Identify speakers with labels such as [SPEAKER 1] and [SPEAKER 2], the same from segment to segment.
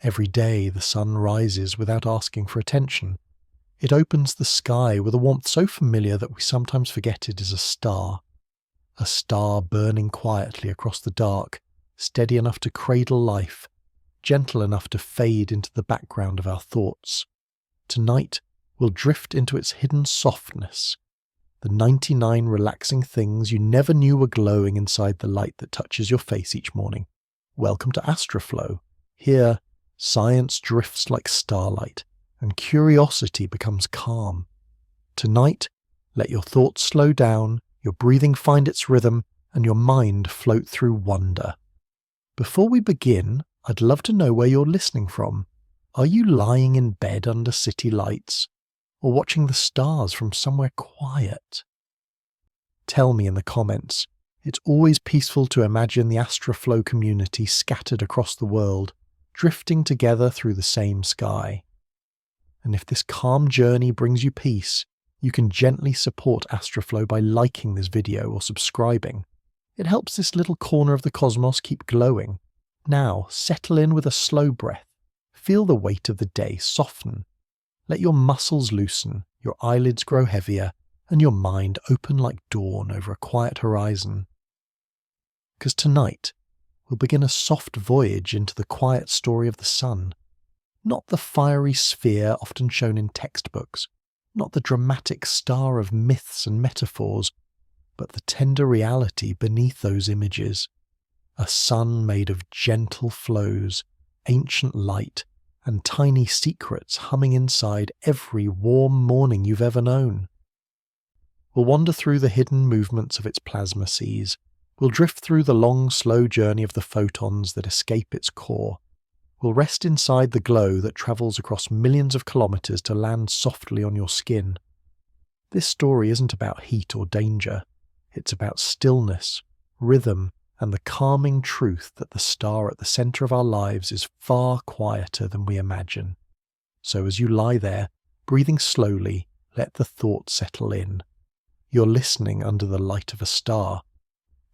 [SPEAKER 1] Every day the sun rises without asking for attention. It opens the sky with a warmth so familiar that we sometimes forget it is a star burning quietly across the dark, steady enough to cradle life, gentle enough to fade into the background of our thoughts. Tonight we'll drift into its hidden softness, the 99 relaxing things you never knew were glowing inside the light that touches your face each morning. Welcome to AstraFlow. Here, science drifts like starlight, and curiosity becomes calm. Tonight, let your thoughts slow down, your breathing find its rhythm, and your mind float through wonder. Before we begin, I'd love to know where you're listening from. Are you lying in bed under city lights, or watching the stars from somewhere quiet? Tell me in the comments. It's always peaceful to imagine the AstraFlow community scattered across the world, drifting together through the same sky. And if this calm journey brings you peace, you can gently support AstraFlow by liking this video or subscribing. It helps this little corner of the cosmos keep glowing. Now, settle in with a slow breath. Feel the weight of the day soften. Let your muscles loosen, your eyelids grow heavier, and your mind open like dawn over a quiet horizon. Because tonight, we'll begin a soft voyage into the quiet story of the sun. Not the fiery sphere often shown in textbooks, not the dramatic star of myths and metaphors, but the tender reality beneath those images. A sun made of gentle flows, ancient light, and tiny secrets humming inside every warm morning you've ever known. We'll wander through the hidden movements of its plasma seas. We'll drift through the long, slow journey of the photons that escape its core. We'll rest inside the glow that travels across millions of kilometers to land softly on your skin. This story isn't about heat or danger. It's about stillness, rhythm, and the calming truth that the star at the center of our lives is far quieter than we imagine. So as you lie there, breathing slowly, let the thoughts settle in. You're listening under the light of a star.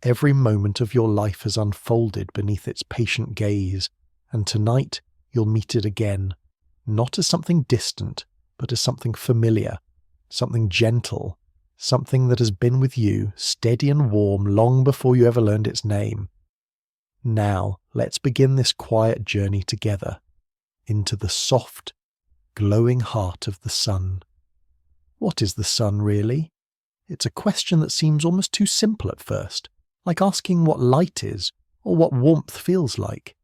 [SPEAKER 1] Every moment of your life has unfolded beneath its patient gaze, and tonight you'll meet it again, not as something distant, but as something familiar, something gentle, something that has been with you, steady and warm, long before you ever learned its name. Now, let's begin this quiet journey together, into the soft, glowing heart of the sun. What is the sun, really? It's a question that seems almost too simple at first, like asking what light is, or what warmth feels like.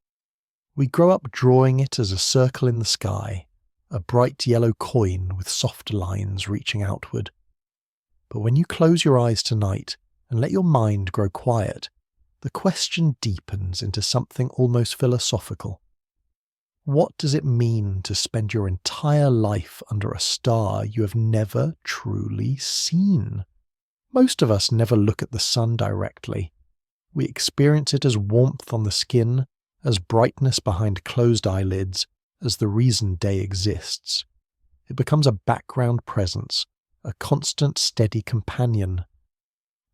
[SPEAKER 1] We grow up drawing it as a circle in the sky, a bright yellow coin with soft lines reaching outward. But when you close your eyes tonight and let your mind grow quiet, the question deepens into something almost philosophical. What does it mean to spend your entire life under a star you have never truly seen? Most of us never look at the sun directly. We experience it as warmth on the skin, as brightness behind closed eyelids, as the reason day exists. It becomes a background presence, a constant, steady companion.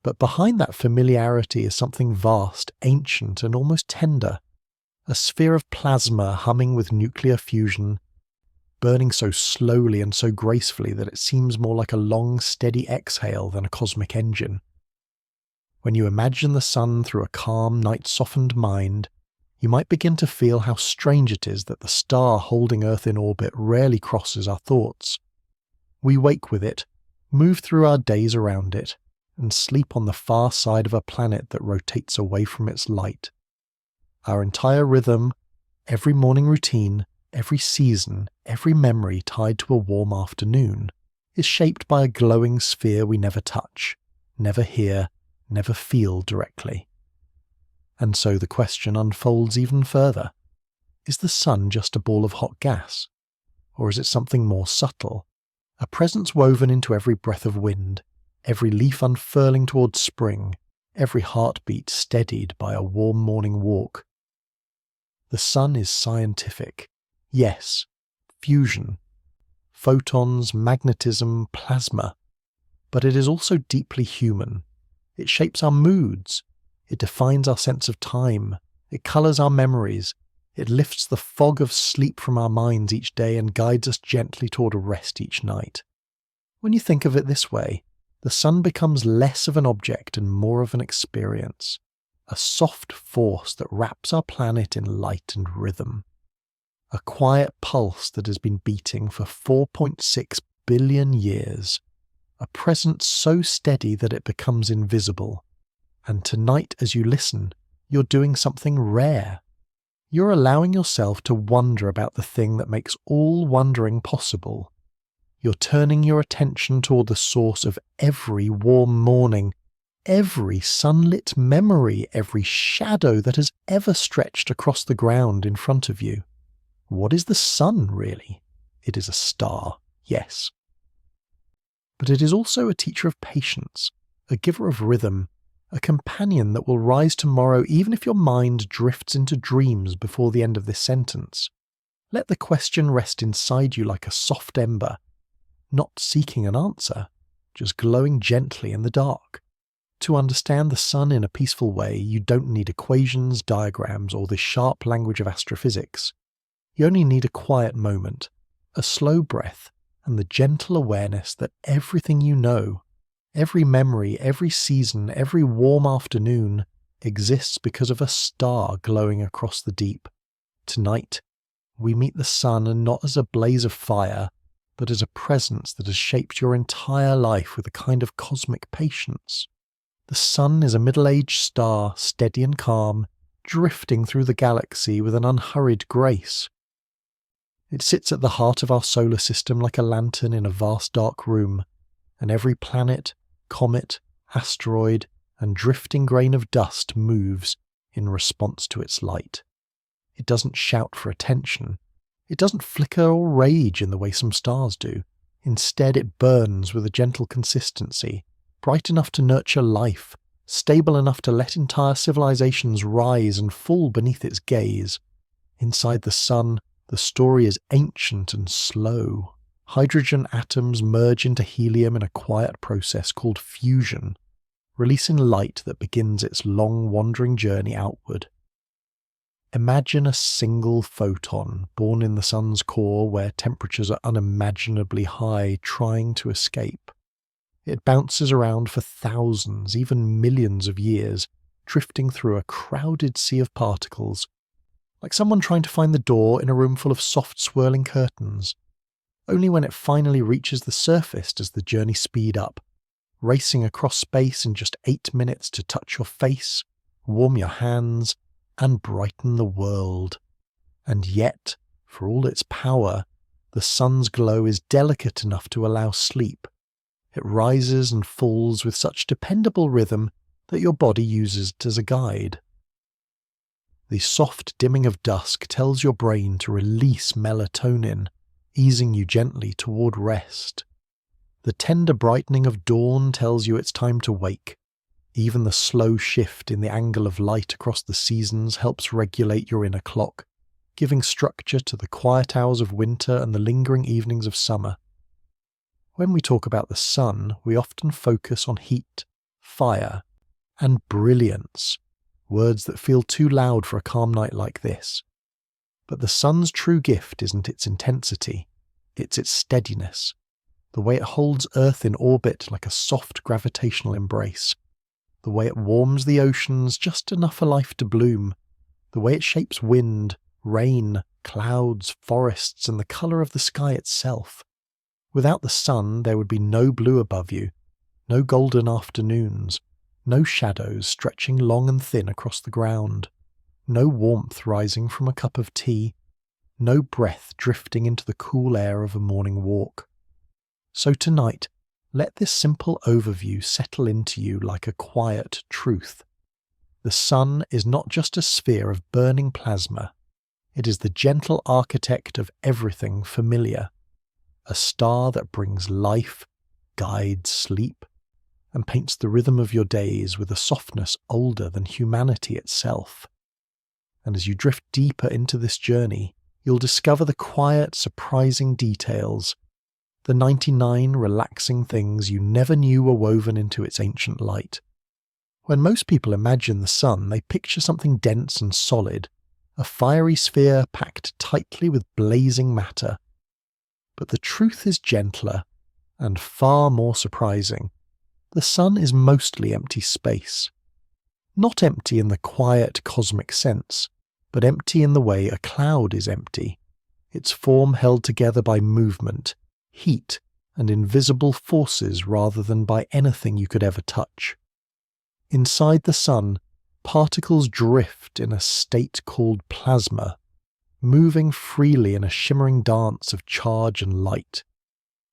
[SPEAKER 1] But behind that familiarity is something vast, ancient, and almost tender. A sphere of plasma humming with nuclear fusion, burning so slowly and so gracefully that it seems more like a long, steady exhale than a cosmic engine. When you imagine the sun through a calm, night-softened mind, you might begin to feel how strange it is that the star holding Earth in orbit rarely crosses our thoughts. We wake with it, move through our days around it, and sleep on the far side of a planet that rotates away from its light. Our entire rhythm, every morning routine, every season, every memory tied to a warm afternoon, is shaped by a glowing sphere we never touch, never hear, never feel directly. And so the question unfolds even further. Is the sun just a ball of hot gas? Or is it something more subtle? A presence woven into every breath of wind, every leaf unfurling towards spring, every heartbeat steadied by a warm morning walk. The sun is scientific. Yes, fusion. Photons, magnetism, plasma. But it is also deeply human. It shapes our moods. It defines our sense of time. It colours our memories. It lifts the fog of sleep from our minds each day and guides us gently toward a rest each night. When you think of it this way, the sun becomes less of an object and more of an experience, a soft force that wraps our planet in light and rhythm. A quiet pulse that has been beating for 4.6 billion years, a presence so steady that it becomes invisible. And tonight, as you listen, you're doing something rare. You're allowing yourself to wonder about the thing that makes all wondering possible. You're turning your attention toward the source of every warm morning, every sunlit memory, every shadow that has ever stretched across the ground in front of you. What is the sun, really? It is a star, yes. But it is also a teacher of patience, a giver of rhythm, a companion that will rise tomorrow even if your mind drifts into dreams before the end of this sentence. Let the question rest inside you like a soft ember, not seeking an answer, just glowing gently in the dark. To understand the sun in a peaceful way, you don't need equations, diagrams, or the sharp language of astrophysics. You only need a quiet moment, a slow breath, and the gentle awareness that everything you know, every memory, every season, every warm afternoon, exists because of a star glowing across the deep. Tonight, we meet the sun, and not as a blaze of fire, but as a presence that has shaped your entire life with a kind of cosmic patience. The sun is a middle-aged star, steady and calm, drifting through the galaxy with an unhurried grace. It sits at the heart of our solar system like a lantern in a vast dark room, and every planet, comet, asteroid, and drifting grain of dust moves in response to its light. It doesn't shout for attention. It doesn't flicker or rage in the way some stars do. Instead, it burns with a gentle consistency, bright enough to nurture life, stable enough to let entire civilizations rise and fall beneath its gaze. Inside the sun, the story is ancient and slow. Hydrogen atoms merge into helium in a quiet process called fusion, releasing light that begins its long wandering journey outward. Imagine a single photon born in the sun's core where temperatures are unimaginably high, trying to escape. It bounces around for thousands, even millions of years, drifting through a crowded sea of particles, like someone trying to find the door in a room full of soft swirling curtains. Only when it finally reaches the surface does the journey speed up, racing across space in just 8 minutes to touch your face, warm your hands, and brighten the world. And yet, for all its power, the sun's glow is delicate enough to allow sleep. It rises and falls with such dependable rhythm that your body uses it as a guide. The soft dimming of dusk tells your brain to release melatonin, easing you gently toward rest. The tender brightening of dawn tells you it's time to wake. Even the slow shift in the angle of light across the seasons helps regulate your inner clock, giving structure to the quiet hours of winter and the lingering evenings of summer. When we talk about the sun, we often focus on heat, fire, and brilliance, words that feel too loud for a calm night like this. But the sun's true gift isn't its intensity, it's its steadiness, the way it holds Earth in orbit like a soft gravitational embrace, the way it warms the oceans just enough for life to bloom, the way it shapes wind, rain, clouds, forests, and the colour of the sky itself. Without the sun, there would be no blue above you, no golden afternoons, no shadows stretching long and thin across the ground, no warmth rising from a cup of tea, no breath drifting into the cool air of a morning walk. So tonight, let this simple overview settle into you like a quiet truth. The sun is not just a sphere of burning plasma. It is the gentle architect of everything familiar, a star that brings life, guides sleep, and paints the rhythm of your days with a softness older than humanity itself. And as you drift deeper into this journey, you'll discover the quiet, surprising details, the 99 relaxing things you never knew were woven into its ancient light. When most people imagine the sun, they picture something dense and solid, a fiery sphere packed tightly with blazing matter. But the truth is gentler and far more surprising. The sun is mostly empty space. Not empty in the quiet cosmic sense, but empty in the way a cloud is empty, its form held together by movement, heat, and invisible forces rather than by anything you could ever touch. Inside the sun, particles drift in a state called plasma, moving freely in a shimmering dance of charge and light.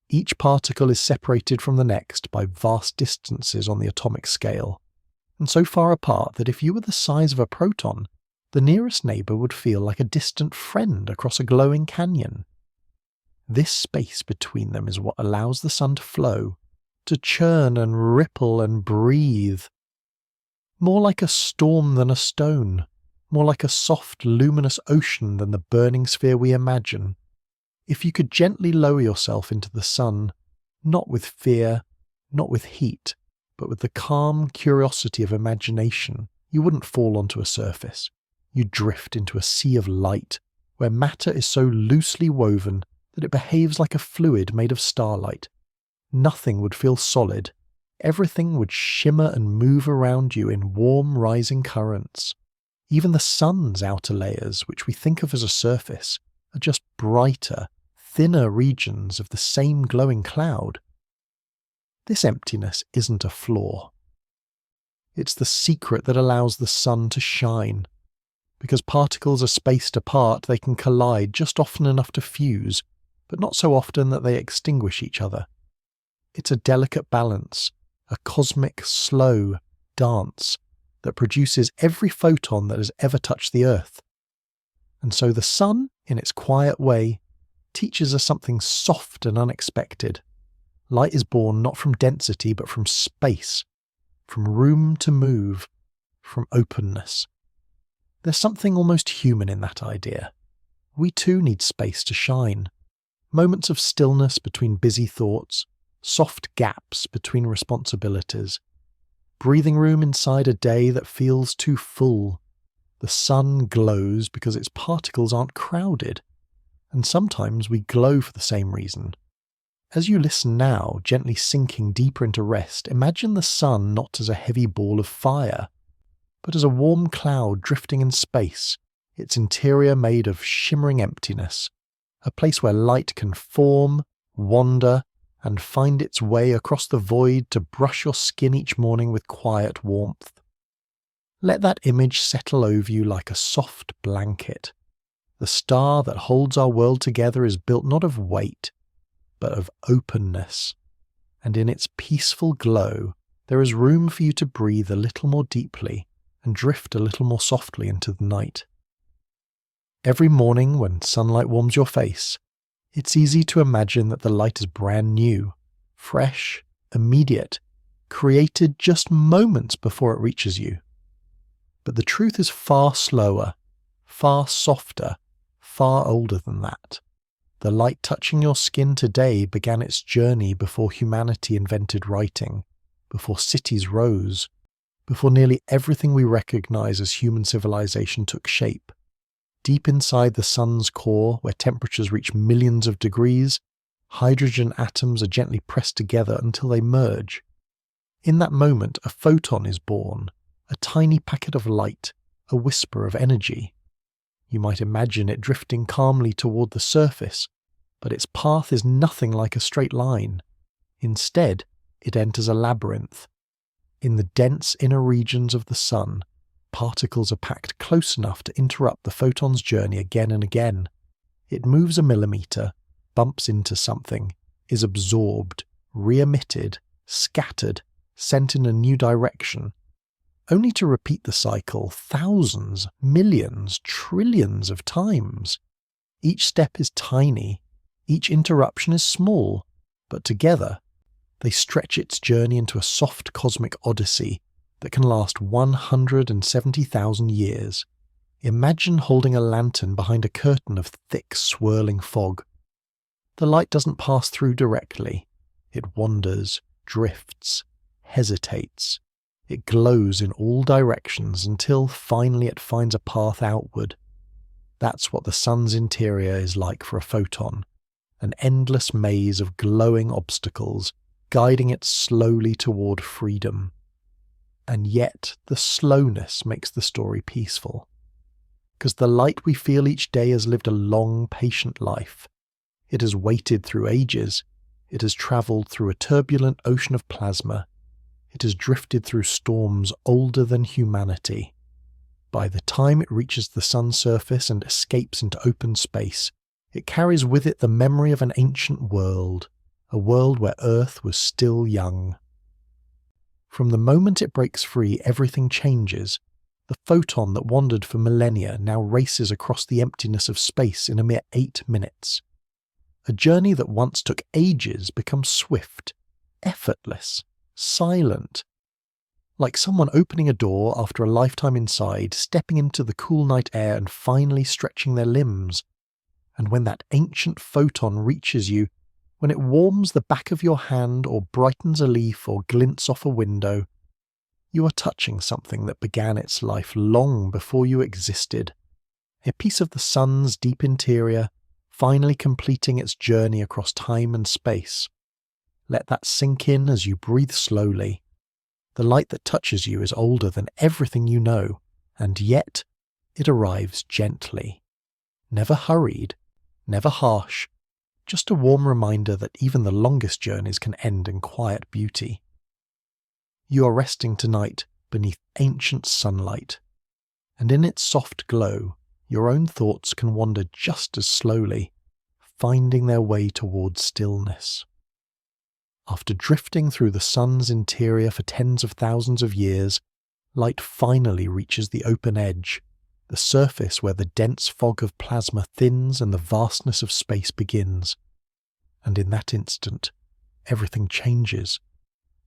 [SPEAKER 1] Each particle is separated from the next by vast distances on the atomic scale, and so far apart that if you were the size of a proton, the nearest neighbour would feel like a distant friend across a glowing canyon. This space between them is what allows the sun to flow, to churn and ripple and breathe. More like a storm than a stone, more like a soft, luminous ocean than the burning sphere we imagine. If you could gently lower yourself into the sun, not with fear, not with heat, but with the calm curiosity of imagination, you wouldn't fall onto a surface. You'd drift into a sea of light, where matter is so loosely woven that it behaves like a fluid made of starlight. Nothing would feel solid. Everything would shimmer and move around you in warm rising currents. Even the sun's outer layers, which we think of as a surface, are just brighter, thinner regions of the same glowing cloud. This emptiness isn't a flaw. It's the secret that allows the sun to shine. Because particles are spaced apart, they can collide just often enough to fuse, but not so often that they extinguish each other. It's a delicate balance, a cosmic, slow dance that produces every photon that has ever touched the Earth. And so the sun, in its quiet way, teaches us something soft and unexpected. Light is born not from density but from space, from room to move, from openness. There's something almost human in that idea. We too need space to shine. Moments of stillness between busy thoughts, soft gaps between responsibilities, breathing room inside a day that feels too full. The sun glows because its particles aren't crowded, and sometimes we glow for the same reason. As you listen now, gently sinking deeper into rest, imagine the sun not as a heavy ball of fire, but as a warm cloud drifting in space, its interior made of shimmering emptiness, a place where light can form, wander, and find its way across the void to brush your skin each morning with quiet warmth. Let that image settle over you like a soft blanket. The star that holds our world together is built not of weight, but of openness, and in its peaceful glow there is room for you to breathe a little more deeply and drift a little more softly into the night. Every morning when sunlight warms your face, it's easy to imagine that the light is brand new, fresh, immediate, created just moments before it reaches you. But the truth is far slower, far softer, far older than that. The light touching your skin today began its journey before humanity invented writing, before cities rose, before nearly everything we recognize as human civilization took shape. Deep inside the sun's core, where temperatures reach millions of degrees, hydrogen atoms are gently pressed together until they merge. In that moment, a photon is born, a tiny packet of light, a whisper of energy. You might imagine it drifting calmly toward the surface, but its path is nothing like a straight line. Instead, it enters a labyrinth. In the dense inner regions of the sun, particles are packed close enough to interrupt the photon's journey again and again. It moves a millimeter, bumps into something, is absorbed, re-emitted, scattered, sent in a new direction, only to repeat the cycle thousands, millions, trillions of times. Each step is tiny, each interruption is small, but together they stretch its journey into a soft cosmic odyssey that can last 170,000 years. Imagine holding a lantern behind a curtain of thick, swirling fog. The light doesn't pass through directly. It wanders, drifts, hesitates. It glows in all directions until finally it finds a path outward, That's what the sun's interior is like for a photon, an endless maze of glowing obstacles guiding it slowly toward freedom. And yet the slowness makes the story peaceful, because the light we feel each day has lived a long, patient life. It has waited through ages. It has travelled through a turbulent ocean of plasma. It has drifted through storms older than humanity. By the time it reaches the sun's surface and escapes into open space, it carries with it the memory of an ancient world, a world where Earth was still young. From the moment it breaks free, everything changes. The photon that wandered for millennia now races across the emptiness of space in a mere 8 minutes. A journey that once took ages becomes swift, effortless, silent. Like someone opening a door after a lifetime inside, stepping into the cool night air and finally stretching their limbs. And when that ancient photon reaches you, when it warms the back of your hand or brightens a leaf or glints off a window, you are touching something that began its life long before you existed. A piece of the sun's deep interior, finally completing its journey across time and space. Let that sink in as you breathe slowly. The light that touches you is older than everything you know, and yet it arrives gently. Never hurried, never harsh, just a warm reminder that even the longest journeys can end in quiet beauty. You are resting tonight beneath ancient sunlight, and in its soft glow, your own thoughts can wander just as slowly, finding their way towards stillness. After drifting through the sun's interior for tens of thousands of years, light finally reaches the open edge, the surface where the dense fog of plasma thins and the vastness of space begins. And in that instant, everything changes.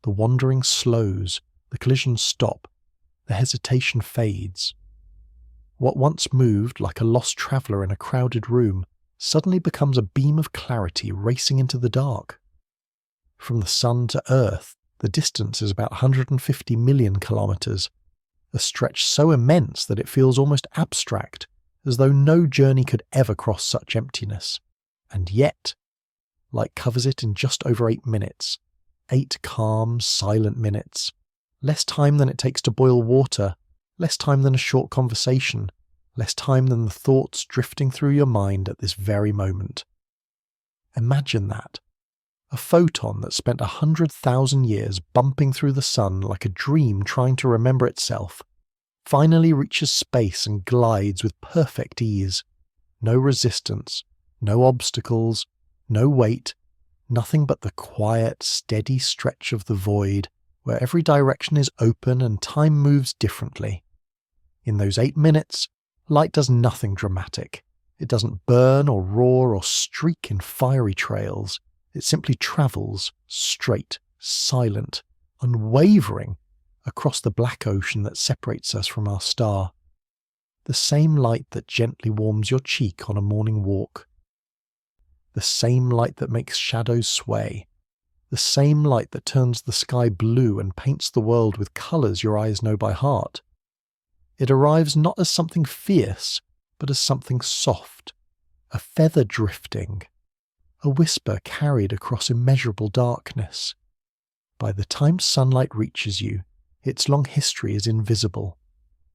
[SPEAKER 1] The wandering slows, the collisions stop, the hesitation fades. What once moved like a lost traveller in a crowded room suddenly becomes a beam of clarity racing into the dark. From the sun to Earth, the distance is about 150 million kilometres, a stretch so immense that it feels almost abstract, as though no journey could ever cross such emptiness. And yet, light covers it in just over 8 minutes. 8 calm, silent minutes. Less time than it takes to boil water, less time than a short conversation, less time than the thoughts drifting through your mind at this very moment. Imagine that. A photon that spent 100,000 years bumping through the sun like a dream trying to remember itself, finally reaches space and glides with perfect ease. No resistance, no obstacles, no weight, nothing but the quiet, steady stretch of the void where every direction is open and time moves differently. In those 8 minutes, light does nothing dramatic. It doesn't burn or roar or streak in fiery trails. It simply travels, straight, silent, unwavering, across the black ocean that separates us from our star. The same light that gently warms your cheek on a morning walk. The same light that makes shadows sway. The same light that turns the sky blue and paints the world with colours your eyes know by heart. It arrives not as something fierce, but as something soft, a feather drifting, a whisper carried across immeasurable darkness. By the time sunlight reaches you, its long history is invisible.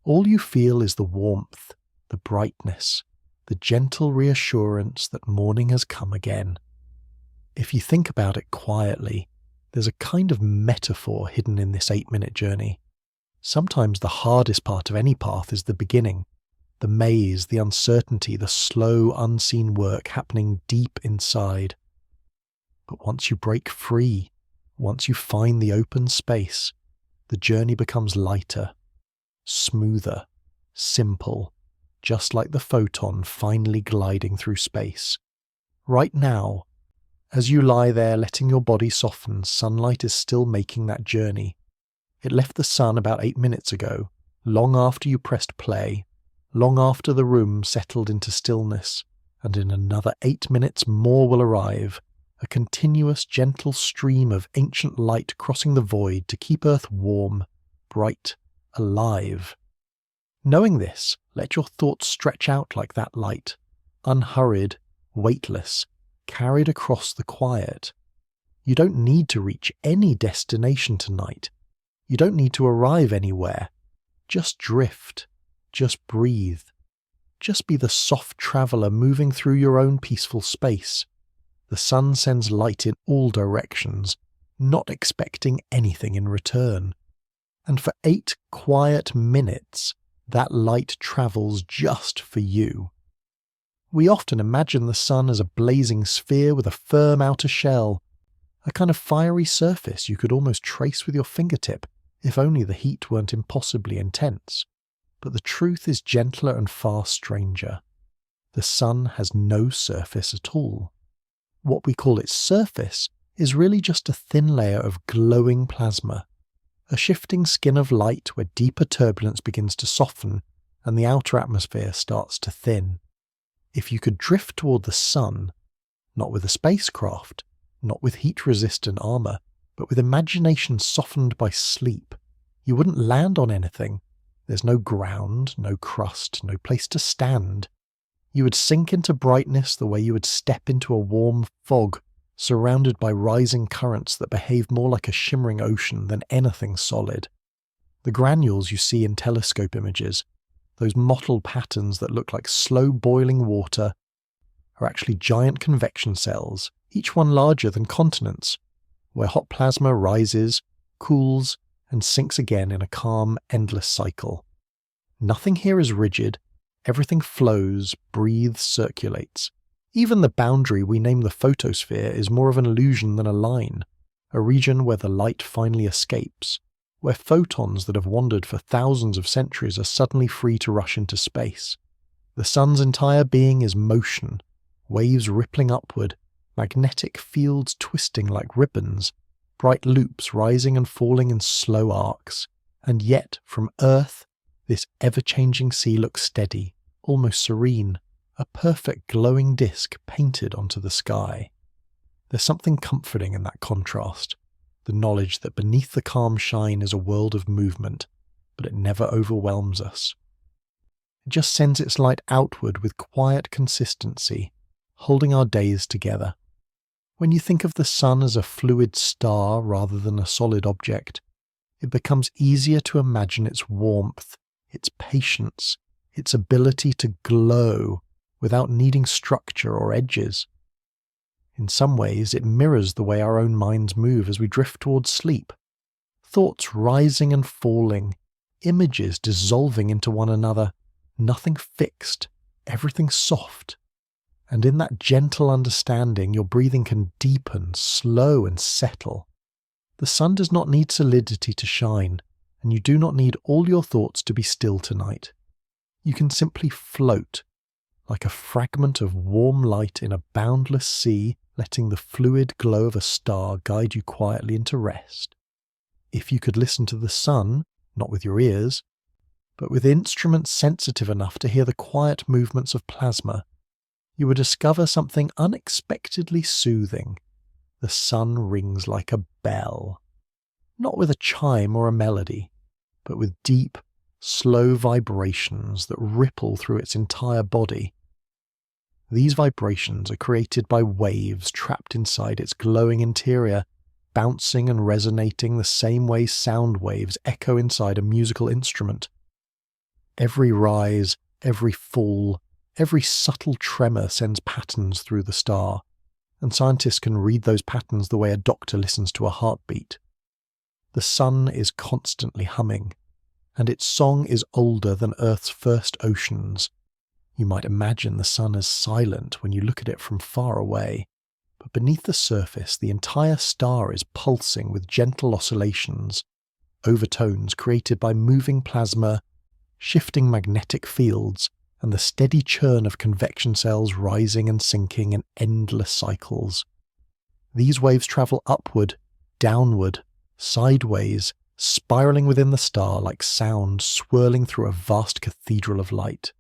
[SPEAKER 1] All you feel is the warmth, the brightness, the gentle reassurance that morning has come again. If you think about it quietly, there's a kind of metaphor hidden in this 8-minute journey. Sometimes the hardest part of any path is the beginning. The maze, the uncertainty, the slow, unseen work happening deep inside. But once you break free, once you find the open space, the journey becomes lighter, smoother, simple, just like the photon finally gliding through space. Right now, as you lie there letting your body soften, sunlight is still making that journey. It left the sun about 8 minutes ago, long after you pressed play, long after the room settled into stillness, and in another 8 minutes more will arrive, a continuous gentle stream of ancient light crossing the void to keep Earth warm, bright, alive. Knowing this, let your thoughts stretch out like that light, unhurried, weightless, carried across the quiet. You don't need to reach any destination tonight. You don't need to arrive anywhere. Just drift. Just breathe. Just be the soft traveller moving through your own peaceful space. The sun sends light in all directions, not expecting anything in return. And for 8 quiet minutes, that light travels just for you. We often imagine the sun as a blazing sphere with a firm outer shell, a kind of fiery surface you could almost trace with your fingertip if only the heat weren't impossibly intense. But the truth is gentler and far stranger. The sun has no surface at all. What we call its surface is really just a thin layer of glowing plasma, a shifting skin of light where deeper turbulence begins to soften and the outer atmosphere starts to thin. If you could drift toward the sun, not with a spacecraft, not with heat-resistant armour, but with imagination softened by sleep, you wouldn't land on anything. There's no ground, no crust, no place to stand. You would sink into brightness the way you would step into a warm fog, surrounded by rising currents that behave more like a shimmering ocean than anything solid. The granules you see in telescope images, those mottled patterns that look like slow boiling water, are actually giant convection cells, each one larger than continents, where hot plasma rises, cools, and sinks again in a calm, endless cycle. Nothing here is rigid. Everything flows, breathes, circulates. Even the boundary we name the photosphere is more of an illusion than a line, a region where the light finally escapes, where photons that have wandered for thousands of centuries are suddenly free to rush into space. The sun's entire being is motion, waves rippling upward, magnetic fields twisting like ribbons, bright loops rising and falling in slow arcs, and yet, from Earth, this ever-changing sea looks steady, almost serene, a perfect glowing disk painted onto the sky. There's something comforting in that contrast, the knowledge that beneath the calm shine is a world of movement, but it never overwhelms us. It just sends its light outward with quiet consistency, holding our days together. When you think of the sun as a fluid star rather than a solid object, it becomes easier to imagine its warmth, its patience, its ability to glow without needing structure or edges. In some ways, it mirrors the way our own minds move as we drift towards sleep. Thoughts rising and falling, images dissolving into one another, nothing fixed, everything soft. And in that gentle understanding, your breathing can deepen, slow and settle. The sun does not need solidity to shine, and you do not need all your thoughts to be still tonight. You can simply float, like a fragment of warm light in a boundless sea, letting the fluid glow of a star guide you quietly into rest. If you could listen to the sun, not with your ears, but with instruments sensitive enough to hear the quiet movements of plasma, you would discover something unexpectedly soothing. The sun rings like a bell, not with a chime or a melody, but with deep, slow vibrations that ripple through its entire body. These vibrations are created by waves trapped inside its glowing interior, bouncing and resonating the same way sound waves echo inside a musical instrument. Every rise, every fall, every subtle tremor sends patterns through the star, and scientists can read those patterns the way a doctor listens to a heartbeat. The sun is constantly humming, and its song is older than Earth's first oceans. You might imagine the sun as silent when you look at it from far away, but beneath the surface the entire star is pulsing with gentle oscillations, overtones created by moving plasma, shifting magnetic fields, and the steady churn of convection cells rising and sinking in endless cycles. These waves travel upward, downward, sideways, spiraling within the star like sound swirling through a vast cathedral of light.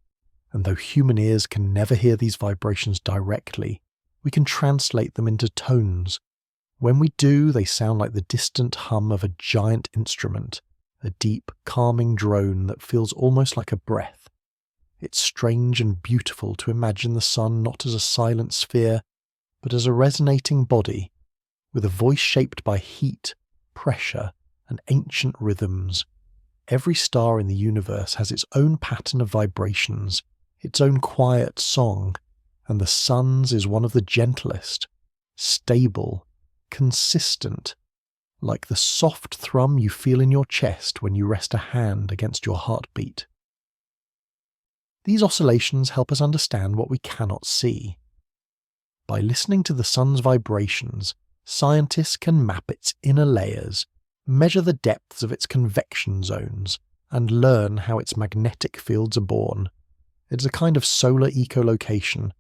[SPEAKER 1] And though human ears can never hear these vibrations directly, we can translate them into tones. When we do, they sound like the distant hum of a giant instrument, a deep, calming drone that feels almost like a breath. It's strange and beautiful to imagine the sun not as a silent sphere, but as a resonating body, with a voice shaped by heat, pressure, and ancient rhythms. Every star in the universe has its own pattern of vibrations, its own quiet song, and the sun's is one of the gentlest, stable, consistent, like the soft thrum you feel in your chest when you rest a hand against your heartbeat. These oscillations help us understand what we cannot see. By listening to the sun's vibrations, scientists can map its inner layers, measure the depths of its convection zones, and learn how its magnetic fields are born. It's a kind of solar echolocation,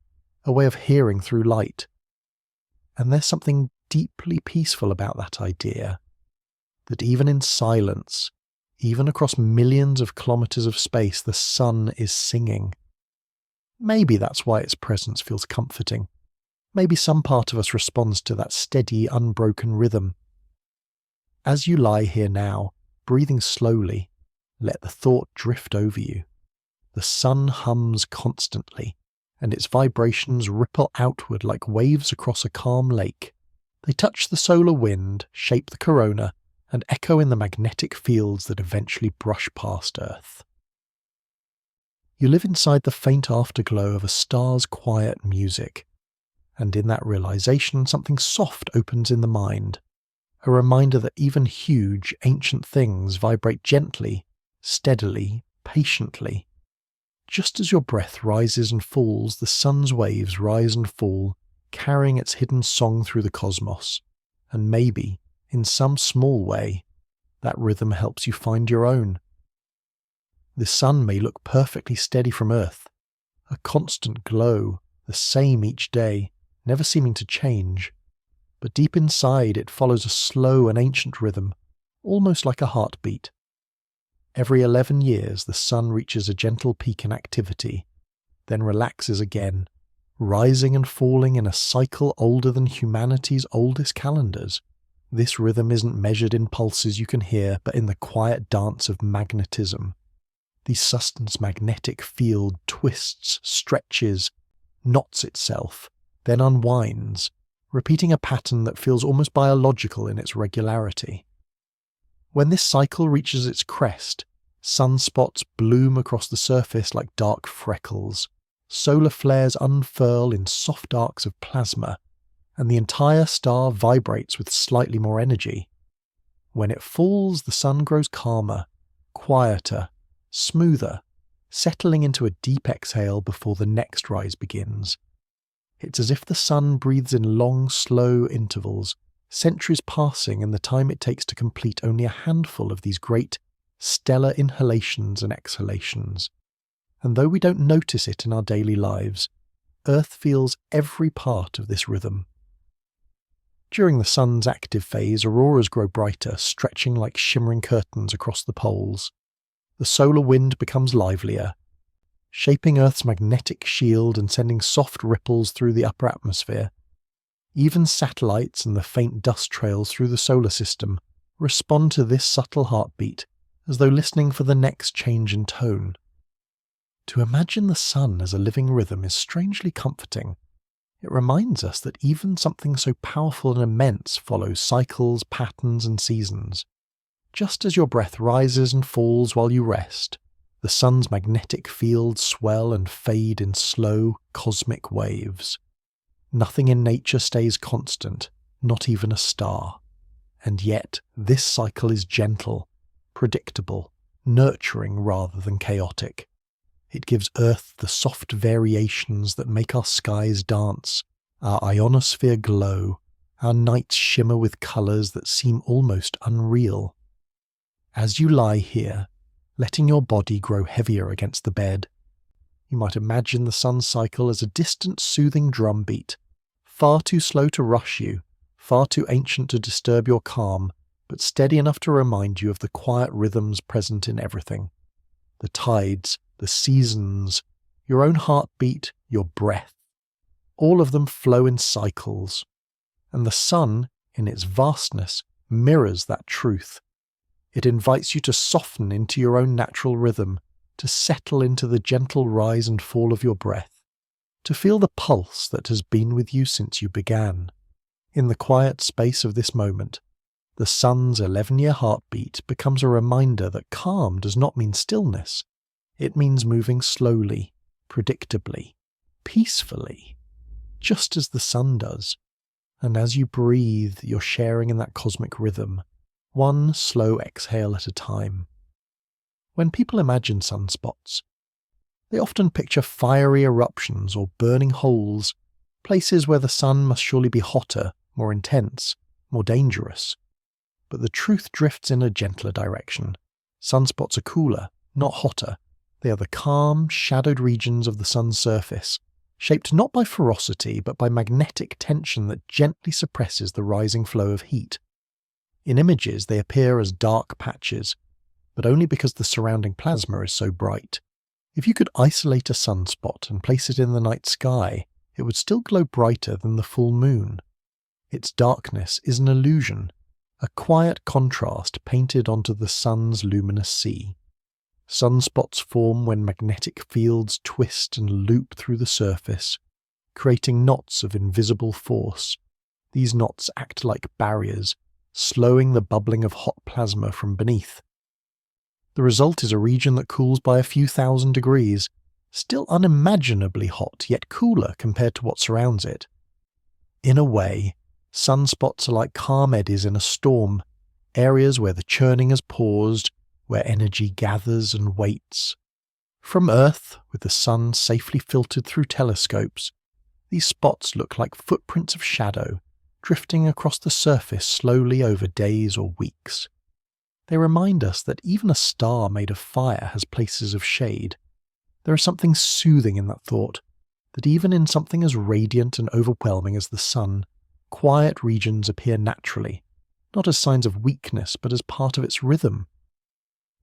[SPEAKER 1] a way of hearing through light. And there's something deeply peaceful about that idea, that even in silence, even across millions of kilometers of space, the sun is singing. Maybe that's why its presence feels comforting. Maybe some part of us responds to that steady, unbroken rhythm. As you lie here now, breathing slowly, let the thought drift over you. The sun hums constantly, and its vibrations ripple outward like waves across a calm lake. They touch the solar wind, shape the corona, and echo in the magnetic fields that eventually brush past Earth. You live inside the faint afterglow of a star's quiet music, and in that realization something soft opens in the mind, a reminder that even huge, ancient things vibrate gently, steadily, patiently. Just as your breath rises and falls, the sun's waves rise and fall, carrying its hidden song through the cosmos, and maybe, in some small way, that rhythm helps you find your own. The sun may look perfectly steady from Earth, a constant glow, the same each day, never seeming to change, but deep inside it follows a slow and ancient rhythm, almost like a heartbeat. Every 11 years the sun reaches a gentle peak in activity, then relaxes again, rising and falling in a cycle older than humanity's oldest calendars. This rhythm isn't measured in pulses you can hear, but in the quiet dance of magnetism. The sun's magnetic field twists, stretches, knots itself, then unwinds, repeating a pattern that feels almost biological in its regularity. When this cycle reaches its crest, sunspots bloom across the surface like dark freckles, solar flares unfurl in soft arcs of plasma, and the entire star vibrates with slightly more energy. When it falls, the sun grows calmer, quieter, smoother, settling into a deep exhale before the next rise begins. It's as if the sun breathes in long, slow intervals, centuries passing in the time it takes to complete only a handful of these great, stellar inhalations and exhalations. And though we don't notice it in our daily lives, Earth feels every part of this rhythm. During the sun's active phase, auroras grow brighter, stretching like shimmering curtains across the poles. The solar wind becomes livelier, shaping Earth's magnetic shield and sending soft ripples through the upper atmosphere. Even satellites and the faint dust trails through the solar system respond to this subtle heartbeat, as though listening for the next change in tone. To imagine the sun as a living rhythm is strangely comforting. It reminds us that even something so powerful and immense follows cycles, patterns, and seasons. Just as your breath rises and falls while you rest, the sun's magnetic fields swell and fade in slow, cosmic waves. Nothing in nature stays constant, not even a star. And yet, this cycle is gentle, predictable, nurturing rather than chaotic. It gives Earth the soft variations that make our skies dance, our ionosphere glow, our nights shimmer with colours that seem almost unreal. As you lie here, letting your body grow heavier against the bed, you might imagine the sun cycle as a distant soothing drumbeat, far too slow to rush you, far too ancient to disturb your calm, but steady enough to remind you of the quiet rhythms present in everything. The tides, the seasons, your own heartbeat, your breath. All of them flow in cycles, and the sun, in its vastness, mirrors that truth. It invites you to soften into your own natural rhythm, to settle into the gentle rise and fall of your breath, to feel the pulse that has been with you since you began. In the quiet space of this moment, the sun's 11-year heartbeat becomes a reminder that calm does not mean stillness. It means moving slowly, predictably, peacefully, just as the sun does. And as you breathe, you're sharing in that cosmic rhythm, one slow exhale at a time. When people imagine sunspots, they often picture fiery eruptions or burning holes, places where the sun must surely be hotter, more intense, more dangerous. But the truth drifts in a gentler direction. Sunspots are cooler, not hotter. They are the calm, shadowed regions of the sun's surface, shaped not by ferocity but by magnetic tension that gently suppresses the rising flow of heat. In images, they appear as dark patches, but only because the surrounding plasma is so bright. If you could isolate a sunspot and place it in the night sky, it would still glow brighter than the full moon. Its darkness is an illusion, a quiet contrast painted onto the sun's luminous sea. Sunspots form when magnetic fields twist and loop through the surface, creating knots of invisible force. These knots act like barriers, slowing the bubbling of hot plasma from beneath. The result is a region that cools by a few thousand degrees, still unimaginably hot, yet cooler compared to what surrounds it. In a way, sunspots are like calm eddies in a storm, areas where the churning has paused, where energy gathers and waits. From Earth, with the sun safely filtered through telescopes, these spots look like footprints of shadow, drifting across the surface slowly over days or weeks. They remind us that even a star made of fire has places of shade. There is something soothing in that thought, that even in something as radiant and overwhelming as the sun, quiet regions appear naturally, not as signs of weakness but as part of its rhythm.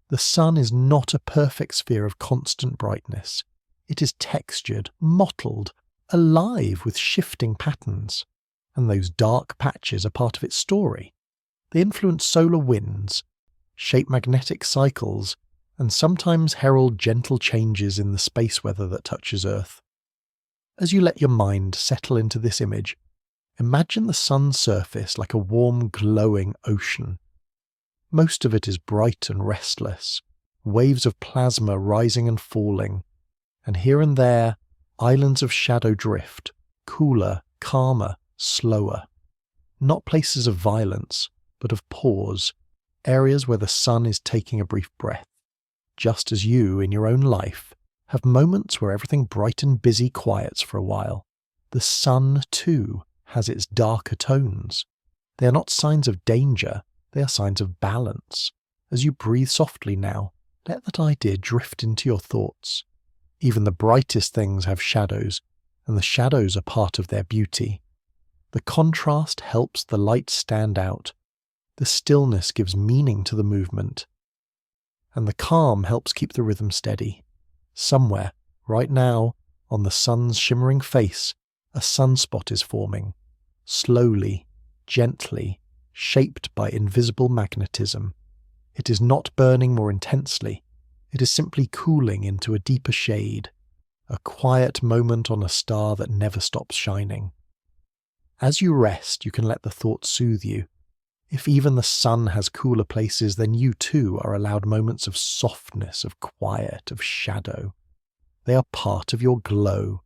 [SPEAKER 1] The sun is not a perfect sphere of constant brightness. It is textured, mottled, alive with shifting patterns. And those dark patches are part of its story. They influence solar winds, shape magnetic cycles, and sometimes herald gentle changes in the space weather that touches Earth. As you let your mind settle into this image, imagine the sun's surface like a warm, glowing ocean. Most of it is bright and restless, waves of plasma rising and falling, and here and there, islands of shadow drift, cooler, calmer, slower. Not places of violence, but of pause, areas where the sun is taking a brief breath. Just as you, in your own life, have moments where everything bright and busy quiets for a while, the sun, too, has its darker tones. They are not signs of danger, they are signs of balance. As you breathe softly now, let that idea drift into your thoughts. Even the brightest things have shadows, and the shadows are part of their beauty. The contrast helps the light stand out. The stillness gives meaning to the movement. And the calm helps keep the rhythm steady. Somewhere, right now, on the sun's shimmering face, a sunspot is forming. Slowly, gently, shaped by invisible magnetism. It is not burning more intensely. It is simply cooling into a deeper shade. A quiet moment on a star that never stops shining. As you rest, you can let the thought soothe you. If even the sun has cooler places, then you too are allowed moments of softness, of quiet, of shadow. They are part of your glow,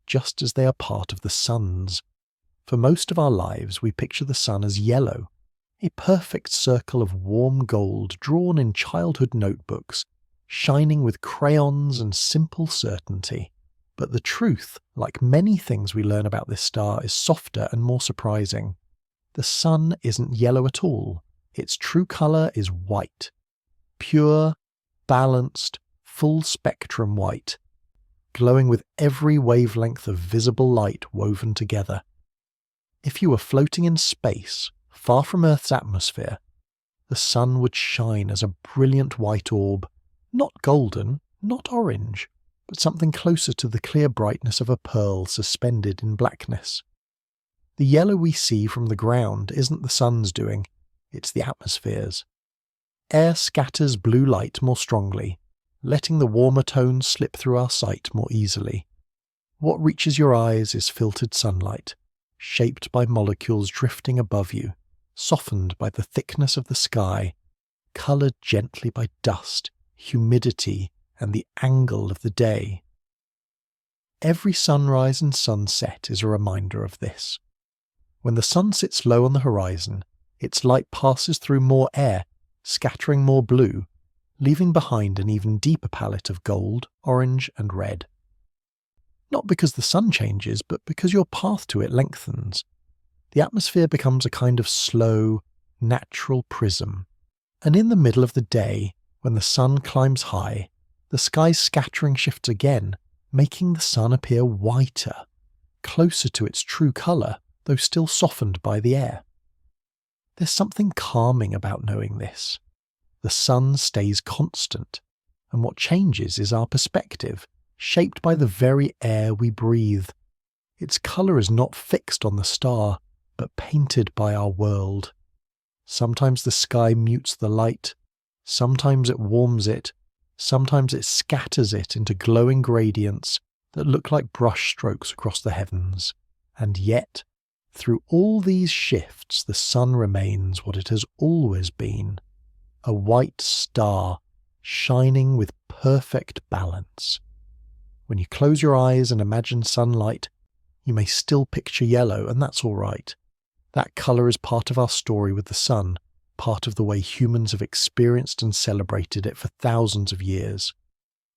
[SPEAKER 1] just as they are part of the sun's. For most of our lives, we picture the sun as yellow, a perfect circle of warm gold drawn in childhood notebooks, shining with crayons and simple certainty. But the truth, like many things we learn about this star, is softer and more surprising. The sun isn't yellow at all. Its true colour is white. Pure, balanced, full spectrum white, glowing with every wavelength of visible light woven together. If you were floating in space, far from Earth's atmosphere, the sun would shine as a brilliant white orb, not golden, not orange, but something closer to the clear brightness of a pearl suspended in blackness. The yellow we see from the ground isn't the sun's doing, it's the atmosphere's. Air scatters blue light more strongly, letting the warmer tones slip through our sight more easily. What reaches your eyes is filtered sunlight, shaped by molecules drifting above you, softened by the thickness of the sky, coloured gently by dust, humidity, and the angle of the day. Every sunrise and sunset is a reminder of this. When the sun sits low on the horizon, its light passes through more air, scattering more blue, leaving behind an even deeper palette of gold, orange, and red. Not because the sun changes, but because your path to it lengthens. The atmosphere becomes a kind of slow, natural prism. And in the middle of the day, when the sun climbs high, the sky's scattering shifts again, making the sun appear whiter, closer to its true colour, though still softened by the air. There's something calming about knowing this. The sun stays constant, and what changes is our perspective, shaped by the very air we breathe. Its colour is not fixed on the star, but painted by our world. Sometimes the sky mutes the light, sometimes it warms it, sometimes it scatters it into glowing gradients that look like brush strokes across the heavens. And yet, through all these shifts, the sun remains what it has always been, a white star shining with perfect balance. When you close your eyes and imagine sunlight, you may still picture yellow, and that's all right. That colour is part of our story with the sun, part of the way humans have experienced and celebrated it for thousands of years.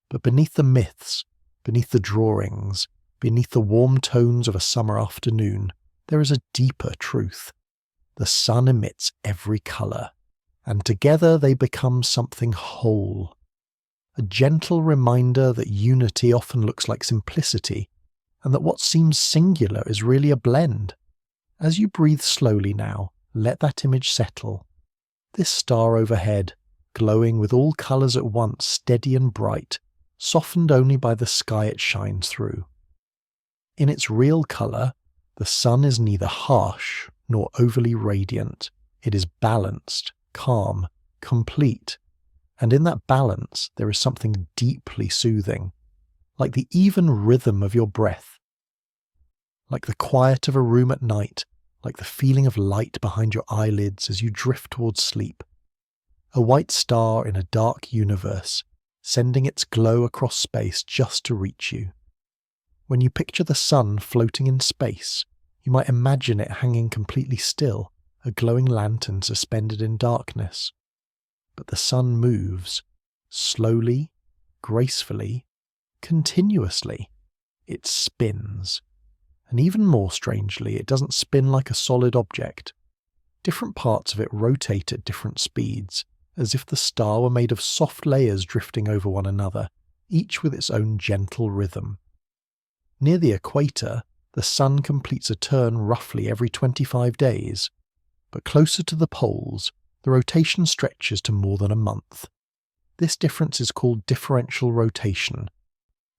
[SPEAKER 1] But beneath the myths, beneath the drawings, beneath the warm tones of a summer afternoon, there is a deeper truth. The sun emits every colour, and together they become something whole. A gentle reminder that unity often looks like simplicity, and that what seems singular is really a blend. As you breathe slowly now, let that image settle. This star overhead, glowing with all colours at once, steady and bright, softened only by the sky it shines through. In its real colour, the sun is neither harsh nor overly radiant. It is balanced, calm, complete. And in that balance, there is something deeply soothing, like the even rhythm of your breath, like the quiet of a room at night, like the feeling of light behind your eyelids as you drift towards sleep. A white star in a dark universe, sending its glow across space just to reach you. When you picture the sun floating in space, you might imagine it hanging completely still, a glowing lantern suspended in darkness. But the sun moves, slowly, gracefully, continuously. It spins. And even more strangely, it doesn't spin like a solid object. Different parts of it rotate at different speeds, as if the star were made of soft layers drifting over one another, each with its own gentle rhythm. Near the equator, the sun completes a turn roughly every 25 days, but closer to the poles, the rotation stretches to more than a month. This difference is called differential rotation,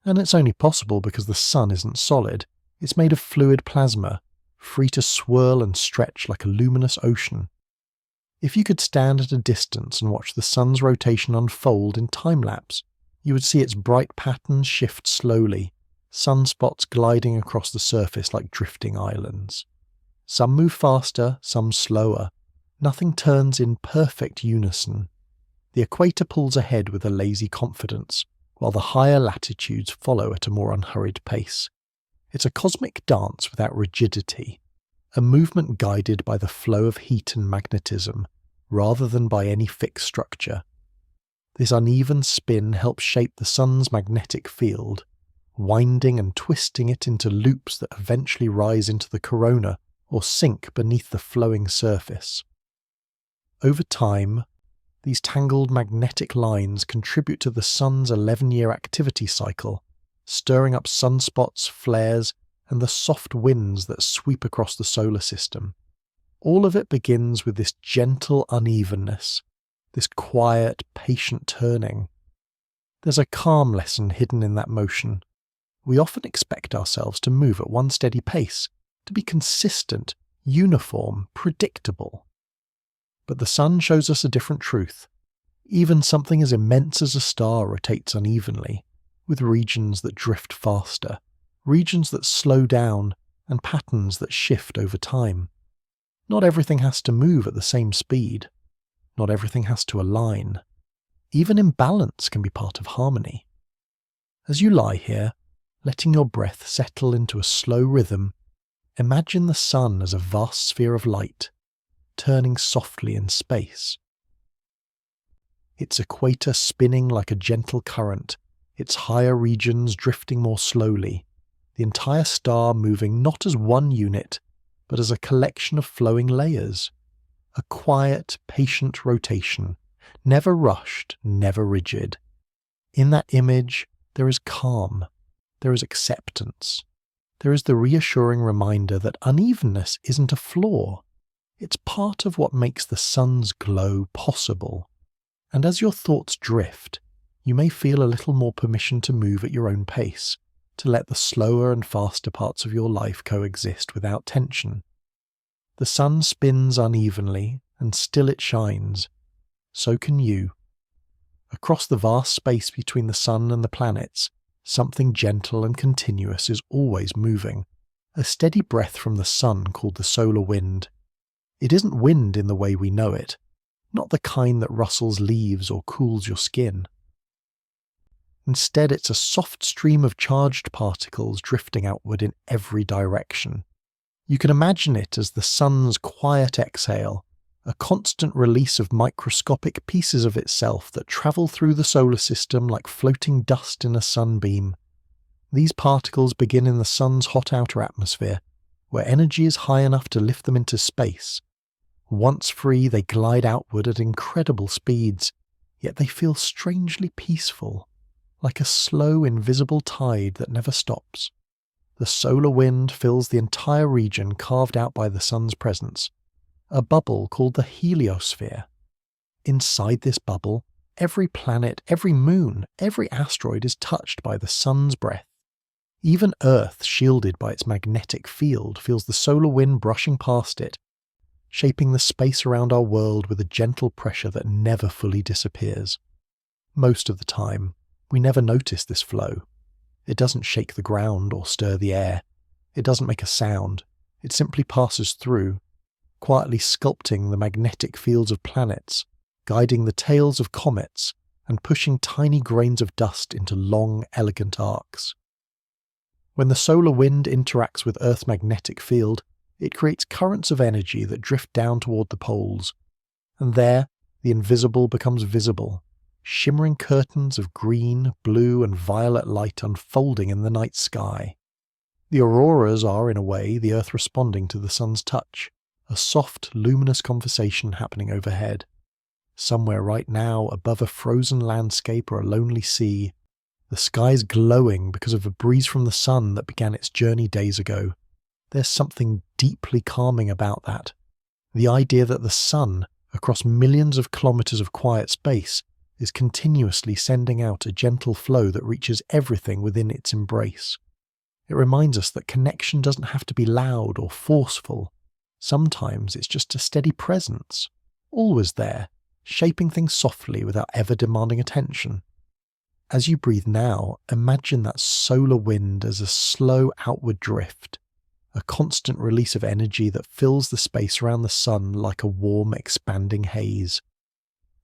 [SPEAKER 1] and it's only possible because the sun isn't solid. It's made of fluid plasma, free to swirl and stretch like a luminous ocean. If you could stand at a distance and watch the sun's rotation unfold in time-lapse, you would see its bright patterns shift slowly, sunspots gliding across the surface like drifting islands. Some move faster, some slower. Nothing turns in perfect unison. The equator pulls ahead with a lazy confidence, while the higher latitudes follow at a more unhurried pace. It's a cosmic dance without rigidity, a movement guided by the flow of heat and magnetism, rather than by any fixed structure. This uneven spin helps shape the sun's magnetic field, winding and twisting it into loops that eventually rise into the corona or sink beneath the flowing surface. Over time, these tangled magnetic lines contribute to the sun's 11-year activity cycle, stirring up sunspots, flares, and the soft winds that sweep across the solar system. All of it begins with this gentle unevenness, this quiet, patient turning. There's a calm lesson hidden in that motion. We often expect ourselves to move at one steady pace, to be consistent, uniform, predictable. But the sun shows us a different truth. Even something as immense as a star rotates unevenly, with regions that drift faster, regions that slow down, and patterns that shift over time. Not everything has to move at the same speed. Not everything has to align. Even imbalance can be part of harmony. As you lie here, letting your breath settle into a slow rhythm, imagine the sun as a vast sphere of light, turning softly in space. Its equator spinning like a gentle current, its higher regions drifting more slowly, the entire star moving not as one unit, but as a collection of flowing layers. A quiet, patient rotation, never rushed, never rigid. In that image, there is calm, there is acceptance, there is the reassuring reminder that unevenness isn't a flaw. It's part of what makes the sun's glow possible. And as your thoughts drift, you may feel a little more permission to move at your own pace, to let the slower and faster parts of your life coexist without tension. The sun spins unevenly, and still it shines. So can you. Across the vast space between the sun and the planets, something gentle and continuous is always moving, a steady breath from the sun called the solar wind. It isn't wind in the way we know it, not the kind that rustles leaves or cools your skin. Instead, it's a soft stream of charged particles drifting outward in every direction. You can imagine it as the sun's quiet exhale, a constant release of microscopic pieces of itself that travel through the solar system like floating dust in a sunbeam. These particles begin in the sun's hot outer atmosphere, where energy is high enough to lift them into space. Once free, they glide outward at incredible speeds, yet they feel strangely peaceful, like a slow, invisible tide that never stops. The solar wind fills the entire region carved out by the sun's presence, a bubble called the heliosphere. Inside this bubble, every planet, every moon, every asteroid is touched by the sun's breath. Even Earth, shielded by its magnetic field, feels the solar wind brushing past it, shaping the space around our world with a gentle pressure that never fully disappears. Most of the time, we never notice this flow. It doesn't shake the ground or stir the air. It doesn't make a sound. It simply passes through, quietly sculpting the magnetic fields of planets, guiding the tails of comets, and pushing tiny grains of dust into long, elegant arcs. When the solar wind interacts with Earth's magnetic field, it creates currents of energy that drift down toward the poles, and there the invisible becomes visible, shimmering curtains of green, blue, and violet light unfolding in the night sky. The auroras are, in a way, the Earth responding to the sun's touch, a soft, luminous conversation happening overhead. Somewhere right now, above a frozen landscape or a lonely sea, the sky's glowing because of a breeze from the sun that began its journey days ago. There's something deeply calming about that. The idea that the sun, across millions of kilometers of quiet space, is continuously sending out a gentle flow that reaches everything within its embrace. It reminds us that connection doesn't have to be loud or forceful. Sometimes it's just a steady presence, always there, shaping things softly without ever demanding attention. As you breathe now, imagine that solar wind as a slow outward drift, a constant release of energy that fills the space around the sun like a warm, expanding haze.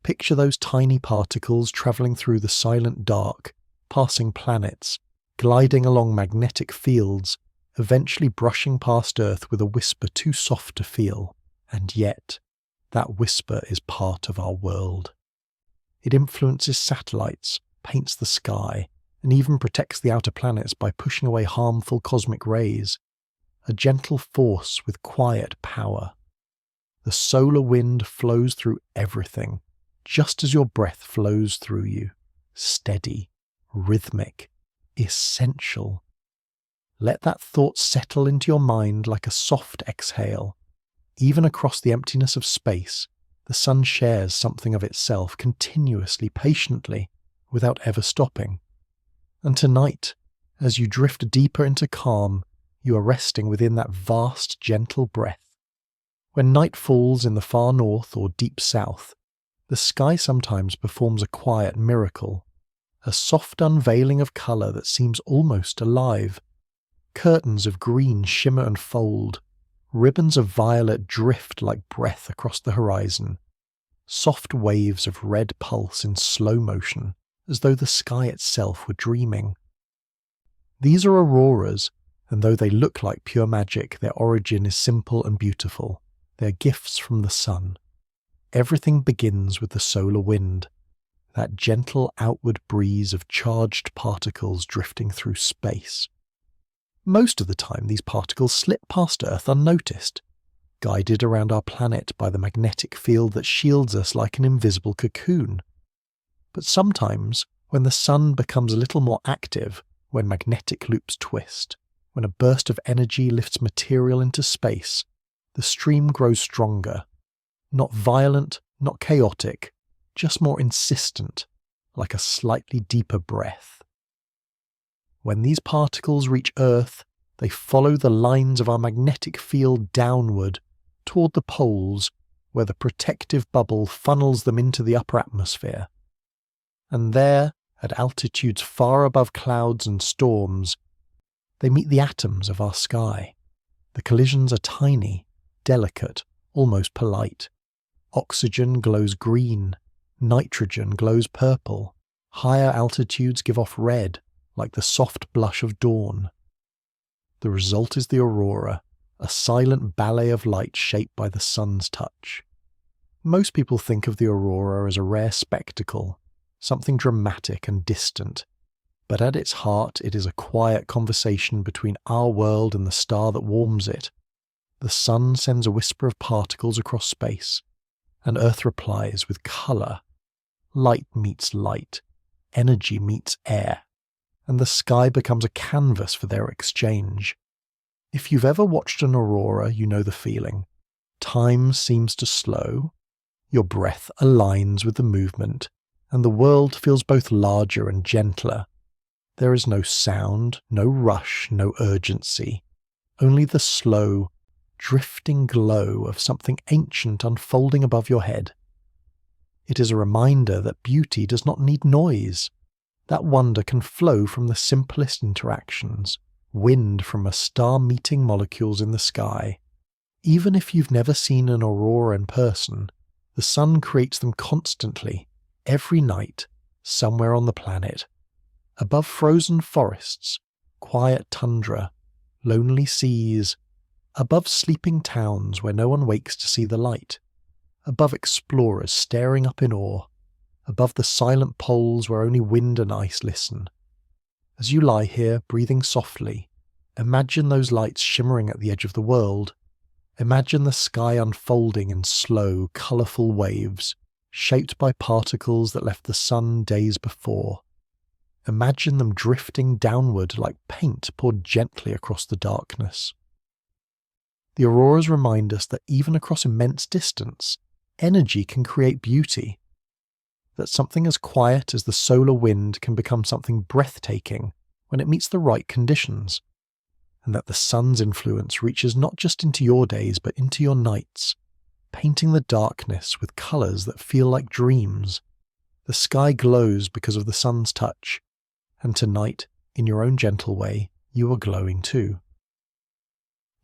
[SPEAKER 1] Picture those tiny particles travelling through the silent dark, passing planets, gliding along magnetic fields, eventually brushing past Earth with a whisper too soft to feel, and yet, that whisper is part of our world. It influences satellites, paints the sky, and even protects the outer planets by pushing away harmful cosmic rays. A gentle force with quiet power. The solar wind flows through everything, just as your breath flows through you, steady, rhythmic, essential. Let that thought settle into your mind like a soft exhale. Even across the emptiness of space, the sun shares something of itself continuously, patiently, without ever stopping. And tonight, as you drift deeper into calm, you are resting within that vast, gentle breath. When night falls in the far north or deep south, The sky sometimes performs a quiet miracle, a soft unveiling of colour that seems almost alive. Curtains of green shimmer and fold, ribbons of violet drift like breath across the horizon, soft waves of red pulse in slow motion, as though the sky itself were dreaming. These are auroras, and though they look like pure magic, their origin is simple and beautiful. They are gifts from the sun. Everything begins with the solar wind, that gentle outward breeze of charged particles drifting through space. Most of the time, these particles slip past Earth unnoticed, guided around our planet by the magnetic field that shields us like an invisible cocoon. But sometimes, when the sun becomes a little more active, when magnetic loops twist, when a burst of energy lifts material into space, the stream grows stronger. Not violent, not chaotic, just more insistent, like a slightly deeper breath. When these particles reach Earth, they follow the lines of our magnetic field downward, toward the poles, where the protective bubble funnels them into the upper atmosphere. And there, at altitudes far above clouds and storms, they meet the atoms of our sky. The collisions are tiny, delicate, almost polite. Oxygen glows green, nitrogen glows purple, higher altitudes give off red, like the soft blush of dawn. The result is the aurora, a silent ballet of light shaped by the sun's touch. Most people think of the aurora as a rare spectacle, something dramatic and distant, but at its heart it is a quiet conversation between our world and the star that warms it. The sun sends a whisper of particles across space, and Earth replies with colour. Light meets light, energy meets air, and the sky becomes a canvas for their exchange. If you've ever watched an aurora, you know the feeling. Time seems to slow, your breath aligns with the movement, and the world feels both larger and gentler. There is no sound, no rush, no urgency, only the slow, drifting glow of something ancient unfolding above your head. It is a reminder that beauty does not need noise. That wonder can flow from the simplest interactions, wind from a star meeting molecules in the sky. Even if you've never seen an aurora in person, the sun creates them constantly, every night, somewhere on the planet. Above frozen forests, quiet tundra, lonely seas, above sleeping towns where no one wakes to see the light, above explorers staring up in awe, above the silent poles where only wind and ice listen. As you lie here, breathing softly, imagine those lights shimmering at the edge of the world. Imagine the sky unfolding in slow, colourful waves, shaped by particles that left the sun days before. Imagine them drifting downward like paint poured gently across the darkness. The auroras remind us that even across immense distance, energy can create beauty. That something as quiet as the solar wind can become something breathtaking when it meets the right conditions. And that the sun's influence reaches not just into your days but into your nights, painting the darkness with colours that feel like dreams. The sky glows because of the sun's touch, and tonight, in your own gentle way, you are glowing too.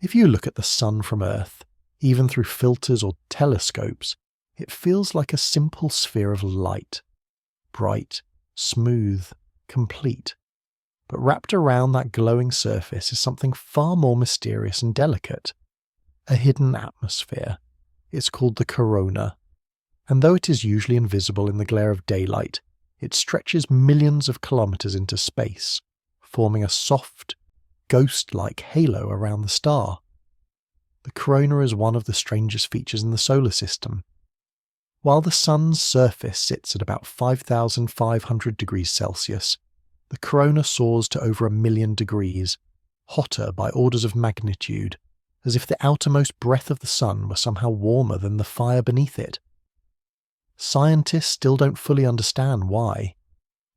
[SPEAKER 1] If you look at the sun from Earth, even through filters or telescopes, it feels like a simple sphere of light, bright, smooth, complete. But wrapped around that glowing surface is something far more mysterious and delicate, a hidden atmosphere. It's called the corona, and though it is usually invisible in the glare of daylight, it stretches millions of kilometers into space, forming a soft, ghost-like halo around the star. The corona is one of the strangest features in the solar system. While the sun's surface sits at about 5,500 degrees Celsius, the corona soars to over 1,000,000 degrees, hotter by orders of magnitude, as if the outermost breath of the sun were somehow warmer than the fire beneath it. Scientists still don't fully understand why.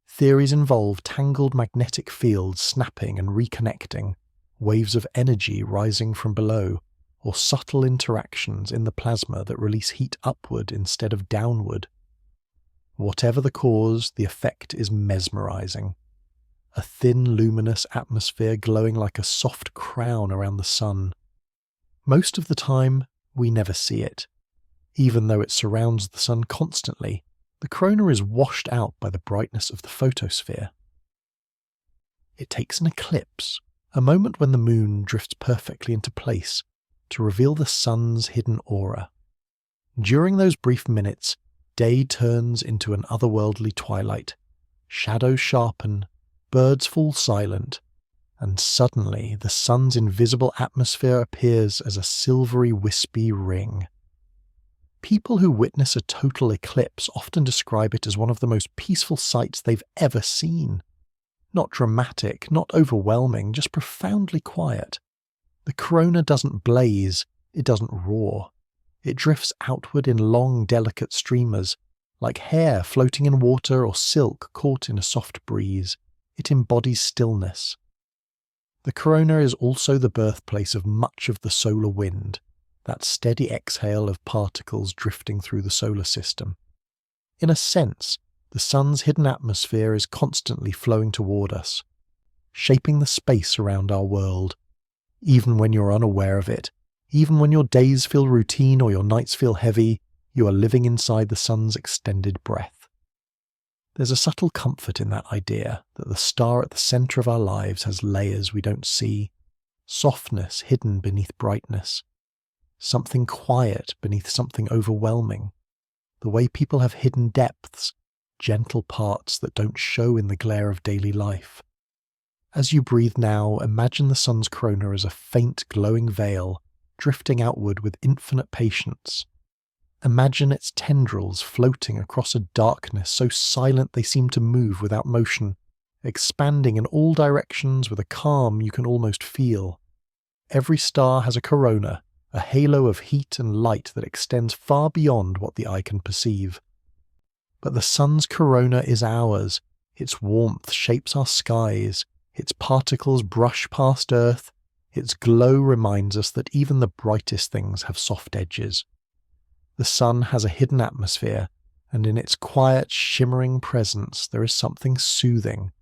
[SPEAKER 1] Theories involve tangled magnetic fields snapping and reconnecting, waves of energy rising from below, or subtle interactions in the plasma that release heat upward instead of downward. Whatever the cause, the effect is mesmerizing. A thin, luminous atmosphere glowing like a soft crown around the sun. Most of the time, we never see it. Even though it surrounds the sun constantly, the corona is washed out by the brightness of the photosphere. It takes an eclipse, a moment when the moon drifts perfectly into place, to reveal the sun's hidden aura. During those brief minutes, day turns into an otherworldly twilight. Shadows sharpen, birds fall silent, and suddenly the sun's invisible atmosphere appears as a silvery, wispy ring. People who witness a total eclipse often describe it as one of the most peaceful sights they've ever seen. Not dramatic, not overwhelming, just profoundly quiet. The corona doesn't blaze, it doesn't roar. It drifts outward in long, delicate streamers, like hair floating in water or silk caught in a soft breeze. It embodies stillness. The corona is also the birthplace of much of the solar wind, that steady exhale of particles drifting through the solar system. In a sense, the sun's hidden atmosphere is constantly flowing toward us, shaping the space around our world. Even when you're unaware of it, even when your days feel routine or your nights feel heavy, you are living inside the sun's extended breath. There's a subtle comfort in that idea that the star at the center of our lives has layers we don't see, softness hidden beneath brightness, something quiet beneath something overwhelming, the way people have hidden depths, gentle parts that don't show in the glare of daily life. As you breathe now, imagine the sun's corona as a faint glowing veil drifting outward with infinite patience. Imagine its tendrils floating across a darkness so silent they seem to move without motion, expanding in all directions with a calm you can almost feel. Every star has a corona, a halo of heat and light that extends far beyond what the eye can perceive. But the sun's corona is ours. Its warmth shapes our skies. Its particles brush past Earth. Its glow reminds us that even the brightest things have soft edges. The sun has a hidden atmosphere, and in its quiet, shimmering presence there is something soothing,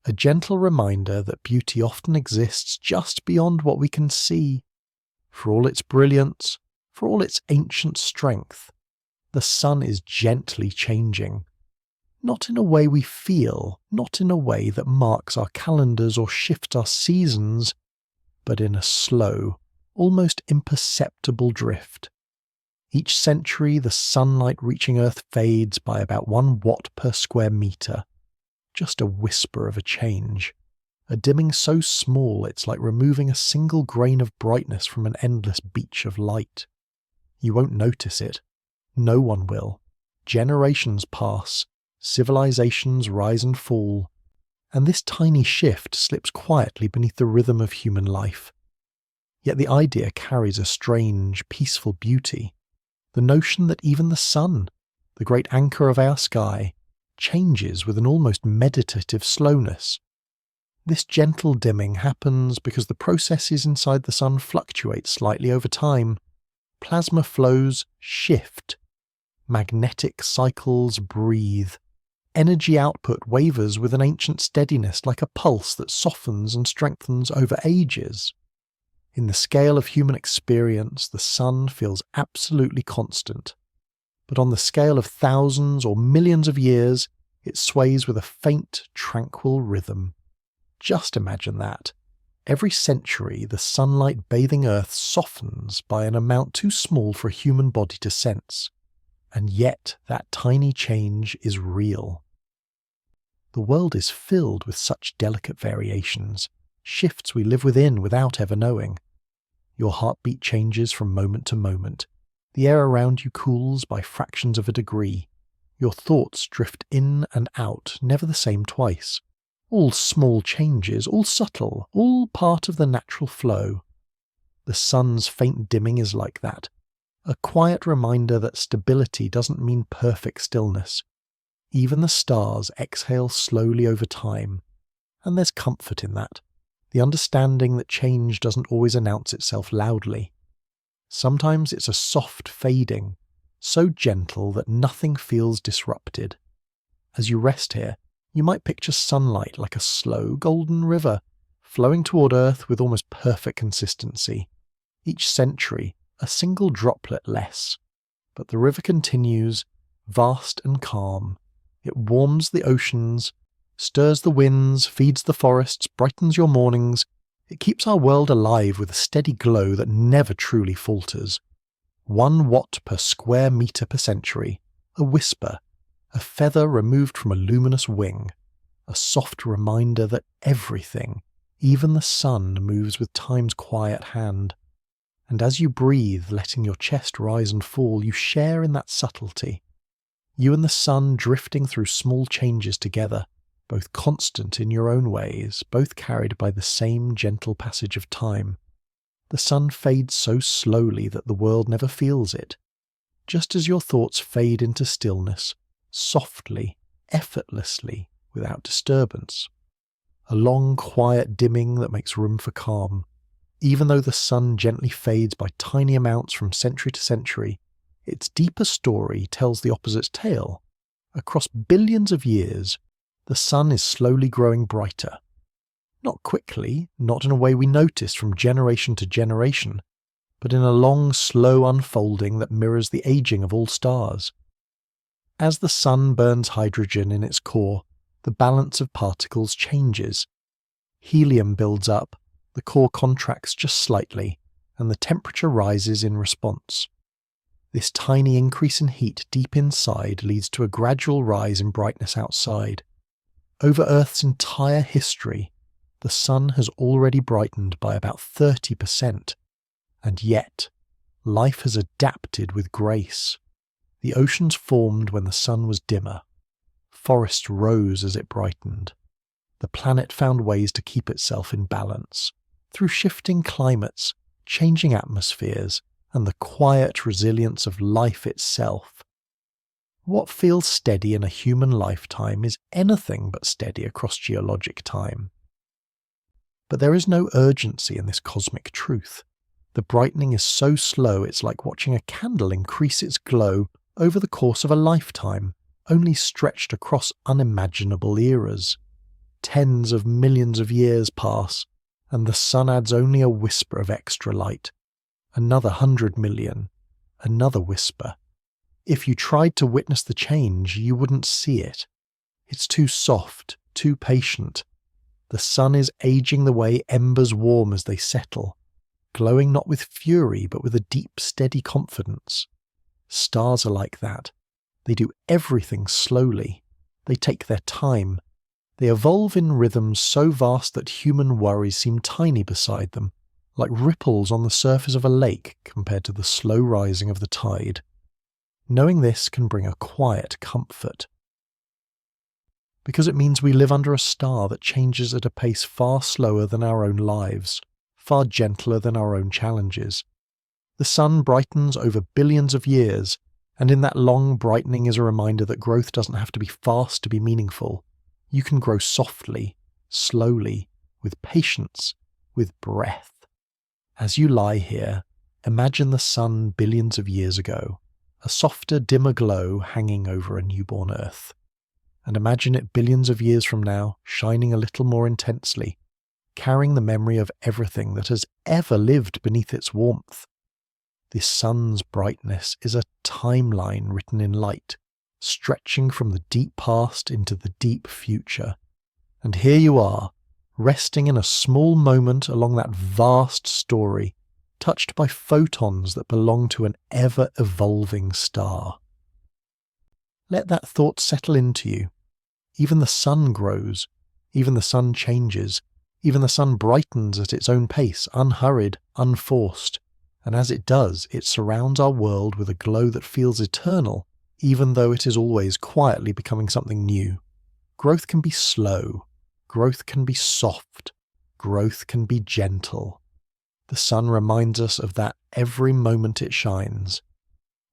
[SPEAKER 1] a gentle reminder that beauty often exists just beyond what we can see. For all its brilliance, for all its ancient strength, the sun is gently changing. Not in a way we feel, not in a way that marks our calendars or shifts our seasons, but in a slow, almost imperceptible drift. Each century, the sunlight reaching Earth fades by about 1 watt per square meter. Just a whisper of a change. A dimming so small it's like removing a single grain of brightness from an endless beach of light. You won't notice it. No one will. Generations pass. Civilizations rise and fall. And this tiny shift slips quietly beneath the rhythm of human life. Yet the idea carries a strange, peaceful beauty. The notion that even the sun, the great anchor of our sky, changes with an almost meditative slowness. This gentle dimming happens because the processes inside the sun fluctuate slightly over time. Plasma flows shift. Magnetic cycles breathe. Energy output wavers with an ancient steadiness like a pulse that softens and strengthens over ages. In the scale of human experience, the sun feels absolutely constant. But on the scale of thousands or millions of years, it sways with a faint, tranquil rhythm. Just imagine that. Every century, the sunlight bathing Earth softens by an amount too small for a human body to sense. And yet that tiny change is real. The world is filled with such delicate variations, shifts we live within without ever knowing. Your heartbeat changes from moment to moment. The air around you cools by fractions of a degree. Your thoughts drift in and out, never the same twice. All small changes, all subtle, all part of the natural flow. The sun's faint dimming is like that. A quiet reminder that stability doesn't mean perfect stillness. Even the stars exhale slowly over time, and there's comfort in that. The understanding that change doesn't always announce itself loudly. Sometimes it's a soft fading, so gentle that nothing feels disrupted. As you rest here, you might picture sunlight like a slow golden river, flowing toward Earth with almost perfect consistency. Each century, a single droplet less. But the river continues, vast and calm. It warms the oceans, stirs the winds, feeds the forests, brightens your mornings. It keeps our world alive with a steady glow that never truly falters. 1 watt per square metre per century, a whisper, a feather removed from a luminous wing, a soft reminder that everything, even the sun, moves with time's quiet hand. And as you breathe, letting your chest rise and fall, you share in that subtlety. You and the sun drifting through small changes together, both constant in your own ways, both carried by the same gentle passage of time. The sun fades so slowly that the world never feels it, just as your thoughts fade into stillness, softly, effortlessly, without disturbance. A long, quiet dimming that makes room for calm. Even though the sun gently fades by tiny amounts from century to century, its deeper story tells the opposite tale. Across billions of years, the sun is slowly growing brighter. Not quickly, not in a way we notice from generation to generation, but in a long, slow unfolding that mirrors the aging of all stars. As the sun burns hydrogen in its core, the balance of particles changes. Helium builds up, the core contracts just slightly, and the temperature rises in response. This tiny increase in heat deep inside leads to a gradual rise in brightness outside. Over Earth's entire history, the sun has already brightened by about 30%, and yet, life has adapted with grace. The oceans formed when the sun was dimmer. Forests rose as it brightened. The planet found ways to keep itself in balance, through shifting climates, changing atmospheres, and the quiet resilience of life itself. What feels steady in a human lifetime is anything but steady across geologic time. But there is no urgency in this cosmic truth. The brightening is so slow it's like watching a candle increase its glow over the course of a lifetime, only stretched across unimaginable eras. Tens of millions of years pass, and the sun adds only a whisper of extra light. Another 100 million, another whisper. If you tried to witness the change, you wouldn't see it. It's too soft, too patient. The sun is aging the way embers warm as they settle, glowing not with fury but with a deep, steady confidence. Stars are like that. They do everything slowly. They take their time. They evolve in rhythms so vast that human worries seem tiny beside them, like ripples on the surface of a lake compared to the slow rising of the tide. Knowing this can bring a quiet comfort, because it means we live under a star that changes at a pace far slower than our own lives, far gentler than our own challenges. The sun brightens over billions of years, and in that long brightening is a reminder that growth doesn't have to be fast to be meaningful. You can grow softly, slowly, with patience, with breath. As you lie here, imagine the sun billions of years ago, a softer, dimmer glow hanging over a newborn Earth. And imagine it billions of years from now, shining a little more intensely, carrying the memory of everything that has ever lived beneath its warmth. This sun's brightness is a timeline written in light, stretching from the deep past into the deep future. And here you are, resting in a small moment along that vast story, touched by photons that belong to an ever-evolving star. Let that thought settle into you. Even the sun grows, even the sun changes, even the sun brightens at its own pace, unhurried, unforced, and as it does, it surrounds our world with a glow that feels eternal, even though it is always quietly becoming something new. Growth can be slow, growth can be soft, growth can be gentle. The sun reminds us of that every moment it shines.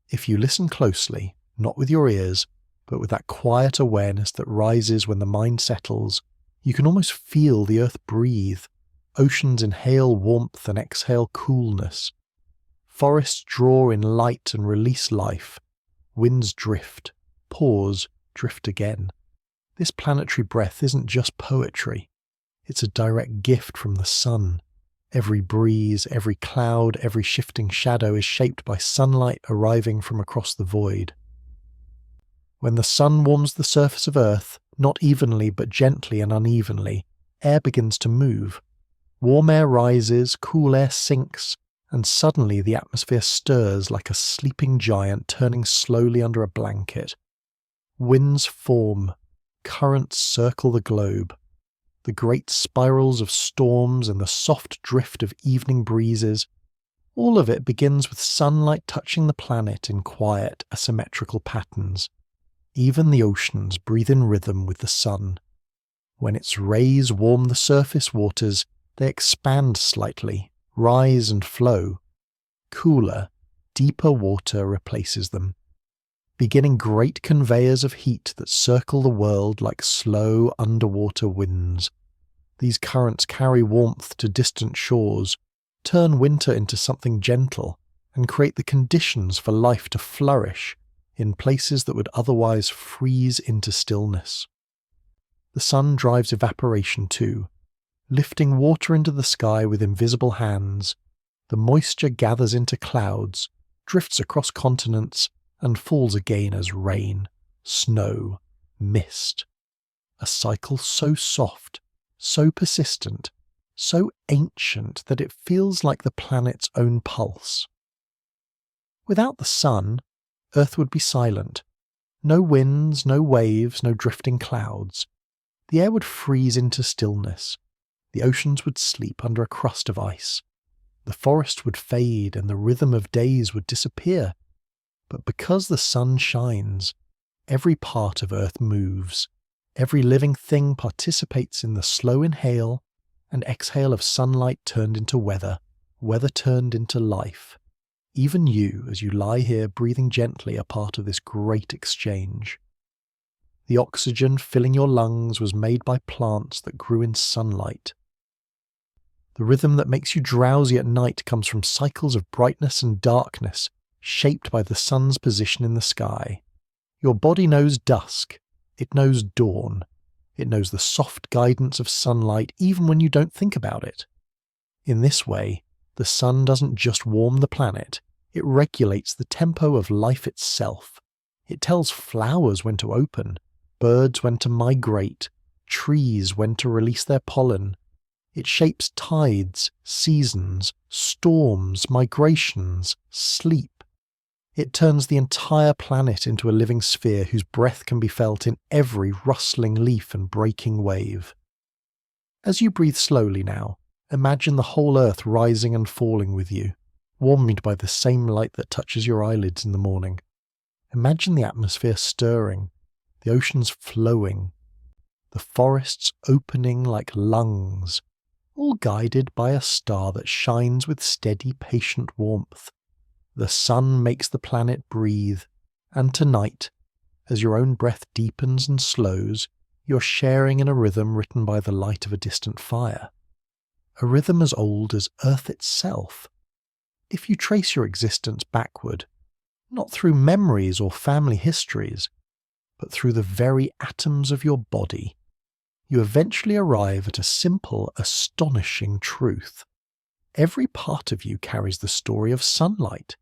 [SPEAKER 1] If you listen closely, not with your ears, but with that quiet awareness that rises when the mind settles, you can almost feel the earth breathe, oceans inhale warmth and exhale coolness. Forests draw in light and release life. Winds drift, pause, drift again. This planetary breath isn't just poetry. It's a direct gift from the sun. Every breeze, every cloud, every shifting shadow is shaped by sunlight arriving from across the void. When the sun warms the surface of Earth, not evenly but gently and unevenly, air begins to move. Warm air rises, cool air sinks, and suddenly the atmosphere stirs like a sleeping giant turning slowly under a blanket. Winds form, currents circle the globe. The great spirals of storms and the soft drift of evening breezes, all of it begins with sunlight touching the planet in quiet, asymmetrical patterns. Even the oceans breathe in rhythm with the sun. When its rays warm the surface waters, they expand slightly, rise and flow. Cooler, deeper water replaces them, beginning great conveyors of heat that circle the world like slow underwater winds. These currents carry warmth to distant shores, turn winter into something gentle, and create the conditions for life to flourish in places that would otherwise freeze into stillness. The sun drives evaporation too, lifting water into the sky with invisible hands. The moisture gathers into clouds, drifts across continents, and falls again as rain, snow, mist. A cycle so soft, so persistent, so ancient that it feels like the planet's own pulse. Without the sun, Earth would be silent. No winds, no waves, no drifting clouds. The air would freeze into stillness. The oceans would sleep under a crust of ice. The forest would fade and the rhythm of days would disappear. But because the sun shines, every part of Earth moves. Every living thing participates in the slow inhale and exhale of sunlight turned into weather, weather turned into life. Even you, as you lie here breathing gently, are part of this great exchange. The oxygen filling your lungs was made by plants that grew in sunlight. The rhythm that makes you drowsy at night comes from cycles of brightness and darkness, shaped by the sun's position in the sky. Your body knows dusk. It knows dawn. It knows the soft guidance of sunlight even when you don't think about it. In this way, the sun doesn't just warm the planet, it regulates the tempo of life itself. It tells flowers when to open, birds when to migrate, trees when to release their pollen. It shapes tides, seasons, storms, migrations, sleep. It turns the entire planet into a living sphere whose breath can be felt in every rustling leaf and breaking wave. As you breathe slowly now, imagine the whole Earth rising and falling with you, warmed by the same light that touches your eyelids in the morning. Imagine the atmosphere stirring, the oceans flowing, the forests opening like lungs, all guided by a star that shines with steady, patient warmth. The sun makes the planet breathe, and tonight, as your own breath deepens and slows, you're sharing in a rhythm written by the light of a distant fire. A rhythm as old as Earth itself. If you trace your existence backward, not through memories or family histories, but through the very atoms of your body, you eventually arrive at a simple, astonishing truth. Every part of you carries the story of sunlight.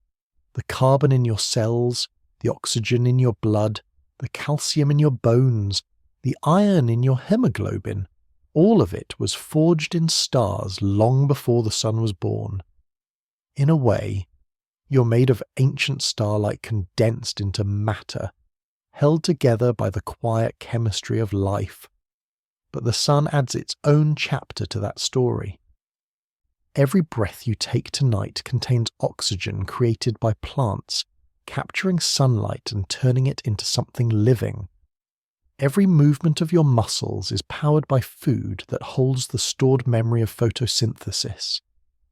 [SPEAKER 1] The carbon in your cells, the oxygen in your blood, the calcium in your bones, the iron in your hemoglobin, all of it was forged in stars long before the sun was born. In a way, you're made of ancient starlight condensed into matter, held together by the quiet chemistry of life. But the sun adds its own chapter to that story. Every breath you take tonight contains oxygen created by plants, capturing sunlight and turning it into something living. Every movement of your muscles is powered by food that holds the stored memory of photosynthesis.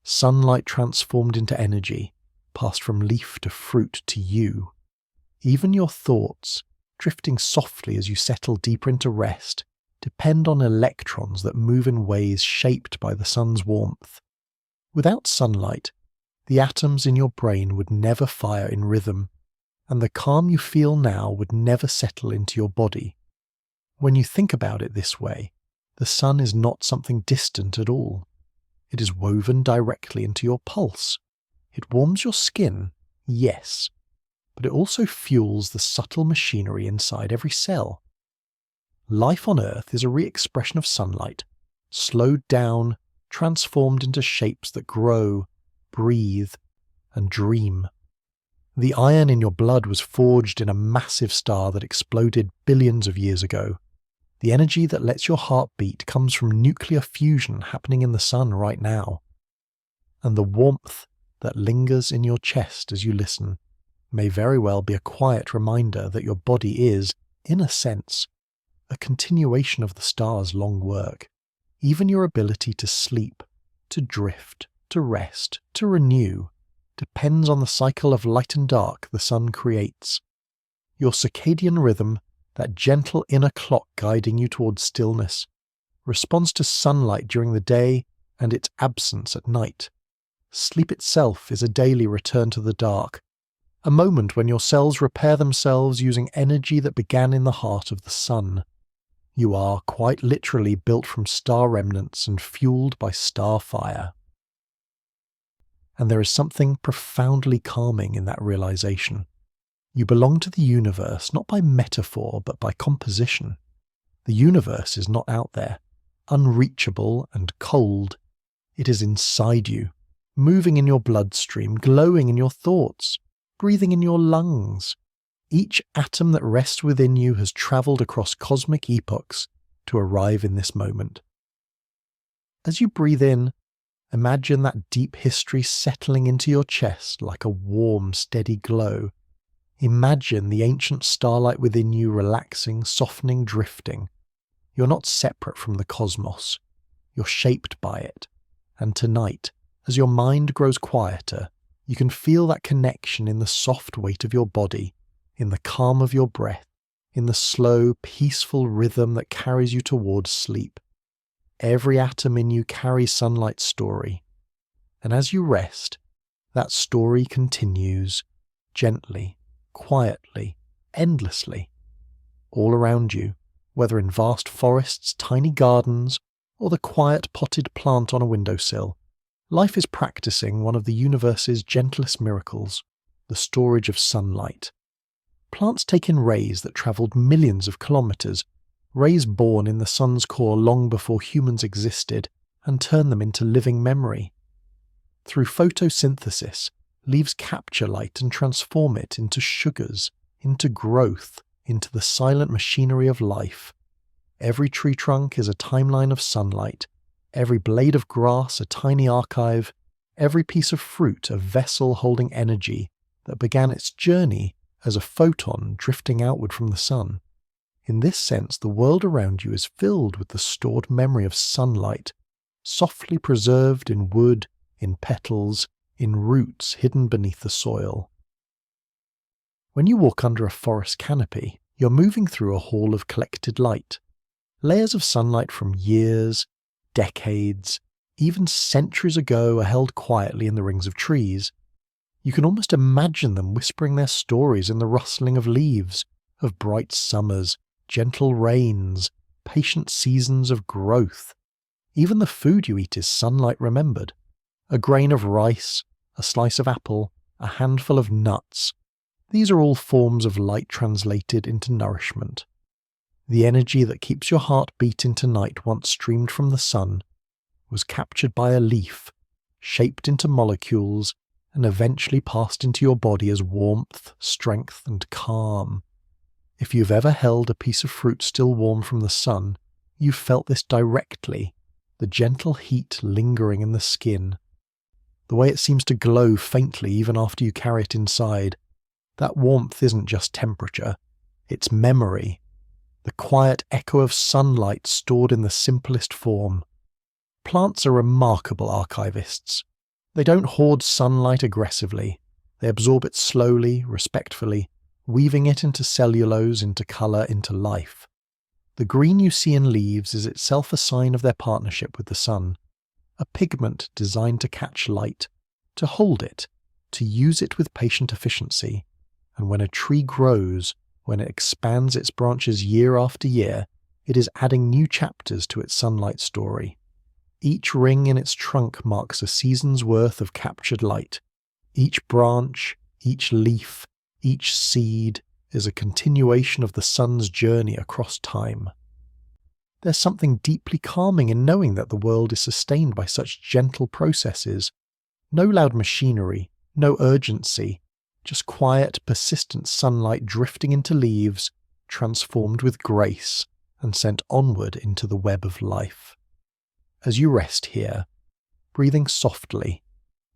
[SPEAKER 1] Sunlight transformed into energy, passed from leaf to fruit to you. Even your thoughts, drifting softly as you settle deeper into rest, depend on electrons that move in ways shaped by the sun's warmth. Without sunlight, the atoms in your brain would never fire in rhythm, and the calm you feel now would never settle into your body. When you think about it this way, the sun is not something distant at all. It is woven directly into your pulse. It warms your skin, yes, but it also fuels the subtle machinery inside every cell. Life on Earth is a re-expression of sunlight, slowed down, transformed into shapes that grow, breathe, and dream. The iron in your blood was forged in a massive star that exploded billions of years ago. The energy that lets your heart beat comes from nuclear fusion happening in the sun right now. And the warmth that lingers in your chest as you listen may very well be a quiet reminder that your body is, in a sense, a continuation of the star's long work. Even your ability to sleep, to drift, to rest, to renew, depends on the cycle of light and dark the sun creates. Your circadian rhythm, that gentle inner clock guiding you towards stillness, responds to sunlight during the day and its absence at night. Sleep itself is a daily return to the dark, a moment when your cells repair themselves using energy that began in the heart of the sun. You are, quite literally, built from star remnants and fueled by star fire. And there is something profoundly calming in that realization. You belong to the universe not by metaphor but by composition. The universe is not out there, unreachable and cold. It is inside you, moving in your bloodstream, glowing in your thoughts, breathing in your lungs. Each atom that rests within you has travelled across cosmic epochs to arrive in this moment. As you breathe in, imagine that deep history settling into your chest like a warm, steady glow. Imagine the ancient starlight within you relaxing, softening, drifting. You're not separate from the cosmos. You're shaped by it. And tonight, as your mind grows quieter, you can feel that connection in the soft weight of your body, in the calm of your breath, in the slow, peaceful rhythm that carries you towards sleep. Every atom in you carries sunlight's story. And as you rest, that story continues, gently, quietly, endlessly, all around you, whether in vast forests, tiny gardens, or the quiet potted plant on a windowsill. Life is practicing one of the universe's gentlest miracles, the storage of sunlight. Plants take in rays that travelled millions of kilometres, rays born in the sun's core long before humans existed, and turn them into living memory. Through photosynthesis, leaves capture light and transform it into sugars, into growth, into the silent machinery of life. Every tree trunk is a timeline of sunlight, every blade of grass a tiny archive, every piece of fruit a vessel holding energy that began its journey as a photon drifting outward from the sun. In this sense, the world around you is filled with the stored memory of sunlight, softly preserved in wood, in petals, in roots hidden beneath the soil. When you walk under a forest canopy, you're moving through a hall of collected light. Layers of sunlight from years, decades, even centuries ago are held quietly in the rings of trees. You can almost imagine them whispering their stories in the rustling of leaves, of bright summers, gentle rains, patient seasons of growth. Even the food you eat is sunlight remembered. A grain of rice, a slice of apple, a handful of nuts. These are all forms of light translated into nourishment. The energy that keeps your heart beating tonight once streamed from the sun was captured by a leaf, shaped into molecules, and eventually passed into your body as warmth, strength, and calm. If you've ever held a piece of fruit still warm from the sun, you've felt this directly, the gentle heat lingering in the skin. The way it seems to glow faintly even after you carry it inside. That warmth isn't just temperature, it's memory. The quiet echo of sunlight stored in the simplest form. Plants are remarkable archivists. They don't hoard sunlight aggressively. They absorb it slowly, respectfully, weaving it into cellulose, into colour, into life. The green you see in leaves is itself a sign of their partnership with the sun, a pigment designed to catch light, to hold it, to use it with patient efficiency. And when a tree grows, when it expands its branches year after year, it is adding new chapters to its sunlight story. Each ring in its trunk marks a season's worth of captured light. Each branch, each leaf, each seed is a continuation of the sun's journey across time. There's something deeply calming in knowing that the world is sustained by such gentle processes. No loud machinery, no urgency, just quiet, persistent sunlight drifting into leaves, transformed with grace and sent onward into the web of life. As you rest here, breathing softly,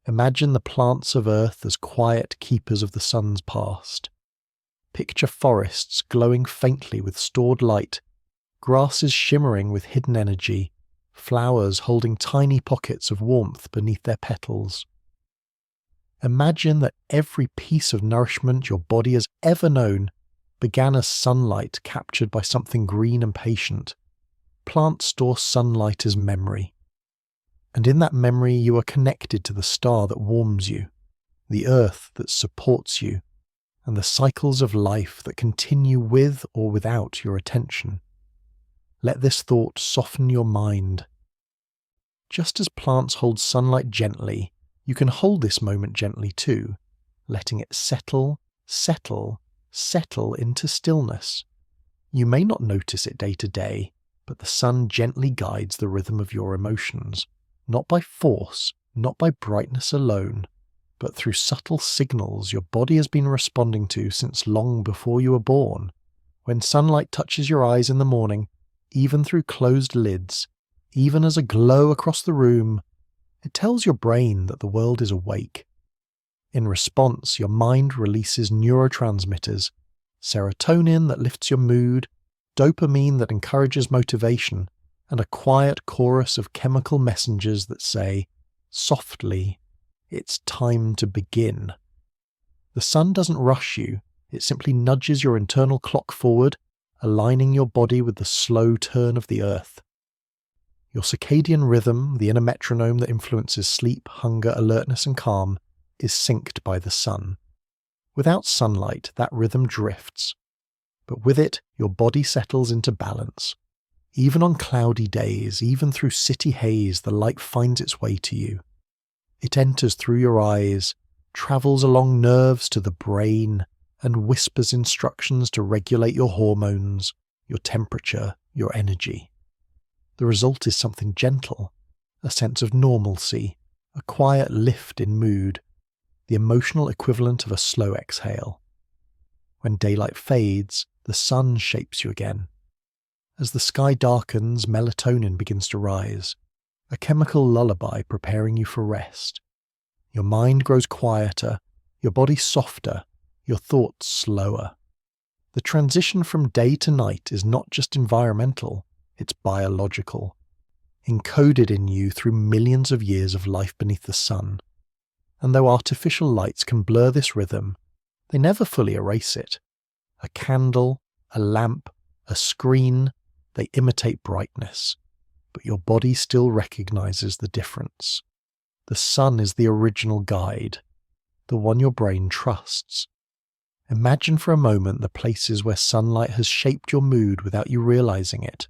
[SPEAKER 1] imagine the plants of earth as quiet keepers of the sun's past. Picture forests glowing faintly with stored light, grasses shimmering with hidden energy, flowers holding tiny pockets of warmth beneath their petals. Imagine that every piece of nourishment your body has ever known began as sunlight captured by something green and patient. Plants store sunlight as memory. And in that memory you are connected to the star that warms you, the earth that supports you, and the cycles of life that continue with or without your attention. Let this thought soften your mind. Just as plants hold sunlight gently, you can hold this moment gently too, letting it settle, settle, settle into stillness. You may not notice it day to day, but the sun gently guides the rhythm of your emotions, not by force, not by brightness alone, but through subtle signals your body has been responding to since long before you were born. When sunlight touches your eyes in the morning, even through closed lids, even as a glow across the room, it tells your brain that the world is awake. In response, your mind releases neurotransmitters, serotonin that lifts your mood, dopamine that encourages motivation, and a quiet chorus of chemical messengers that say, softly, it's time to begin. The sun doesn't rush you, it simply nudges your internal clock forward, aligning your body with the slow turn of the earth. Your circadian rhythm, the inner metronome that influences sleep, hunger, alertness and calm, is synced by the sun. Without sunlight, that rhythm drifts. But with it, your body settles into balance. Even on cloudy days, even through city haze, the light finds its way to you. It enters through your eyes, travels along nerves to the brain, and whispers instructions to regulate your hormones, your temperature, your energy. The result is something gentle, a sense of normalcy, a quiet lift in mood, the emotional equivalent of a slow exhale. When daylight fades, the sun shapes you again. As the sky darkens, melatonin begins to rise, a chemical lullaby preparing you for rest. Your mind grows quieter, your body softer, your thoughts slower. The transition from day to night is not just environmental, it's biological, encoded in you through millions of years of life beneath the sun. And though artificial lights can blur this rhythm, they never fully erase it. A candle, a lamp, a screen, they imitate brightness, but your body still recognizes the difference. The sun is the original guide, the one your brain trusts. Imagine for a moment the places where sunlight has shaped your mood without you realizing it.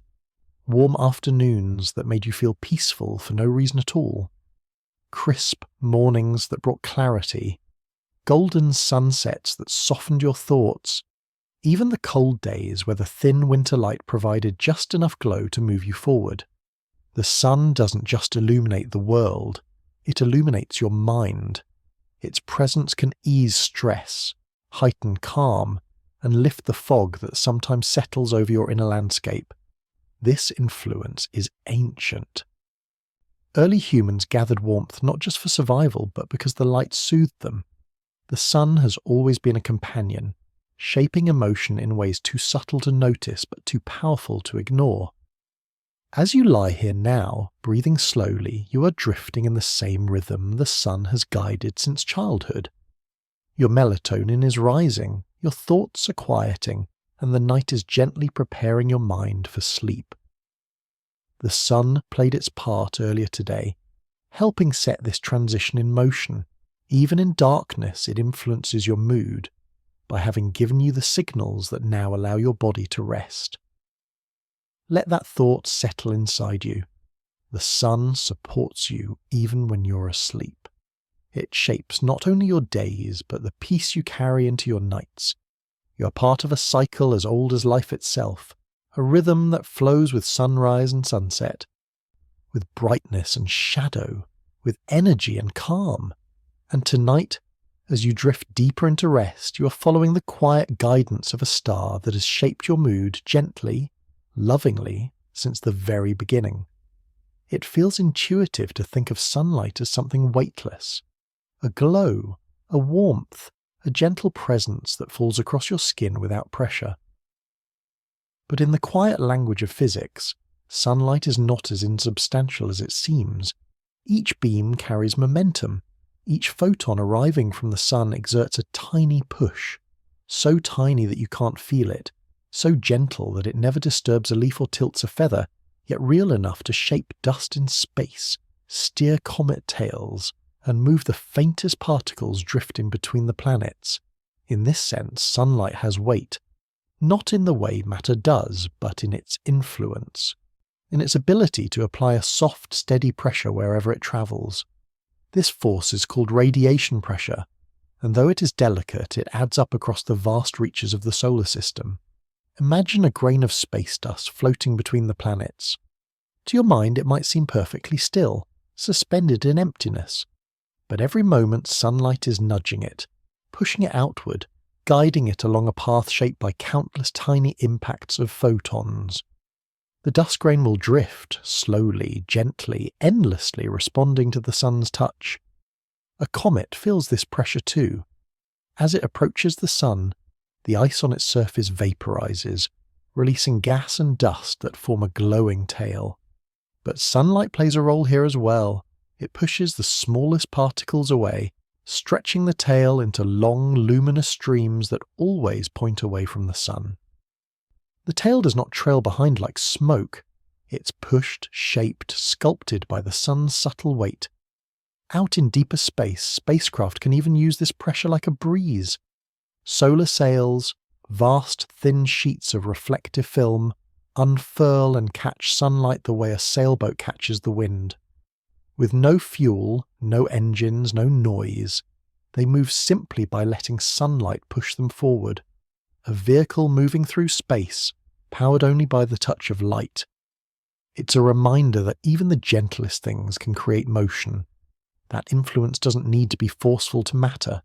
[SPEAKER 1] Warm afternoons that made you feel peaceful for no reason at all. Crisp mornings that brought clarity. Golden sunsets that softened your thoughts. Even the cold days where the thin winter light provided just enough glow to move you forward. The sun doesn't just illuminate the world, it illuminates your mind. Its presence can ease stress, heighten calm, and lift the fog that sometimes settles over your inner landscape. This influence is ancient. Early humans gathered warmth not just for survival, but because the light soothed them. The sun has always been a companion, shaping emotion in ways too subtle to notice but too powerful to ignore. As you lie here now, breathing slowly, you are drifting in the same rhythm the sun has guided since childhood. Your melatonin is rising, your thoughts are quieting, and the night is gently preparing your mind for sleep. The sun played its part earlier today, helping set this transition in motion. Even in darkness, it influences your mood by having given you the signals that now allow your body to rest. Let that thought settle inside you. The sun supports you even when you're asleep. It shapes not only your days, but the peace you carry into your nights. You are part of a cycle as old as life itself, a rhythm that flows with sunrise and sunset, with brightness and shadow, with energy and calm. And tonight, as you drift deeper into rest, you are following the quiet guidance of a star that has shaped your mood gently, lovingly, since the very beginning. It feels intuitive to think of sunlight as something weightless, a glow, a warmth, a gentle presence that falls across your skin without pressure. But in the quiet language of physics, sunlight is not as insubstantial as it seems. Each beam carries momentum. Each photon arriving from the sun exerts a tiny push, so tiny that you can't feel it, so gentle that it never disturbs a leaf or tilts a feather, yet real enough to shape dust in space, steer comet tails, and move the faintest particles drifting between the planets. In this sense, sunlight has weight, not in the way matter does, but in its influence, in its ability to apply a soft, steady pressure wherever it travels. This force is called radiation pressure, and though it is delicate, it adds up across the vast reaches of the solar system. Imagine a grain of space dust floating between the planets. To your mind, it might seem perfectly still, suspended in emptiness. But every moment sunlight is nudging it, pushing it outward, guiding it along a path shaped by countless tiny impacts of photons. The dust grain will drift, slowly, gently, endlessly responding to the sun's touch. A comet feels this pressure too. As it approaches the sun, the ice on its surface vaporizes, releasing gas and dust that form a glowing tail. But sunlight plays a role here as well. It pushes the smallest particles away, stretching the tail into long, luminous streams that always point away from the sun. The tail does not trail behind like smoke. It's pushed, shaped, sculpted by the sun's subtle weight. Out in deeper space, spacecraft can even use this pressure like a breeze. Solar sails, vast thin sheets of reflective film, unfurl and catch sunlight the way a sailboat catches the wind. With no fuel, no engines, no noise, they move simply by letting sunlight push them forward. A vehicle moving through space, powered only by the touch of light. It's a reminder that even the gentlest things can create motion. That influence doesn't need to be forceful to matter.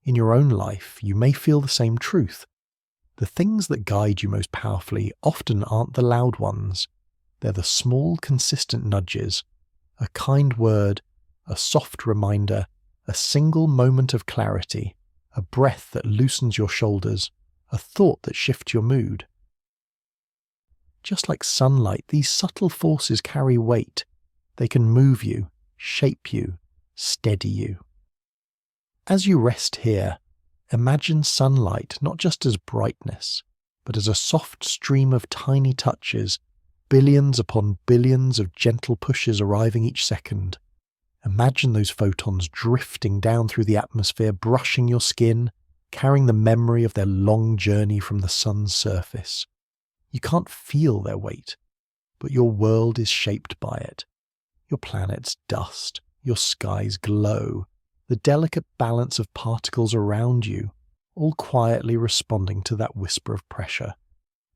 [SPEAKER 1] In your own life, you may feel the same truth. The things that guide you most powerfully often aren't the loud ones. They're the small, consistent nudges. A kind word, a soft reminder, a single moment of clarity, a breath that loosens your shoulders, a thought that shifts your mood. Just like sunlight, these subtle forces carry weight. They can move you, shape you, steady you. As you rest here, imagine sunlight not just as brightness, but as a soft stream of tiny touches, billions upon billions of gentle pushes arriving each second. Imagine those photons drifting down through the atmosphere, brushing your skin, carrying the memory of their long journey from the sun's surface. You can't feel their weight, but your world is shaped by it. Your planet's dust, your sky's glow, the delicate balance of particles around you, all quietly responding to that whisper of pressure.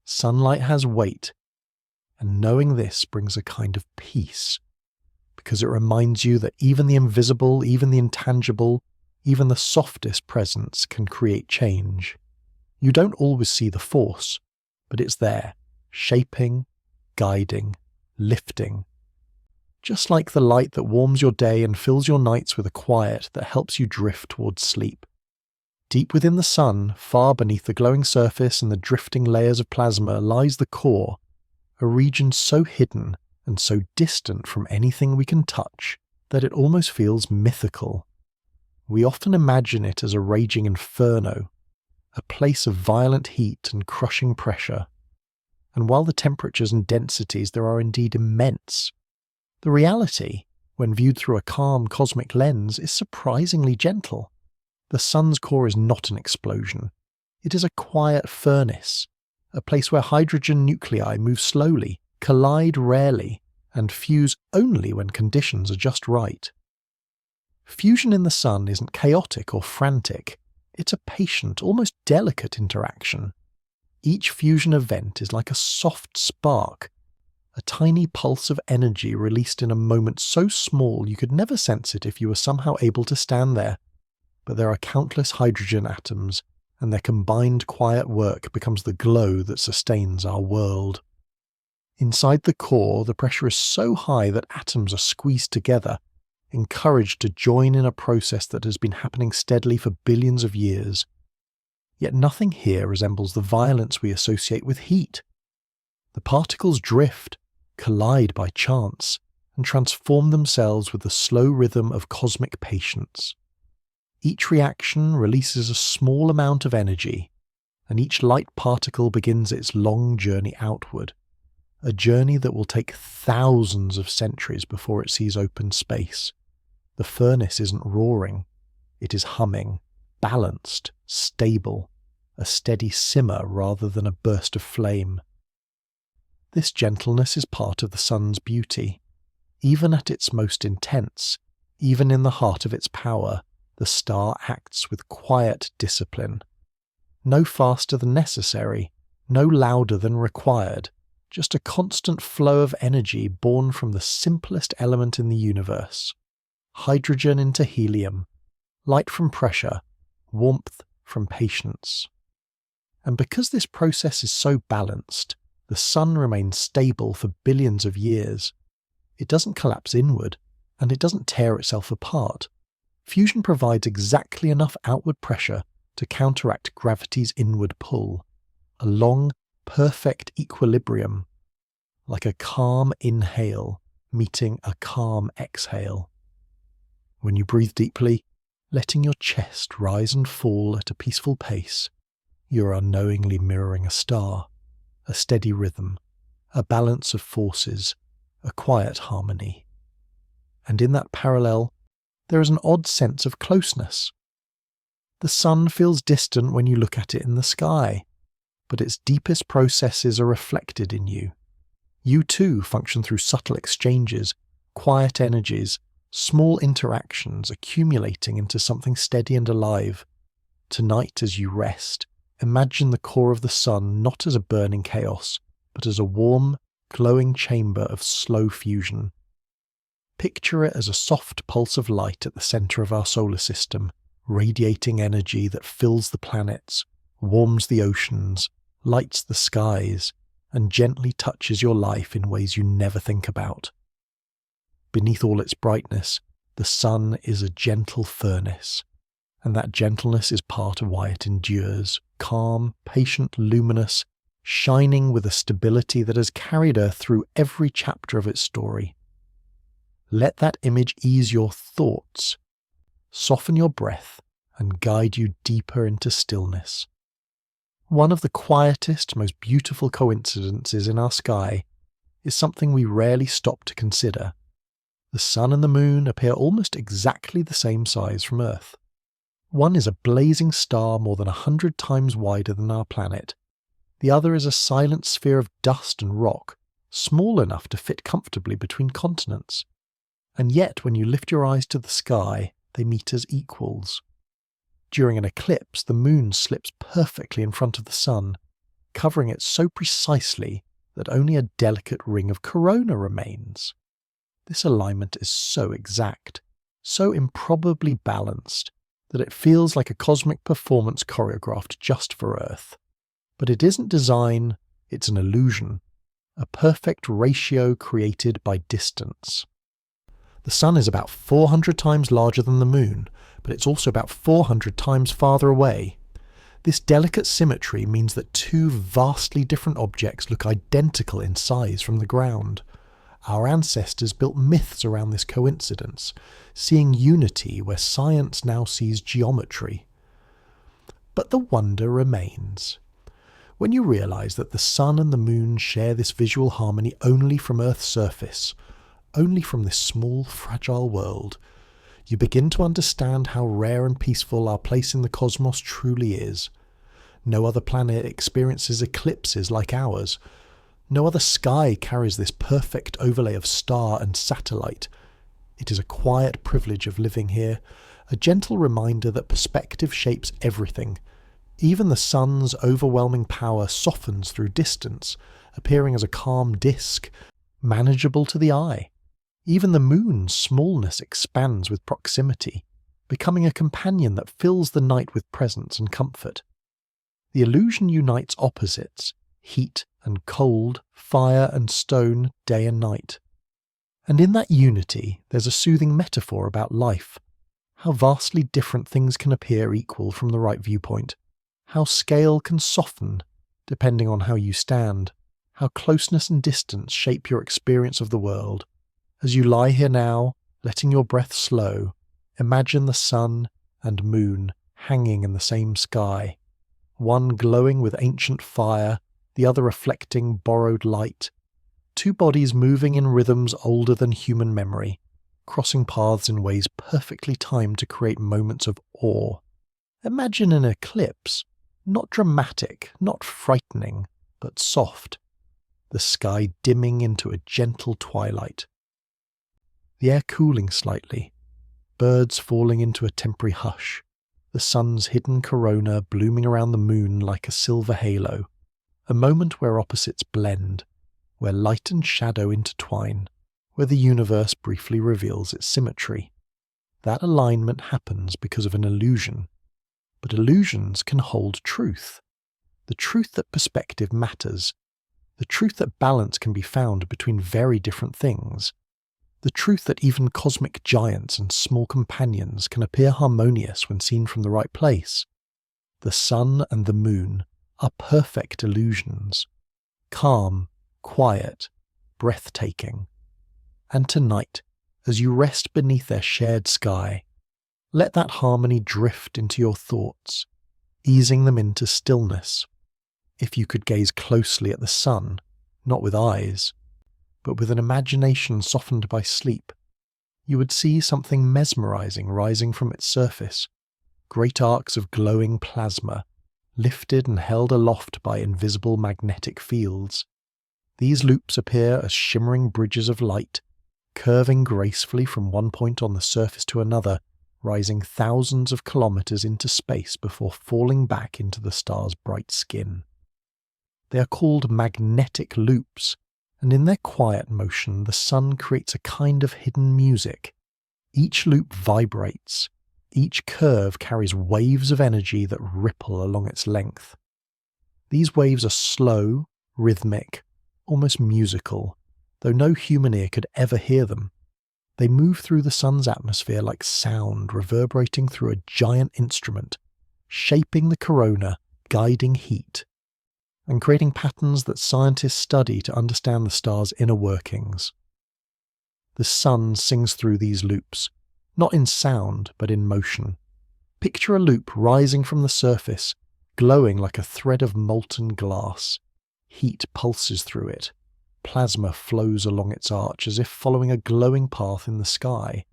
[SPEAKER 1] Sunlight has weight, and knowing this brings a kind of peace, because it reminds you that even the invisible, even the intangible, even the softest presence can create change. You don't always see the force, but it's there, shaping, guiding, lifting. Just like the light that warms your day and fills your nights with a quiet that helps you drift towards sleep. Deep within the sun, far beneath the glowing surface and the drifting layers of plasma, lies the core, a region so hidden and so distant from anything we can touch that it almost feels mythical. We often imagine it as a raging inferno, a place of violent heat and crushing pressure. And while the temperatures and densities there are indeed immense, the reality, when viewed through a calm cosmic lens, is surprisingly gentle. The sun's core is not an explosion. It is a quiet furnace, a place where hydrogen nuclei move slowly, collide rarely, and fuse only when conditions are just right. Fusion in the Sun isn't chaotic or frantic. It's a patient, almost delicate interaction. Each fusion event is like a soft spark, a tiny pulse of energy released in a moment so small you could never sense it if you were somehow able to stand there. But there are countless hydrogen atoms, and their combined quiet work becomes the glow that sustains our world. Inside the core, the pressure is so high that atoms are squeezed together, encouraged to join in a process that has been happening steadily for billions of years. Yet nothing here resembles the violence we associate with heat. The particles drift, collide by chance, and transform themselves with the slow rhythm of cosmic patience. Each reaction releases a small amount of energy, and each light particle begins its long journey outward, a journey that will take thousands of centuries before it sees open space. The furnace isn't roaring, it is humming, balanced, stable, a steady simmer rather than a burst of flame. This gentleness is part of the Sun's beauty. Even at its most intense, even in the heart of its power, the star acts with quiet discipline. No faster than necessary, no louder than required, just a constant flow of energy born from the simplest element in the universe. Hydrogen into helium, light from pressure, warmth from patience. And because this process is so balanced, the Sun remains stable for billions of years. It doesn't collapse inward, and it doesn't tear itself apart. Fusion provides exactly enough outward pressure to counteract gravity's inward pull. A long, perfect equilibrium, like a calm inhale meeting a calm exhale. When you breathe deeply, letting your chest rise and fall at a peaceful pace, you are unknowingly mirroring a star, a steady rhythm, a balance of forces, a quiet harmony. And in that parallel, there is an odd sense of closeness. The Sun feels distant when you look at it in the sky, but its deepest processes are reflected in you. You too function through subtle exchanges, quiet energies, small interactions accumulating into something steady and alive. Tonight, as you rest, imagine the core of the Sun not as a burning chaos, but as a warm, glowing chamber of slow fusion. Picture it as a soft pulse of light at the centre of our solar system, radiating energy that fills the planets, warms the oceans, lights the skies, and gently touches your life in ways you never think about. Beneath all its brightness, the Sun is a gentle furnace, and that gentleness is part of why it endures, calm, patient, luminous, shining with a stability that has carried Earth through every chapter of its story. Let that image ease your thoughts, soften your breath, and guide you deeper into stillness. One of the quietest, most beautiful coincidences in our sky is something we rarely stop to consider. The Sun and the Moon appear almost exactly the same size from Earth. One is a blazing star more than 100 times wider than our planet. The other is a silent sphere of dust and rock, small enough to fit comfortably between continents. And yet, when you lift your eyes to the sky, they meet as equals. During an eclipse, the Moon slips perfectly in front of the Sun, covering it so precisely that only a delicate ring of corona remains. This alignment is so exact, so improbably balanced, that it feels like a cosmic performance choreographed just for Earth. But it isn't design, it's an illusion, a perfect ratio created by distance. The Sun is about 400 times larger than the Moon, but it's also about 400 times farther away. This delicate symmetry means that two vastly different objects look identical in size from the ground. Our ancestors built myths around this coincidence, seeing unity where science now sees geometry. But the wonder remains. When you realise that the Sun and the Moon share this visual harmony only from Earth's surface, only from this small, fragile world, you begin to understand how rare and peaceful our place in the cosmos truly is. No other planet experiences eclipses like ours. No other sky carries this perfect overlay of star and satellite. It is a quiet privilege of living here, a gentle reminder that perspective shapes everything. Even the sun's overwhelming power softens through distance, appearing as a calm disk, manageable to the eye. Even the moon's smallness expands with proximity, becoming a companion that fills the night with presence and comfort. The illusion unites opposites, heat and cold, fire and stone, day and night. And in that unity, there's a soothing metaphor about life. How vastly different things can appear equal from the right viewpoint. How scale can soften, depending on how you stand. How closeness and distance shape your experience of the world. As you lie here now, letting your breath slow, imagine the sun and moon hanging in the same sky. One glowing with ancient fire, the other reflecting borrowed light. Two bodies moving in rhythms older than human memory, crossing paths in ways perfectly timed to create moments of awe. Imagine an eclipse, not dramatic, not frightening, but soft. The sky dimming into a gentle twilight. The air cooling slightly, birds falling into a temporary hush, the sun's hidden corona blooming around the moon like a silver halo, a moment where opposites blend, where light and shadow intertwine, where the universe briefly reveals its symmetry. That alignment happens because of an illusion, but illusions can hold truth. The truth that perspective matters, the truth that balance can be found between very different things, the truth that even cosmic giants and small companions can appear harmonious when seen from the right place. The sun and the moon are perfect illusions, calm, quiet, breathtaking. And tonight, as you rest beneath their shared sky, let that harmony drift into your thoughts, easing them into stillness. If you could gaze closely at the sun, not with eyes, but with an imagination softened by sleep, you would see something mesmerizing rising from its surface, great arcs of glowing plasma, lifted and held aloft by invisible magnetic fields. These loops appear as shimmering bridges of light, curving gracefully from one point on the surface to another, rising thousands of kilometers into space before falling back into the star's bright skin. They are called magnetic loops, and in their quiet motion the sun creates a kind of hidden music. Each loop vibrates, each curve carries waves of energy that ripple along its length. These waves are slow, rhythmic, almost musical, though no human ear could ever hear them. They move through the sun's atmosphere like sound reverberating through a giant instrument, shaping the corona, guiding heat, and creating patterns that scientists study to understand the star's inner workings. The sun sings through these loops, not in sound but in motion. Picture a loop rising from the surface, glowing like a thread of molten glass. Heat pulses through it. Plasma flows along its arch as if following a glowing path in the sky.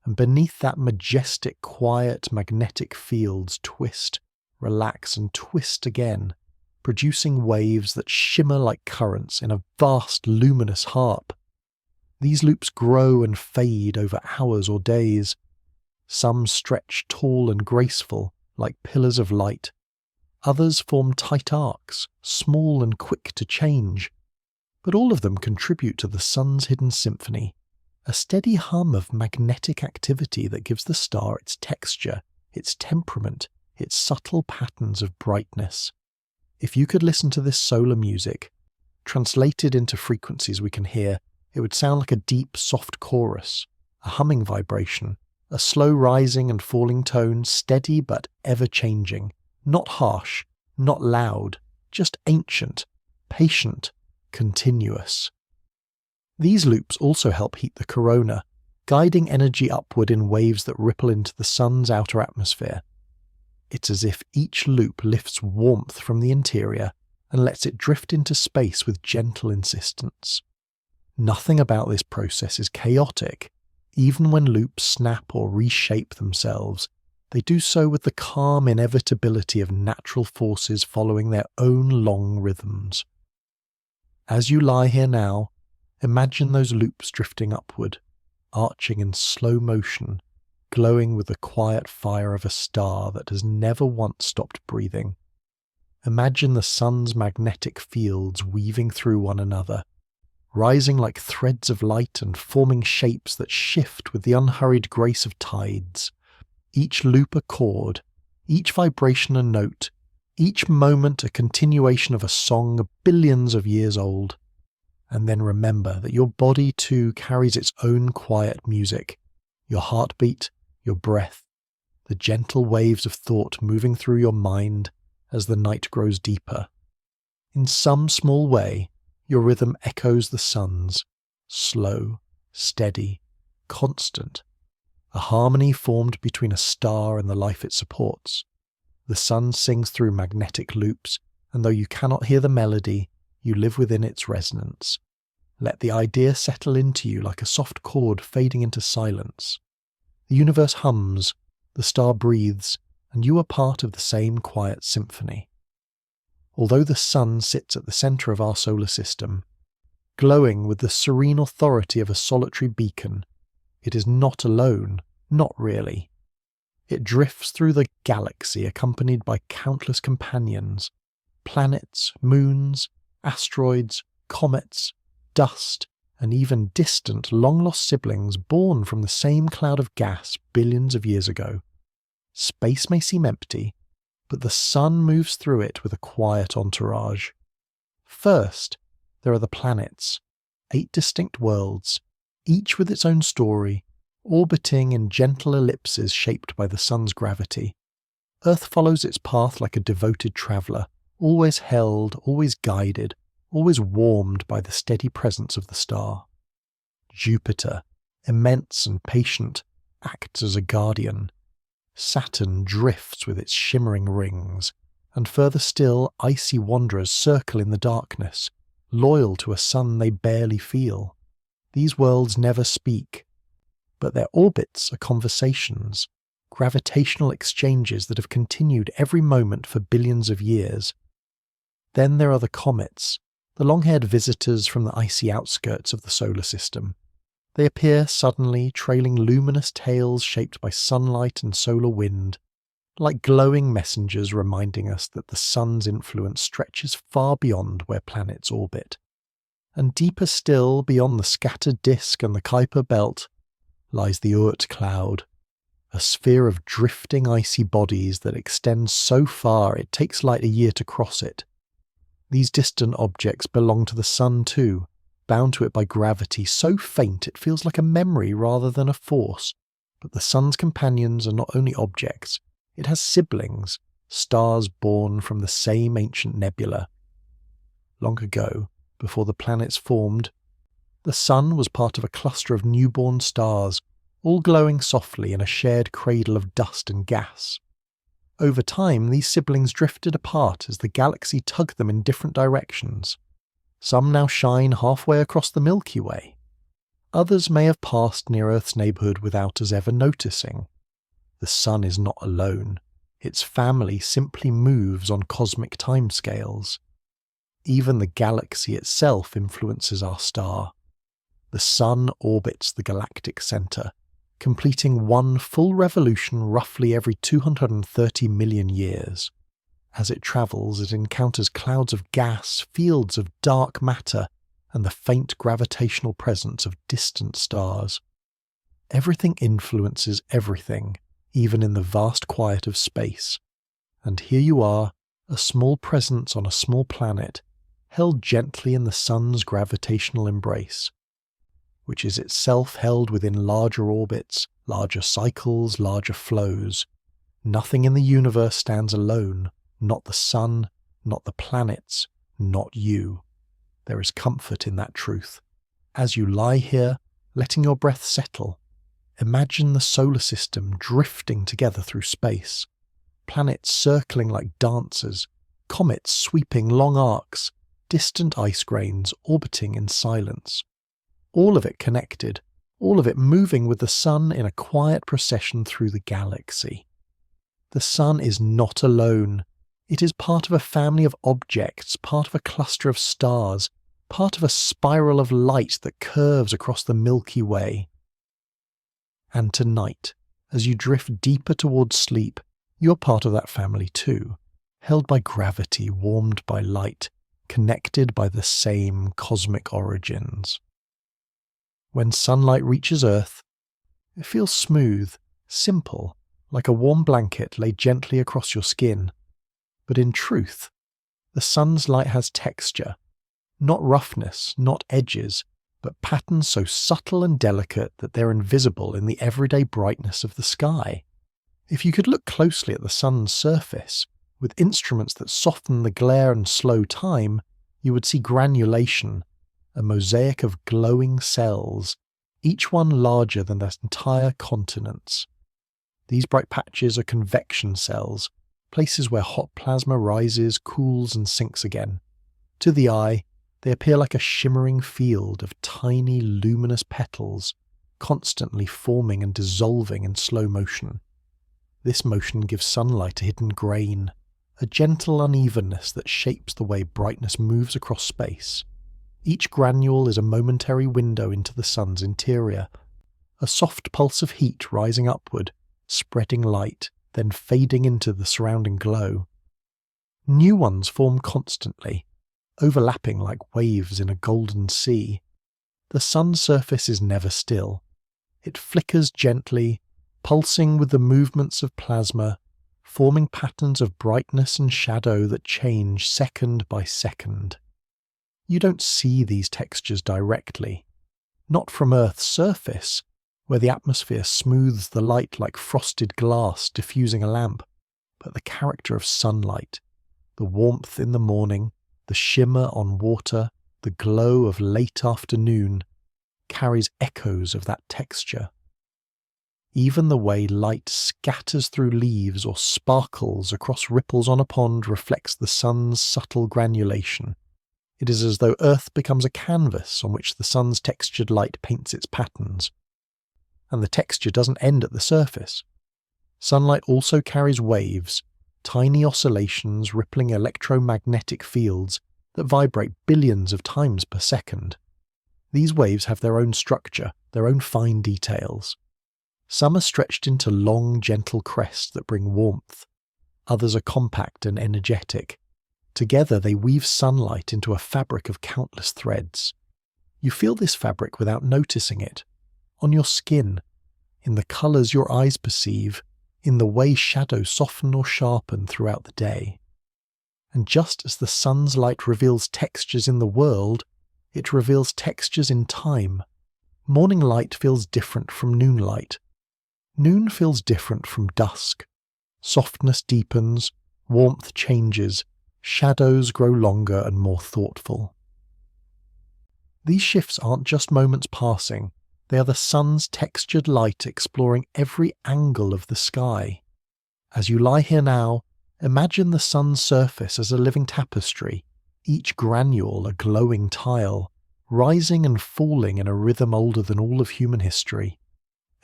[SPEAKER 1] And beneath that majestic, quiet, magnetic fields twist, relax and twist again, producing waves that shimmer like currents in a vast luminous harp. These loops grow and fade over hours or days. Some stretch tall and graceful, like pillars of light. Others form tight arcs, small and quick to change. But all of them contribute to the sun's hidden symphony, a steady hum of magnetic activity that gives the star its texture, its temperament, its subtle patterns of brightness. If you could listen to this solar music, translated into frequencies we can hear, it would sound like a deep, soft chorus, a humming vibration, a slow rising and falling tone, steady but ever-changing, not harsh, not loud, just ancient, patient, continuous. These loops also help heat the corona, guiding energy upward in waves that ripple into the sun's outer atmosphere. It's as if each loop lifts warmth from the interior and lets it drift into space with gentle insistence. Nothing about this process is chaotic. Even when loops snap or reshape themselves, They do so with the calm inevitability of natural forces following their own long rhythms. As you lie here now, imagine those loops drifting upward, arching in slow motion, glowing with the quiet fire of a star that has never once stopped breathing. Imagine the sun's magnetic fields weaving through one another, rising like threads of light and forming shapes that shift with the unhurried grace of tides. Each loop a chord, each vibration a note, each moment a continuation of a song billions of years old. And then remember that your body too carries its own quiet music, your heartbeat, your breath, the gentle waves of thought moving through your mind as the night grows deeper. In some small way, your rhythm echoes the sun's, slow, steady, constant, a harmony formed between a star and the life it supports. The sun sings through magnetic loops, and though you cannot hear the melody, you live within its resonance. Let the idea settle into you like a soft chord fading into silence. The universe hums, the star breathes, and you are part of the same quiet symphony. Although the sun sits at the centre of our solar system, glowing with the serene authority of a solitary beacon, it is not alone, not really. It drifts through the galaxy accompanied by countless companions, planets, moons, asteroids, comets, dust, and even distant, long-lost siblings born from the same cloud of gas billions of years ago. Space may seem empty, but the sun moves through it with a quiet entourage. First, there are the planets, 8 distinct worlds, each with its own story, orbiting in gentle ellipses shaped by the sun's gravity. Earth follows its path like a devoted traveller, always held, always guided, always warmed by the steady presence of the star. Jupiter, immense and patient, acts as a guardian. Saturn drifts with its shimmering rings, and further still, icy wanderers circle in the darkness, loyal to a sun they barely feel. These worlds never speak, but their orbits are conversations, gravitational exchanges that have continued every moment for billions of years. Then there are the comets, the long-haired visitors from the icy outskirts of the solar system. They appear suddenly, trailing luminous tails shaped by sunlight and solar wind, like glowing messengers reminding us that the sun's influence stretches far beyond where planets orbit. And deeper still, beyond the scattered disk and the Kuiper belt, lies the Oort cloud, a sphere of drifting icy bodies that extends so far it takes light a year to cross it. These distant objects belong to the sun too, bound to it by gravity so faint it feels like a memory rather than a force. But the sun's companions are not only objects, it has siblings, stars born from the same ancient nebula. Long ago, before the planets formed, the sun was part of a cluster of newborn stars, all glowing softly in a shared cradle of dust and gas. Over time, these siblings drifted apart as the galaxy tugged them in different directions. Some now shine halfway across the Milky Way. Others may have passed near Earth's neighbourhood without us ever noticing. The sun is not alone. Its family simply moves on cosmic timescales. Even the galaxy itself influences our star. The sun orbits the galactic centre, completing one full revolution roughly every 230 million years. As it travels, it encounters clouds of gas, fields of dark matter, and the faint gravitational presence of distant stars. Everything influences everything, even in the vast quiet of space. And here you are, a small presence on a small planet, held gently in the sun's gravitational embrace, which is itself held within larger orbits, larger cycles, larger flows. Nothing in the universe stands alone, not the sun, not the planets, not you. There is comfort in that truth. As you lie here, letting your breath settle, imagine the solar system drifting together through space, planets circling like dancers, comets sweeping long arcs, distant ice grains orbiting in silence. All of it connected, all of it moving with the sun in a quiet procession through the galaxy. The sun is not alone. It is part of a family of objects, part of a cluster of stars, part of a spiral of light that curves across the Milky Way. And tonight, as you drift deeper towards sleep, you're part of that family too, held by gravity, warmed by light, connected by the same cosmic origins. When sunlight reaches Earth, it feels smooth, simple, like a warm blanket laid gently across your skin. But in truth, the sun's light has texture, not roughness, not edges, but patterns so subtle and delicate that they're invisible in the everyday brightness of the sky. If you could look closely at the sun's surface, with instruments that soften the glare and slow time, you would see granulation, a mosaic of glowing cells, each one larger than their entire continents. These bright patches are convection cells, places where hot plasma rises, cools and sinks again. To the eye, they appear like a shimmering field of tiny luminous petals, constantly forming and dissolving in slow motion. This motion gives sunlight a hidden grain, a gentle unevenness that shapes the way brightness moves across space. Each granule is a momentary window into the sun's interior, a soft pulse of heat rising upward, spreading light, then fading into the surrounding glow. New ones form constantly, overlapping like waves in a golden sea. The sun's surface is never still. It flickers gently, pulsing with the movements of plasma, forming patterns of brightness and shadow that change second by second. You don't see these textures directly, not from Earth's surface, where the atmosphere smooths the light like frosted glass diffusing a lamp, but the character of sunlight, the warmth in the morning, the shimmer on water, the glow of late afternoon, carries echoes of that texture. Even the way light scatters through leaves or sparkles across ripples on a pond reflects the sun's subtle granulation. It is as though Earth becomes a canvas on which the sun's textured light paints its patterns. And the texture doesn't end at the surface. Sunlight also carries waves, tiny oscillations rippling electromagnetic fields that vibrate billions of times per second. These waves have their own structure, their own fine details. Some are stretched into long, gentle crests that bring warmth. Others are compact and energetic. Together they weave sunlight into a fabric of countless threads. You feel this fabric without noticing it, on your skin, in the colours your eyes perceive, in the way shadows soften or sharpen throughout the day. And just as the sun's light reveals textures in the world, it reveals textures in time. Morning light feels different from noon light. Noon feels different from dusk. Softness deepens, warmth changes, shadows grow longer and more thoughtful. These shifts aren't just moments passing, they are the sun's textured light exploring every angle of the sky. As you lie here now, imagine the sun's surface as a living tapestry, each granule a glowing tile, rising and falling in a rhythm older than all of human history.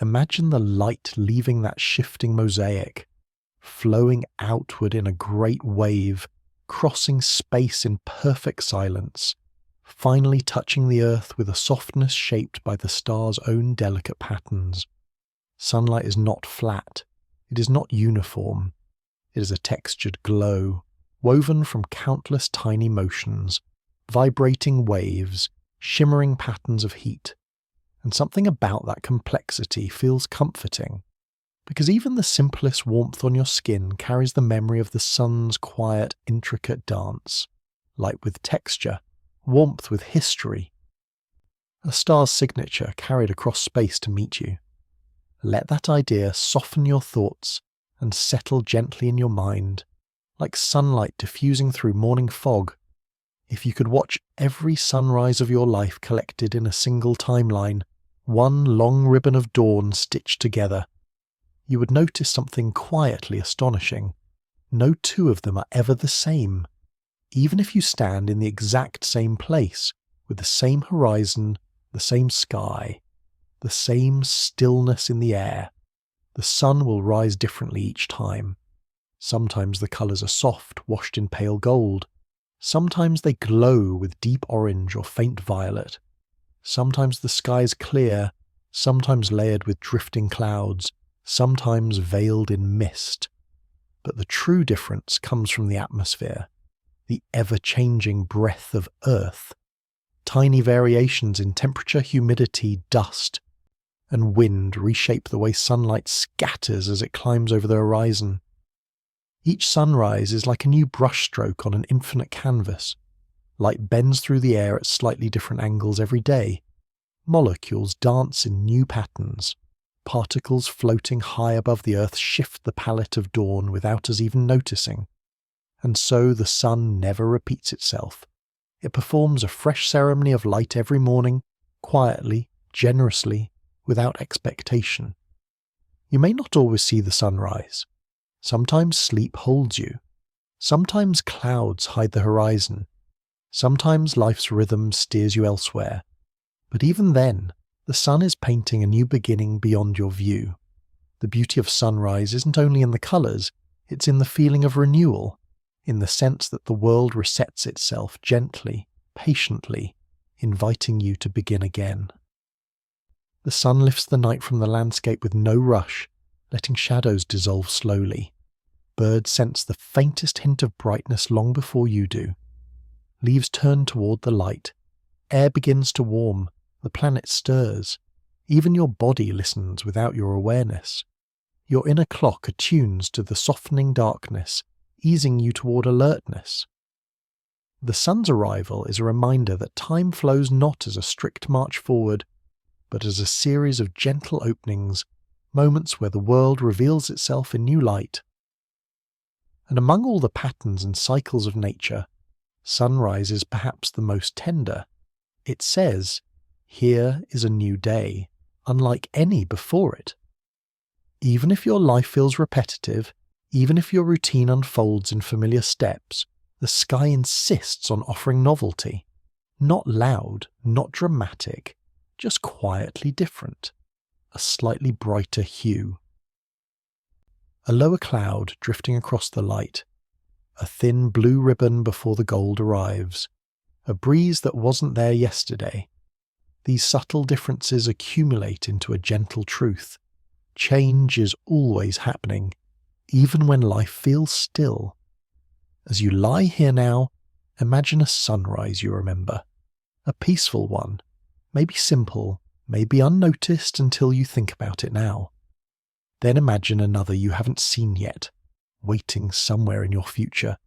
[SPEAKER 1] Imagine the light leaving that shifting mosaic, flowing outward in a great wave, crossing space in perfect silence, finally touching the earth with a softness shaped by the star's own delicate patterns. Sunlight is not flat, it is not uniform, it is a textured glow, woven from countless tiny motions, vibrating waves, shimmering patterns of heat. And something about that complexity feels comforting, because even the simplest warmth on your skin carries the memory of the sun's quiet, intricate dance, light with texture, warmth with history, a star's signature carried across space to meet you. Let that idea soften your thoughts and settle gently in your mind, like sunlight diffusing through morning fog. If you could watch every sunrise of your life collected in a single timeline, one long ribbon of dawn stitched together, you would notice something quietly astonishing. No two of them are ever the same. Even if you stand in the exact same place, with the same horizon, the same sky, the same stillness in the air, the sun will rise differently each time, Sometimes the colours are soft, washed in pale gold. Sometimes they glow with deep orange or faint violet. Sometimes the sky is clear, sometimes layered with drifting clouds, sometimes veiled in mist. But the true difference comes from the atmosphere, the ever-changing breath of Earth. Tiny variations in temperature, humidity, dust, and wind reshape the way sunlight scatters as it climbs over the horizon. Each sunrise is like a new brushstroke on an infinite canvas. Light bends through the air at slightly different angles every day. Molecules dance in new patterns. Particles floating high above the earth shift the palette of dawn without us even noticing. And so the sun never repeats itself. It performs a fresh ceremony of light every morning, quietly, generously, without expectation. You may not always see the sunrise. Sometimes sleep holds you. Sometimes clouds hide the horizon. Sometimes life's rhythm steers you elsewhere. But even then, the sun is painting a new beginning beyond your view. The beauty of sunrise isn't only in the colours, it's in the feeling of renewal, in the sense that the world resets itself gently, patiently, inviting you to begin again. The sun lifts the night from the landscape with no rush, letting shadows dissolve slowly. Birds sense the faintest hint of brightness long before you do. Leaves turn toward the light. Air begins to warm. The planet stirs. Even your body listens without your awareness. Your inner clock attunes to the softening darkness, easing you toward alertness. The sun's arrival is a reminder that time flows not as a strict march forward, but as a series of gentle openings, moments where the world reveals itself in new light. And among all the patterns and cycles of nature, sunrise is perhaps the most tender. It says, "Here is a new day, unlike any before it." Even if your life feels repetitive, even if your routine unfolds in familiar steps, the sky insists on offering novelty. Not loud, not dramatic, just quietly different. A slightly brighter hue. A lower cloud drifting across the light. A thin blue ribbon before the gold arrives. A breeze that wasn't there yesterday. These subtle differences accumulate into a gentle truth. Change is always happening, even when life feels still. As you lie here now, imagine a sunrise you remember. A peaceful one, maybe simple, maybe unnoticed until you think about it now. Then imagine another you haven't seen yet, waiting somewhere in your future.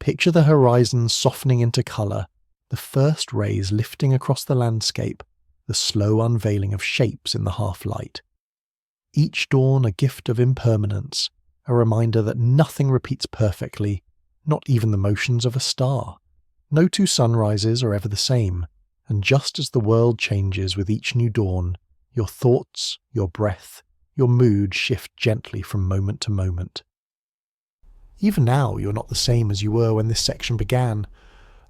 [SPEAKER 1] Picture the horizon softening into colour, the first rays lifting across the landscape, the slow unveiling of shapes in the half-light. Each dawn a gift of impermanence, a reminder that nothing repeats perfectly, not even the motions of a star. No two sunrises are ever the same, and just as the world changes with each new dawn, your thoughts, your breath, your mood shift gently from moment to moment. Even now, you're not the same as you were when this section began.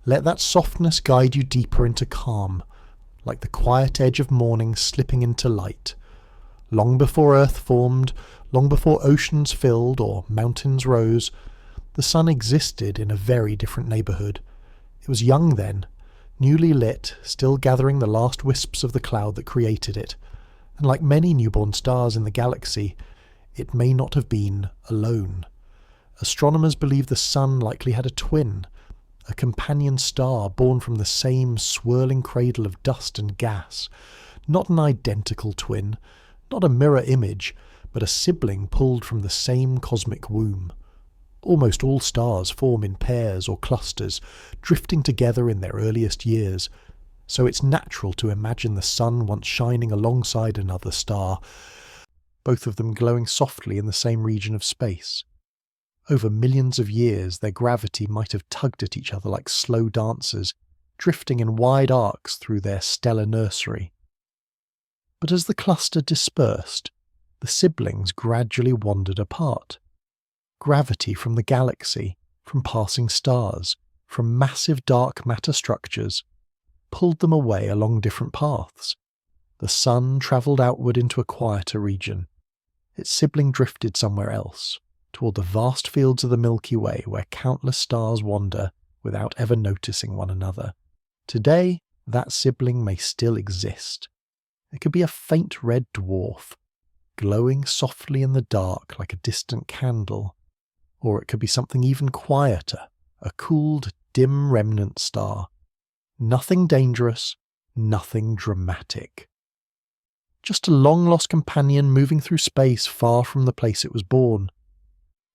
[SPEAKER 1] Let that softness guide you deeper into calm, like the quiet edge of morning slipping into light. Long before Earth formed, long before oceans filled or mountains rose, the sun existed in a very different neighbourhood. It was young then, newly lit, still gathering the last wisps of the cloud that created it, and like many newborn stars in the galaxy, it may not have been alone. Astronomers believe the sun likely had a twin, a companion star born from the same swirling cradle of dust and gas, not an identical twin, not a mirror image, but a sibling pulled from the same cosmic womb. Almost all stars form in pairs or clusters, drifting together in their earliest years, so it's natural to imagine the sun once shining alongside another star, both of them glowing softly in the same region of space. Over millions of years, their gravity might have tugged at each other like slow dancers, drifting in wide arcs through their stellar nursery. But as the cluster dispersed, the siblings gradually wandered apart. Gravity from the galaxy, from passing stars, from massive dark matter structures, pulled them away along different paths. The sun travelled outward into a quieter region. Its sibling drifted somewhere else, toward the vast fields of the Milky Way where countless stars wander without ever noticing one another. Today, that sibling may still exist. It could be a faint red dwarf, glowing softly in the dark like a distant candle, or it could be something even quieter, a cooled, dim remnant star. Nothing dangerous, nothing dramatic. Just a long-lost companion moving through space far from the place it was born.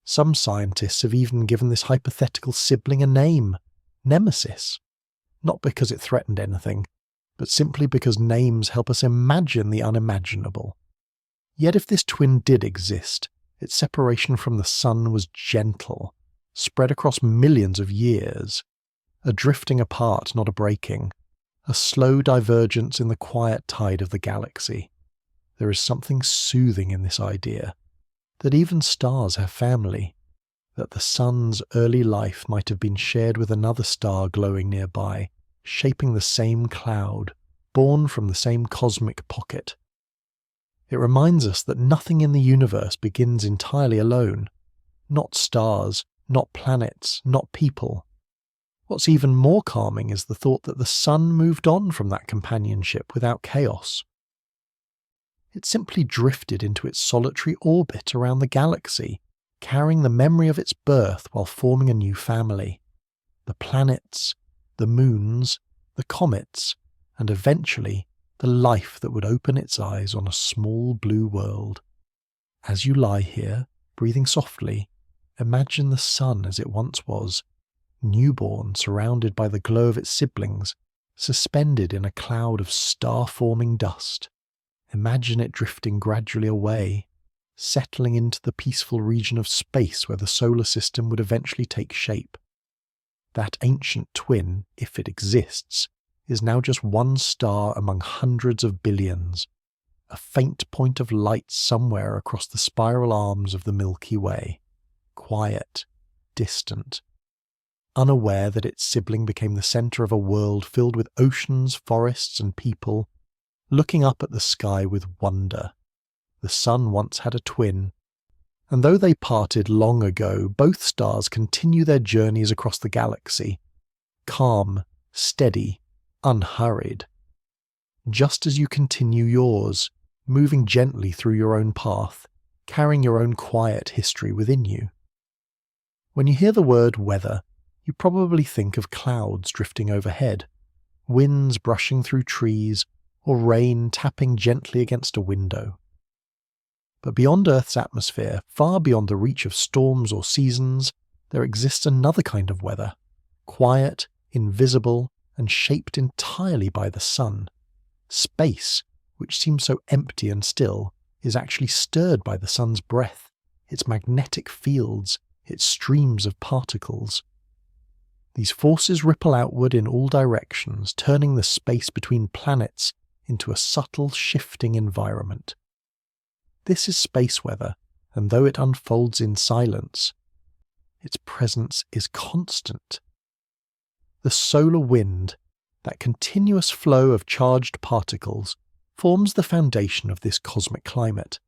[SPEAKER 1] Some scientists have even given this hypothetical sibling a name, Nemesis. Not because it threatened anything, but simply because names help us imagine the unimaginable. Yet if this twin did exist, its separation from the Sun was gentle, spread across millions of years, a drifting apart, not a breaking, a slow divergence in the quiet tide of the galaxy. There is something soothing in this idea, that even stars have family, that the Sun's early life might have been shared with another star glowing nearby, shaping the same cloud, born from the same cosmic pocket. It reminds us that nothing in the universe begins entirely alone. Not stars, not planets, not people. What's even more calming is the thought that the Sun moved on from that companionship without chaos. It simply drifted into its solitary orbit around the galaxy, carrying the memory of its birth while forming a new family. The planets, the moons, the comets, and eventually the life that would open its eyes on a small blue world. As you lie here, breathing softly, imagine the Sun as it once was, newborn, surrounded by the glow of its siblings, suspended in a cloud of star-forming dust. Imagine it drifting gradually away, settling into the peaceful region of space where the solar system would eventually take shape. That ancient twin, if it exists, is now just one star among hundreds of billions, a faint point of light somewhere across the spiral arms of the Milky Way, quiet, distant, unaware that its sibling became the centre of a world filled with oceans, forests, and people, looking up at the sky with wonder. The Sun once had a twin, and though they parted long ago, both stars continue their journeys across the galaxy, calm, steady, unhurried. Just as you continue yours, moving gently through your own path, carrying your own quiet history within you. When you hear the word weather, you probably think of clouds drifting overhead, winds brushing through trees, or rain tapping gently against a window. But beyond Earth's atmosphere, far beyond the reach of storms or seasons, there exists another kind of weather, quiet, invisible, and shaped entirely by the Sun. Space, which seems so empty and still, is actually stirred by the Sun's breath, its magnetic fields, its streams of particles. These forces ripple outward in all directions, turning the space between planets into a subtle, shifting environment. This is space weather, and though it unfolds in silence, its presence is constant. The solar wind, that continuous flow of charged particles, forms the foundation of this cosmic climate.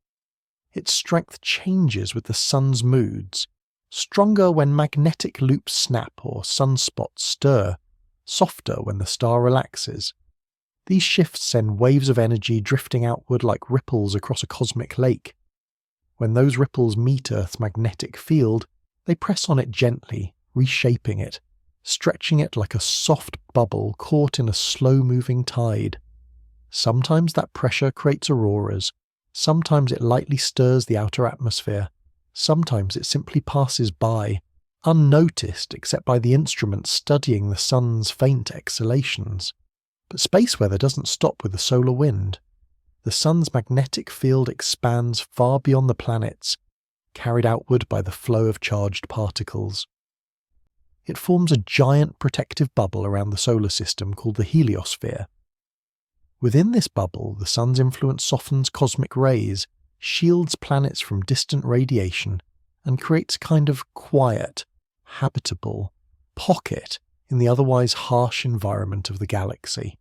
[SPEAKER 1] Its strength changes with the Sun's moods, stronger when magnetic loops snap or sunspots stir, softer when the star relaxes. These shifts send waves of energy drifting outward like ripples across a cosmic lake. When those ripples meet Earth's magnetic field, they press on it gently, reshaping it, stretching it like a soft bubble caught in a slow-moving tide. Sometimes that pressure creates auroras, sometimes it lightly stirs the outer atmosphere, sometimes it simply passes by, unnoticed except by the instruments studying the Sun's faint exhalations. But space weather doesn't stop with the solar wind. The Sun's magnetic field expands far beyond the planets, carried outward by the flow of charged particles. It forms a giant protective bubble around the solar system called the heliosphere. Within this bubble, the Sun's influence softens cosmic rays, shields planets from distant radiation, and creates a kind of quiet, habitable pocket in the otherwise harsh environment of the galaxy.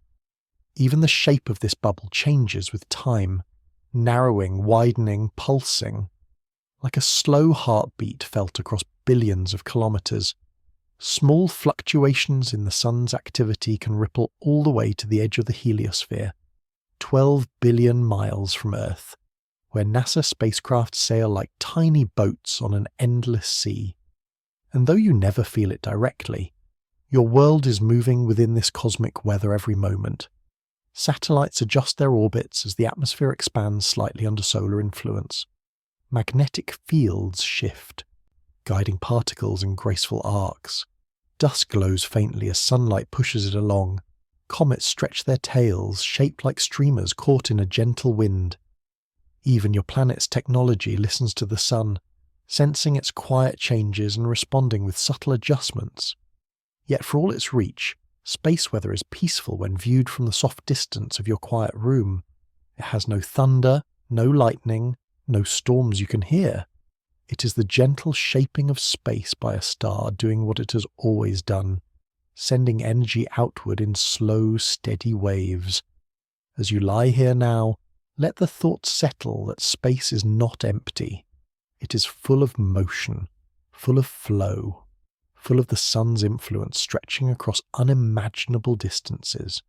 [SPEAKER 1] Even the shape of this bubble changes with time, narrowing, widening, pulsing. like a slow heartbeat felt across billions of kilometers. Small fluctuations in the sun's activity can ripple all the way to the edge of the heliosphere, 12 billion miles from Earth, where NASA spacecraft sail like tiny boats on an endless sea. And though you never feel it directly, your world is moving within this cosmic weather every moment. Satellites adjust their orbits as the atmosphere expands slightly under solar influence. Magnetic fields shift, guiding particles in graceful arcs. Dust glows faintly as sunlight pushes it along. Comets stretch their tails, shaped like streamers caught in a gentle wind. Even your planet's technology listens to the sun, sensing its quiet changes and responding with subtle adjustments. Yet for all its reach, space weather is peaceful when viewed from the soft distance of your quiet room. It has no thunder, no lightning, no storms you can hear. It is the gentle shaping of space by a star doing what it has always done, sending energy outward in slow, steady waves. As you lie here now, let the thought settle that space is not empty. It is full of motion, full of flow, full of the sun's influence stretching across unimaginable distances.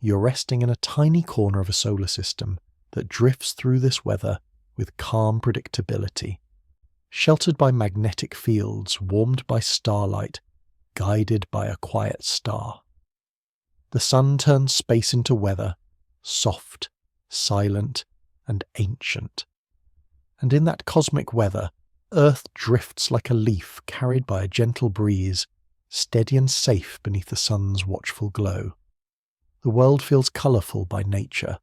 [SPEAKER 1] You're resting in a tiny corner of a solar system that drifts through this weather with calm predictability. Sheltered by magnetic fields, warmed by starlight, guided by a quiet star. The sun turns space into weather, soft, silent, and ancient. And in that cosmic weather, Earth drifts like a leaf carried by a gentle breeze, steady and safe beneath the sun's watchful glow. The world feels colourful by nature.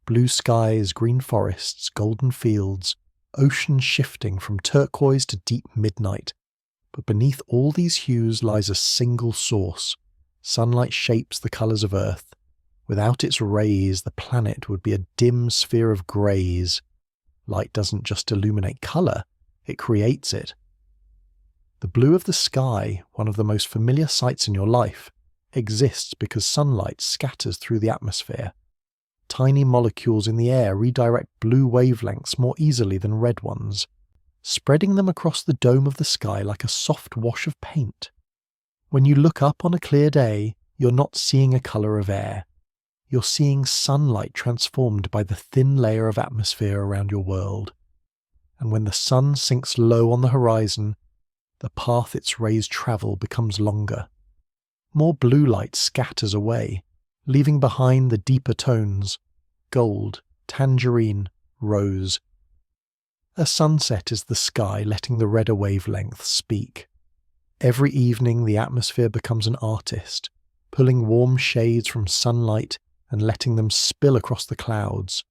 [SPEAKER 1] Blue skies, green forests, golden fields, oceans shifting from turquoise to deep midnight. But beneath all these hues lies a single source. Sunlight shapes the colours of Earth. Without its rays, the planet would be a dim sphere of greys. Light doesn't just illuminate colour, it creates it. The blue of the sky, one of the most familiar sights in your life, exists because sunlight scatters through the atmosphere. Tiny molecules in the air redirect blue wavelengths more easily than red ones, spreading them across the dome of the sky like a soft wash of paint. When you look up on a clear day, you're not seeing a colour of air. You're seeing sunlight transformed by the thin layer of atmosphere around your world. And when the sun sinks low on the horizon, the path its rays travel becomes longer. More blue light scatters away, leaving behind the deeper tones: gold, tangerine, rose. A sunset is the sky letting the redder wavelengths speak. Every evening the atmosphere becomes an artist, pulling warm shades from sunlight and letting them spill across the clouds.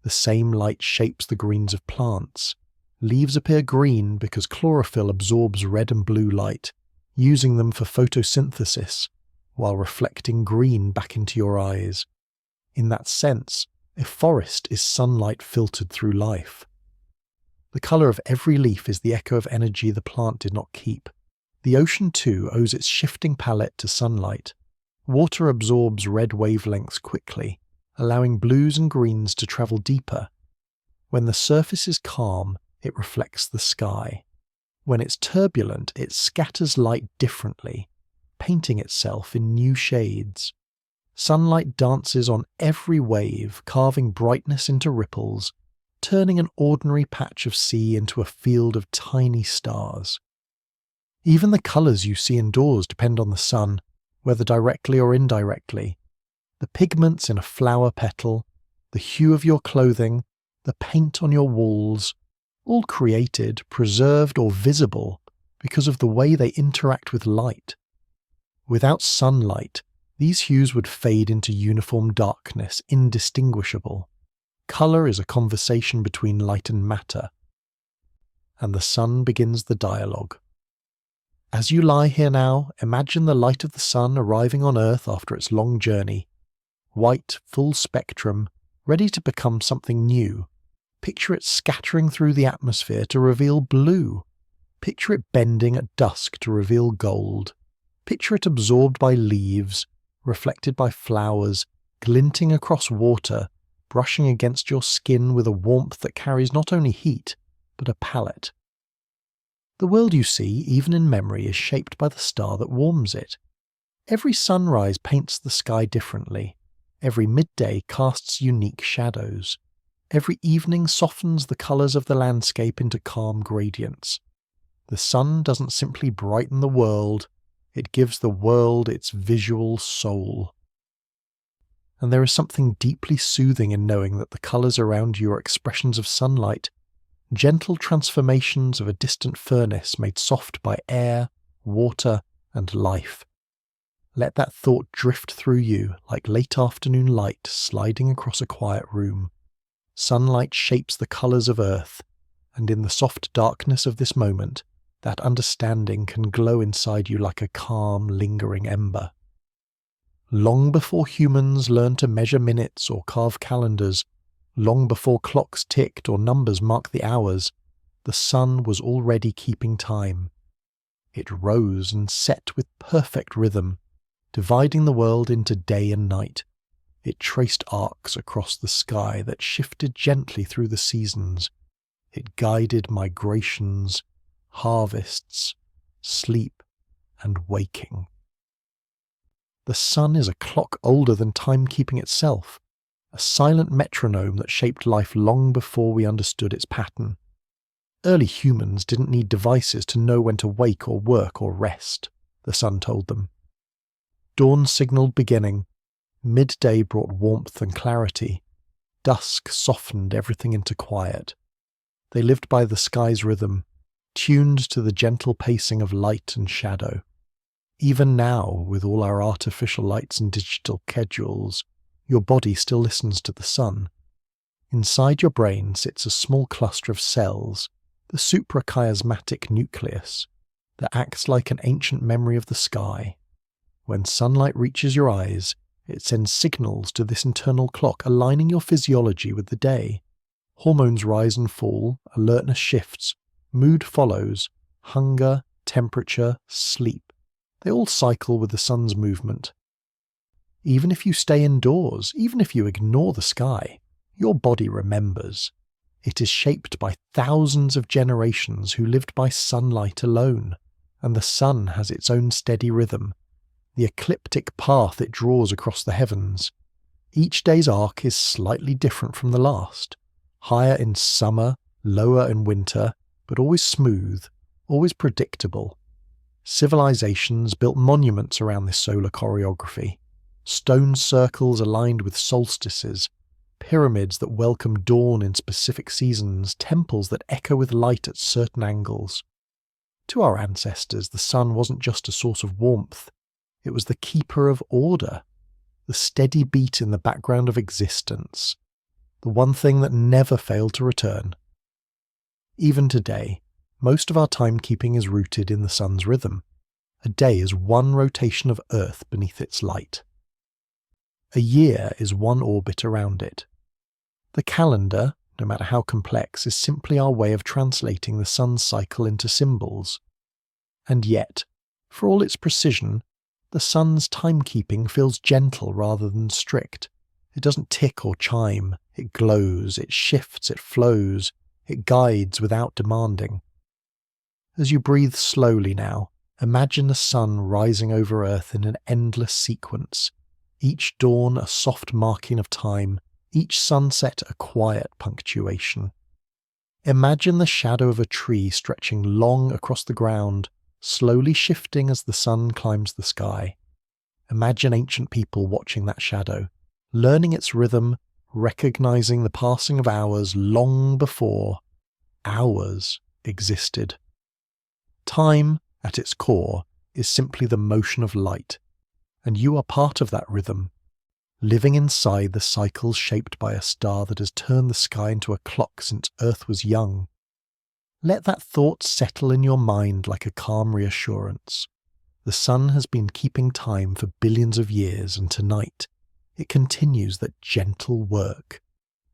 [SPEAKER 1] The same light shapes the greens of plants. Leaves appear green because chlorophyll absorbs red and blue light, using them for photosynthesis, while reflecting green back into your eyes. In that sense, a forest is sunlight filtered through life. The colour of every leaf is the echo of energy the plant did not keep. The ocean too owes its shifting palette to sunlight. Water absorbs red wavelengths quickly, allowing blues and greens to travel deeper. When the surface is calm, it reflects the sky. When it's turbulent, it scatters light differently, painting itself in new shades. Sunlight dances on every wave, carving brightness into ripples, turning an ordinary patch of sea into a field of tiny stars. Even the colours you see indoors depend on the sun, whether directly or indirectly. The pigments in a flower petal, the hue of your clothing, the paint on your walls, all created, preserved, or visible because of the way they interact with light. Without sunlight, these hues would fade into uniform darkness, indistinguishable. Colour is a conversation between light and matter, and the sun begins the dialogue. As you lie here now, imagine the light of the sun arriving on Earth after its long journey. White, full spectrum, ready to become something new. Picture it scattering through the atmosphere to reveal blue. Picture it bending at dusk to reveal gold. Picture it absorbed by leaves, reflected by flowers, glinting across water, brushing against your skin with a warmth that carries not only heat, but a palette. The world you see, even in memory, is shaped by the star that warms it. Every sunrise paints the sky differently. Every midday casts unique shadows. Every evening softens the colours of the landscape into calm gradients. The sun doesn't simply brighten the world, it gives the world its visual soul. And there is something deeply soothing in knowing that the colours around you are expressions of sunlight, gentle transformations of a distant furnace made soft by air, water, and life. Let that thought drift through you like late afternoon light sliding across a quiet room. Sunlight shapes the colours of earth, and in the soft darkness of this moment, that understanding can glow inside you like a calm, lingering ember. Long before humans learned to measure minutes or carve calendars, long before clocks ticked or numbers marked the hours, the sun was already keeping time. It rose and set with perfect rhythm, dividing the world into day and night. It traced arcs across the sky that shifted gently through the seasons. It guided migrations, harvests, sleep, and waking. The sun is a clock older than timekeeping itself, a silent metronome that shaped life long before we understood its pattern. Early humans didn't need devices to know when to wake or work or rest, the sun told them. Dawn signalled beginning, midday brought warmth and clarity, dusk softened everything into quiet. They lived by the sky's rhythm, tuned to the gentle pacing of light and shadow. Even now, with all our artificial lights and digital schedules, your body still listens to the sun. Inside your brain sits a small cluster of cells, the suprachiasmatic nucleus, that acts like an ancient memory of the sky. When sunlight reaches your eyes, it sends signals to this internal clock, aligning your physiology with the day. Hormones rise and fall, alertness shifts, mood follows, hunger, temperature, sleep. They all cycle with the sun's movement. Even if you stay indoors, even if you ignore the sky, your body remembers. It is shaped by thousands of generations who lived by sunlight alone, and the sun has its own steady rhythm, the ecliptic path it draws across the heavens. Each day's arc is slightly different from the last, higher in summer, lower in winter, but always smooth, always predictable. Civilizations built monuments around this solar choreography, stone circles aligned with solstices, pyramids that welcome dawn in specific seasons, temples that echo with light at certain angles. To our ancestors, the sun wasn't just a source of warmth, it was the keeper of order, the steady beat in the background of existence, the one thing that never failed to return. Even today, most of our timekeeping is rooted in the sun's rhythm. A day is one rotation of Earth beneath its light. A year is one orbit around it. The calendar, no matter how complex, is simply our way of translating the sun's cycle into symbols. And yet, for all its precision, the sun's timekeeping feels gentle rather than strict. It doesn't tick or chime, it glows, it shifts, it flows, it guides without demanding. As you breathe slowly now, imagine the sun rising over Earth in an endless sequence, each dawn a soft marking of time, each sunset a quiet punctuation. Imagine the shadow of a tree stretching long across the ground, slowly shifting as the sun climbs the sky. Imagine ancient people watching that shadow, learning its rhythm, recognizing the passing of hours long before hours existed. Time, at its core, is simply the motion of light, and you are part of that rhythm, living inside the cycles shaped by a star that has turned the sky into a clock since Earth was young. Let that thought settle in your mind like a calm reassurance. The sun has been keeping time for billions of years, and tonight it continues that gentle work,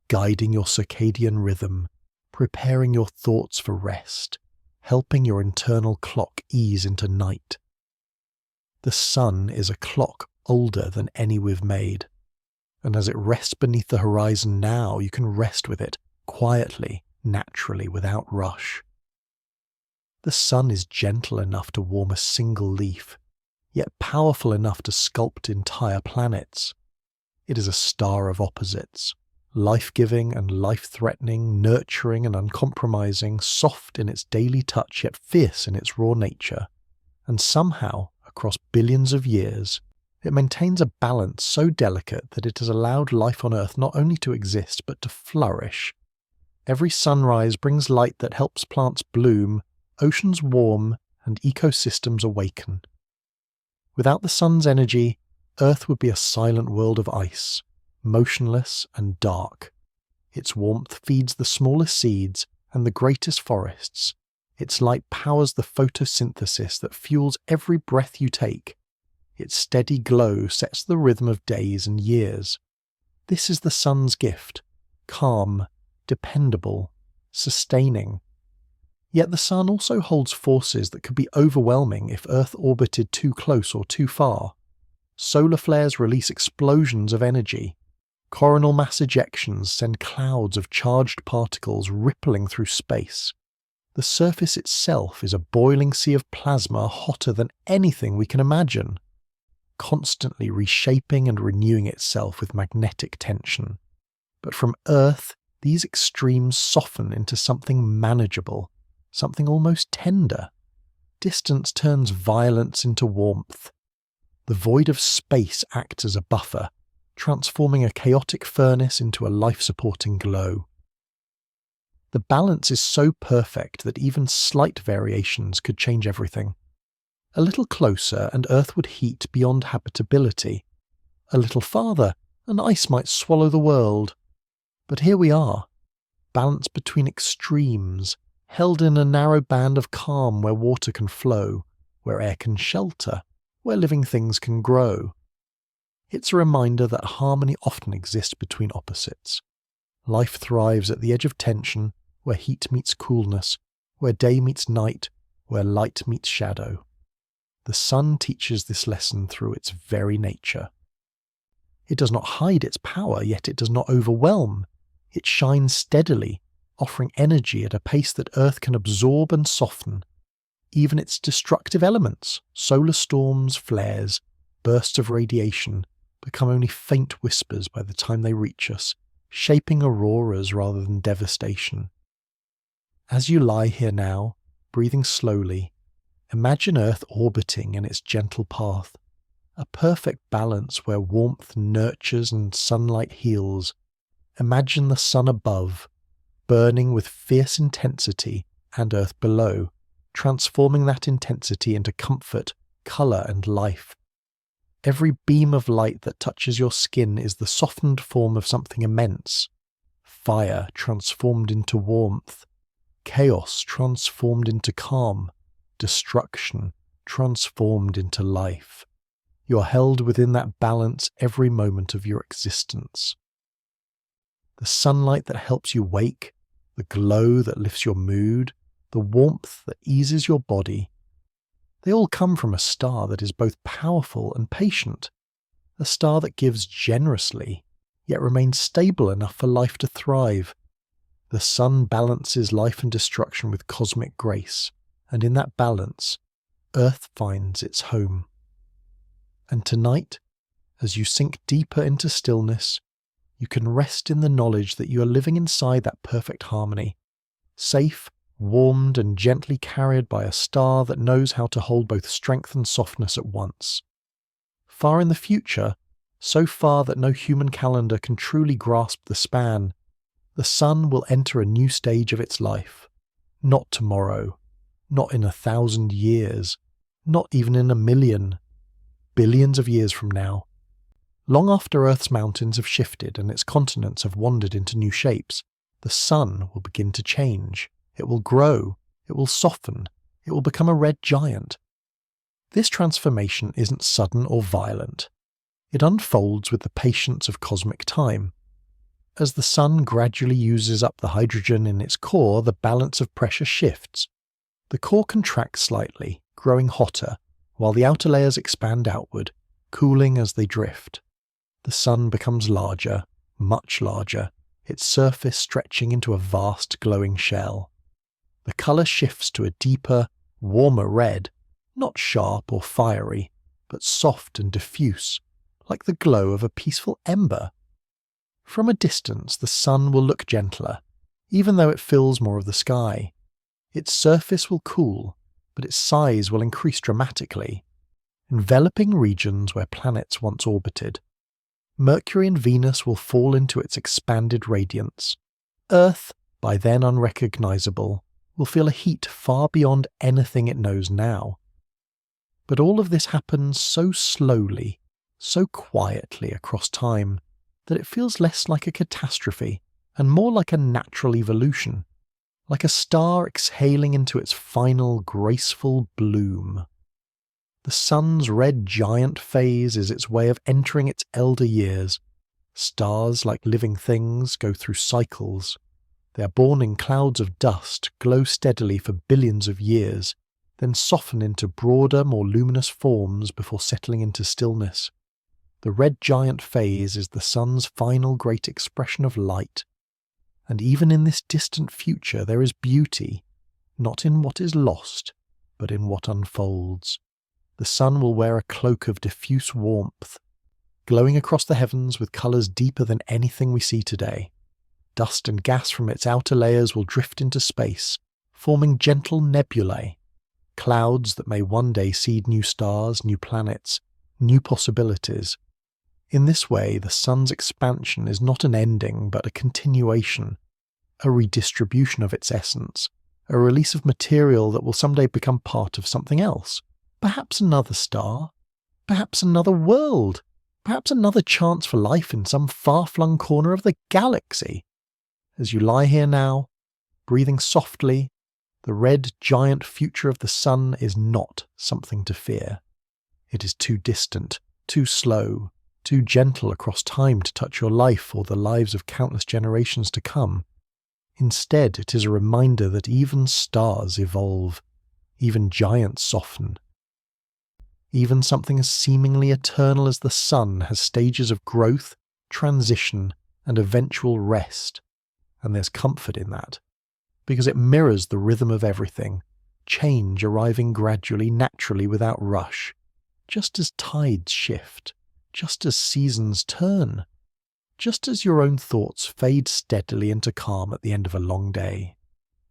[SPEAKER 1] guiding your circadian rhythm, preparing your thoughts for rest, helping your internal clock ease into night. The sun is a clock older than any we've made, and as it rests beneath the horizon now, you can rest with it quietly, naturally without rush. The sun is gentle enough to warm a single leaf, yet powerful enough to sculpt entire planets. It is a star of opposites, life-giving and life-threatening, nurturing and uncompromising, soft in its daily touch yet fierce in its raw nature. And somehow, across billions of years, it maintains a balance so delicate that it has allowed life on Earth not only to exist but to flourish. Every sunrise brings light that helps plants bloom, oceans warm, and ecosystems awaken. Without the sun's energy, Earth would be a silent world of ice, motionless and dark. Its warmth feeds the smallest seeds and the greatest forests. Its light powers the photosynthesis that fuels every breath you take. Its steady glow sets the rhythm of days and years. This is the sun's gift: calm, dependable, sustaining. Yet the sun also holds forces that could be overwhelming if Earth orbited too close or too far. Solar flares release explosions of energy. Coronal mass ejections send clouds of charged particles rippling through space. The surface itself is a boiling sea of plasma hotter than anything we can imagine, constantly reshaping and renewing itself with magnetic tension. But from Earth, these extremes soften into something manageable, something almost tender. Distance turns violence into warmth. The void of space acts as a buffer, transforming a chaotic furnace into a life-supporting glow. The balance is so perfect that even slight variations could change everything. A little closer and Earth would heat beyond habitability. A little farther and ice might swallow the world. But here we are, balanced between extremes, held in a narrow band of calm where water can flow, where air can shelter, where living things can grow. It's a reminder that harmony often exists between opposites. Life thrives at the edge of tension, where heat meets coolness, where day meets night, where light meets shadow. The sun teaches this lesson through its very nature. It does not hide its power, yet it does not overwhelm. It shines steadily, offering energy at a pace that Earth can absorb and soften. Even its destructive elements, solar storms, flares, bursts of radiation, become only faint whispers by the time they reach us, shaping auroras rather than devastation. As you lie here now, breathing slowly, imagine Earth orbiting in its gentle path, a perfect balance where warmth nurtures and sunlight heals. Imagine the sun above, burning with fierce intensity, and Earth below, transforming that intensity into comfort, colour and life. Every beam of light that touches your skin is the softened form of something immense. Fire transformed into warmth, chaos transformed into calm, destruction transformed into life. You're held within that balance every moment of your existence. The sunlight that helps you wake, the glow that lifts your mood, the warmth that eases your body, they all come from a star that is both powerful and patient, a star that gives generously, yet remains stable enough for life to thrive. The sun balances life and destruction with cosmic grace, and in that balance, Earth finds its home. And tonight, as you sink deeper into stillness, you can rest in the knowledge that you are living inside that perfect harmony, safe, warmed and gently carried by a star that knows how to hold both strength and softness at once. Far in the future, so far that no human calendar can truly grasp the span, the sun will enter a new stage of its life. Not tomorrow, not in 1,000 years, not even in 1,000,000, billions of years from now. Long after Earth's mountains have shifted and its continents have wandered into new shapes, the sun will begin to change. It will grow, it will soften, it will become a red giant. This transformation isn't sudden or violent. It unfolds with the patience of cosmic time. As the sun gradually uses up the hydrogen in its core, the balance of pressure shifts. The core contracts slightly, growing hotter, while the outer layers expand outward, cooling as they drift. The sun becomes larger, much larger. its surface stretching into a vast glowing shell. The colour shifts to a deeper, warmer red, not sharp or fiery, but soft and diffuse, like the glow of a peaceful ember. From a distance, the sun will look gentler, even though it fills more of the sky. Its surface will cool, but its size will increase dramatically, enveloping regions where planets once orbited. Mercury and Venus will fall into its expanded radiance. Earth, by then unrecognizable, will feel a heat far beyond anything it knows now. But all of this happens so slowly, so quietly across time, that it feels less like a catastrophe and more like a natural evolution, like a star exhaling into its final graceful bloom. The sun's red giant phase is its way of entering its elder years. Stars, like living things, go through cycles. They are born in clouds of dust, glow steadily for billions of years, then soften into broader, more luminous forms before settling into stillness. The red giant phase is the sun's final great expression of light. And even in this distant future there is beauty, not in what is lost, but in what unfolds. The sun will wear a cloak of diffuse warmth, glowing across the heavens with colours deeper than anything we see today. Dust and gas from its outer layers will drift into space, forming gentle nebulae, clouds that may one day seed new stars, new planets, new possibilities. In this way, the sun's expansion is not an ending, but a continuation, a redistribution of its essence, a release of material that will someday become part of something else. Perhaps another star, perhaps another world, perhaps another chance for life in some far-flung corner of the galaxy. As you lie here now, breathing softly, the red giant future of the sun is not something to fear. It is too distant, too slow, too gentle across time to touch your life or the lives of countless generations to come. Instead, it is a reminder that even stars evolve, even giants soften. Even something as seemingly eternal as the sun has stages of growth, transition, and eventual rest. And there's comfort in that, because it mirrors the rhythm of everything, change arriving gradually, naturally, without rush, just as tides shift, just as seasons turn, just as your own thoughts fade steadily into calm at the end of a long day.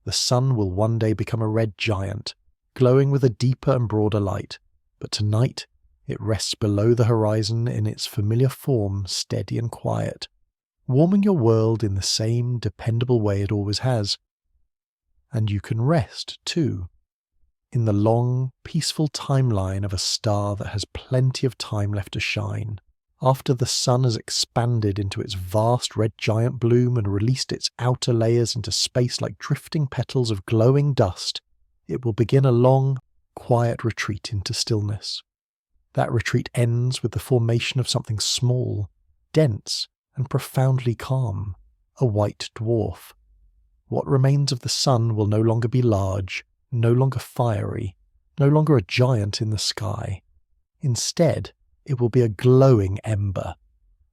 [SPEAKER 1] The sun will one day become a red giant, glowing with a deeper and broader light, but tonight it rests below the horizon in its familiar form, steady and quiet, warming your world in the same dependable way it always has. And you can rest, too, in the long, peaceful timeline of a star that has plenty of time left to shine. After the sun has expanded into its vast red giant bloom and released its outer layers into space like drifting petals of glowing dust, it will begin a long, quiet retreat into stillness. That retreat ends with the formation of something small, dense, and profoundly calm, a white dwarf. What remains of the sun will no longer be large, no longer fiery, no longer a giant in the sky. Instead, it will be a glowing ember,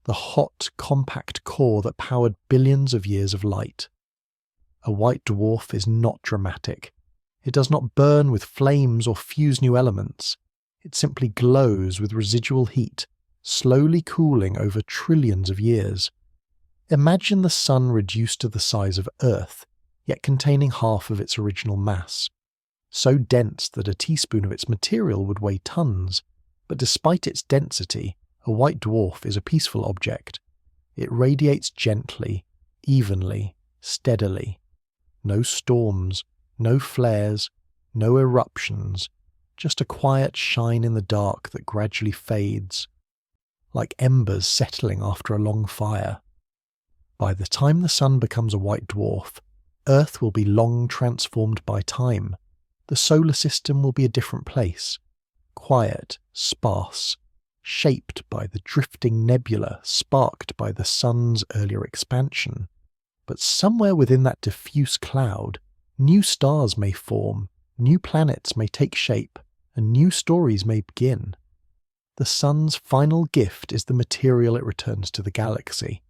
[SPEAKER 1] the hot, compact core that powered billions of years of light. A white dwarf is not dramatic. It does not burn with flames or fuse new elements. It simply glows with residual heat, slowly cooling over trillions of years. Imagine the sun reduced to the size of Earth, yet containing half of its original mass. So dense that a teaspoon of its material would weigh tons, but despite its density, a white dwarf is a peaceful object. It radiates gently, evenly, steadily. No storms, no flares, no eruptions, just a quiet shine in the dark that gradually fades, like embers settling after a long fire. By the time the sun becomes a white dwarf, Earth will be long transformed by time. The solar system will be a different place, quiet, sparse, shaped by the drifting nebula sparked by the sun's earlier expansion. But somewhere within that diffuse cloud, new stars may form, new planets may take shape, and new stories may begin. The sun's final gift is the material it returns to the galaxy.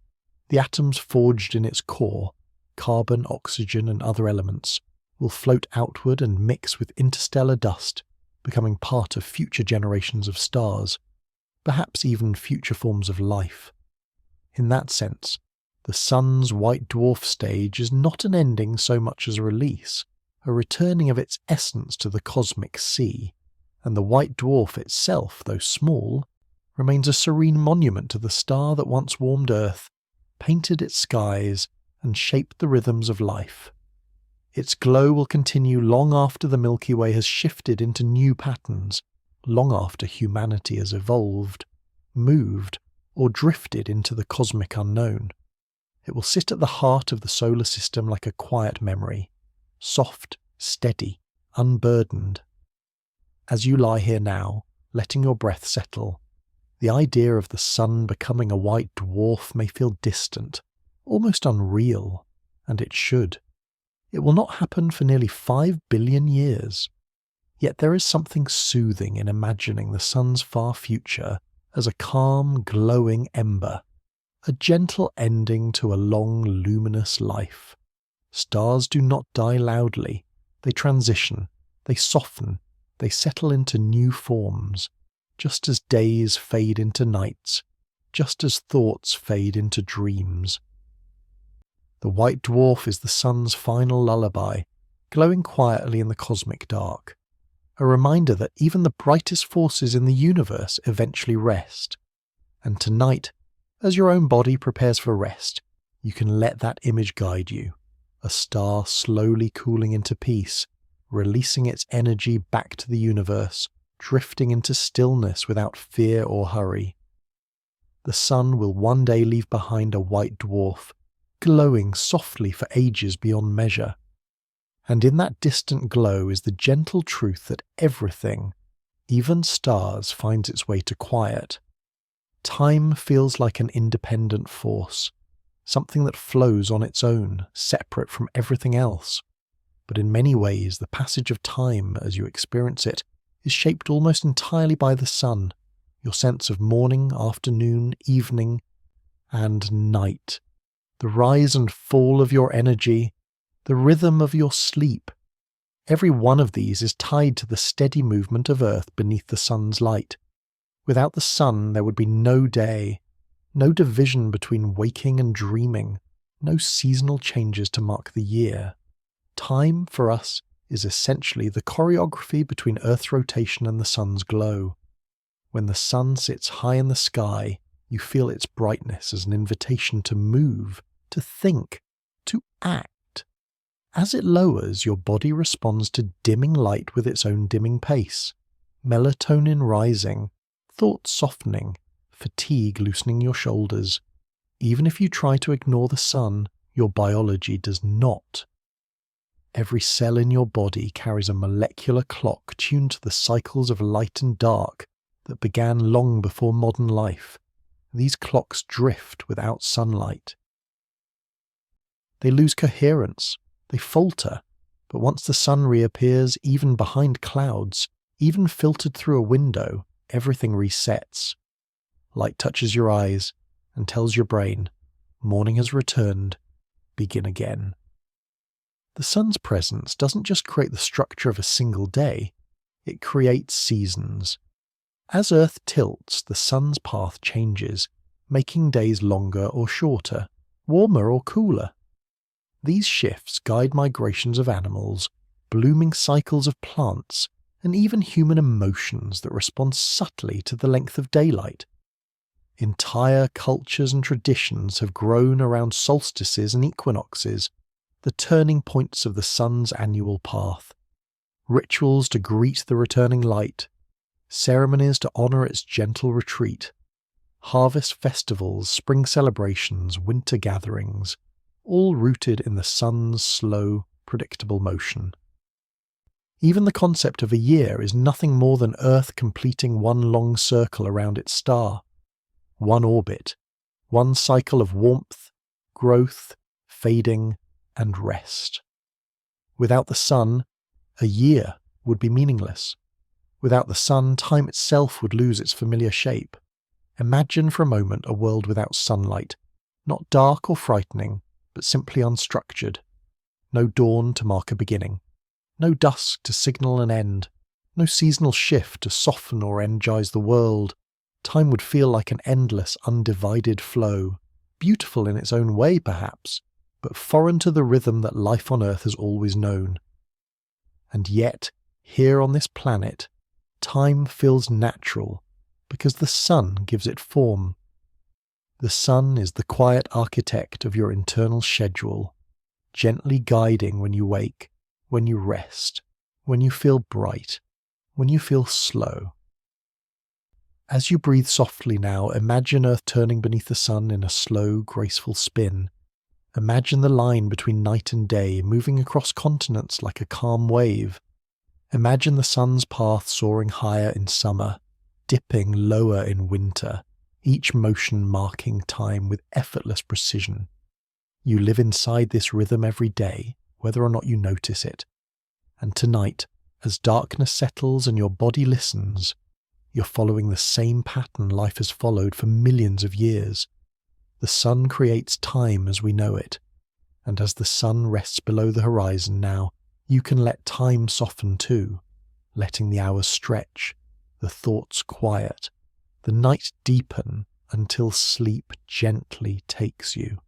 [SPEAKER 1] The atoms forged in its core, carbon, oxygen, and other elements, will float outward and mix with interstellar dust, becoming part of future generations of stars, perhaps even future forms of life. In that sense, the Sun's white dwarf stage is not an ending so much as a release, a returning of its essence to the cosmic sea, and the white dwarf itself, though small, remains a serene monument to the star that once warmed Earth, painted its skies, and shaped the rhythms of life. Its glow will continue long after the Milky Way has shifted into new patterns, long after humanity has evolved, moved, or drifted into the cosmic unknown. It will sit at the heart of the solar system like a quiet memory, soft, steady, unburdened. As you lie here now, letting your breath settle, the idea of the Sun becoming a white dwarf may feel distant, almost unreal, and it should. It will not happen for nearly 5 billion years. Yet there is something soothing in imagining the Sun's far future as a calm, glowing ember, a gentle ending to a long, luminous life. Stars do not die loudly. They transition, they soften, they settle into new forms, just as days fade into nights, just as thoughts fade into dreams. The white dwarf is the Sun's final lullaby, glowing quietly in the cosmic dark, a reminder that even the brightest forces in the universe eventually rest. And tonight, as your own body prepares for rest, you can let that image guide you, a star slowly cooling into peace, releasing its energy back to the universe, drifting into stillness without fear or hurry. The Sun will one day leave behind a white dwarf, glowing softly for ages beyond measure. And in that distant glow is the gentle truth that everything, even stars, finds its way to quiet. Time feels like an independent force, something that flows on its own, separate from everything else. But in many ways, the passage of time, as you experience it, is shaped almost entirely by the Sun, your sense of morning, afternoon, evening, and night, the rise and fall of your energy, the rhythm of your sleep. Every one of these is tied to the steady movement of Earth beneath the Sun's light. Without the Sun, there would be no day, no division between waking and dreaming, no seasonal changes to mark the year. Time, for us, is essentially the choreography between Earth's rotation and the Sun's glow. When the Sun sits high in the sky, you feel its brightness as an invitation to move, to think, to act. As it lowers, your body responds to dimming light with its own dimming pace, melatonin rising, thoughts softening, fatigue loosening your shoulders. Even if you try to ignore the Sun, your biology does not. Every cell in your body carries a molecular clock tuned to the cycles of light and dark that began long before modern life. These clocks drift without sunlight. They lose coherence, they falter, but once the Sun reappears, even behind clouds, even filtered through a window, everything resets. Light touches your eyes and tells your brain, morning has returned, begin again. The Sun's presence doesn't just create the structure of a single day, it creates seasons. As Earth tilts, the Sun's path changes, making days longer or shorter, warmer or cooler. These shifts guide migrations of animals, blooming cycles of plants, and even human emotions that respond subtly to the length of daylight. Entire cultures and traditions have grown around solstices and equinoxes, the turning points of the Sun's annual path. Rituals to greet the returning light, ceremonies to honour its gentle retreat, harvest festivals, spring celebrations, winter gatherings, all rooted in the Sun's slow, predictable motion. Even the concept of a year is nothing more than Earth completing one long circle around its star, one orbit, one cycle of warmth, growth, fading, and rest. Without the Sun, a year would be meaningless. Without the Sun, time itself would lose its familiar shape. Imagine for a moment a world without sunlight, Not dark or frightening, but simply unstructured. No dawn to mark a beginning. No dusk to signal an end. No seasonal shift to soften or energize the world. Time would feel like an endless, undivided flow. Beautiful in its own way, perhaps, but foreign to the rhythm that life on Earth has always known. And yet, here on this planet, time feels natural because the sun gives it form. The sun is the quiet architect of your internal schedule, gently guiding when you wake, when you rest, when you feel bright, when you feel slow. As you breathe softly now, imagine Earth turning beneath the sun in a slow, graceful spin. Imagine the line between night and day moving across continents like a calm wave. Imagine the sun's path soaring higher in summer, dipping lower in winter, each motion marking time with effortless precision. You live inside this rhythm every day, whether or not you notice it. And tonight, as darkness settles and your body listens, you're following the same pattern life has followed for millions of years. The sun creates time as we know it, and as the sun rests below the horizon now, you can let time soften too, letting the hours stretch, the thoughts quiet, the night deepen until sleep gently takes you.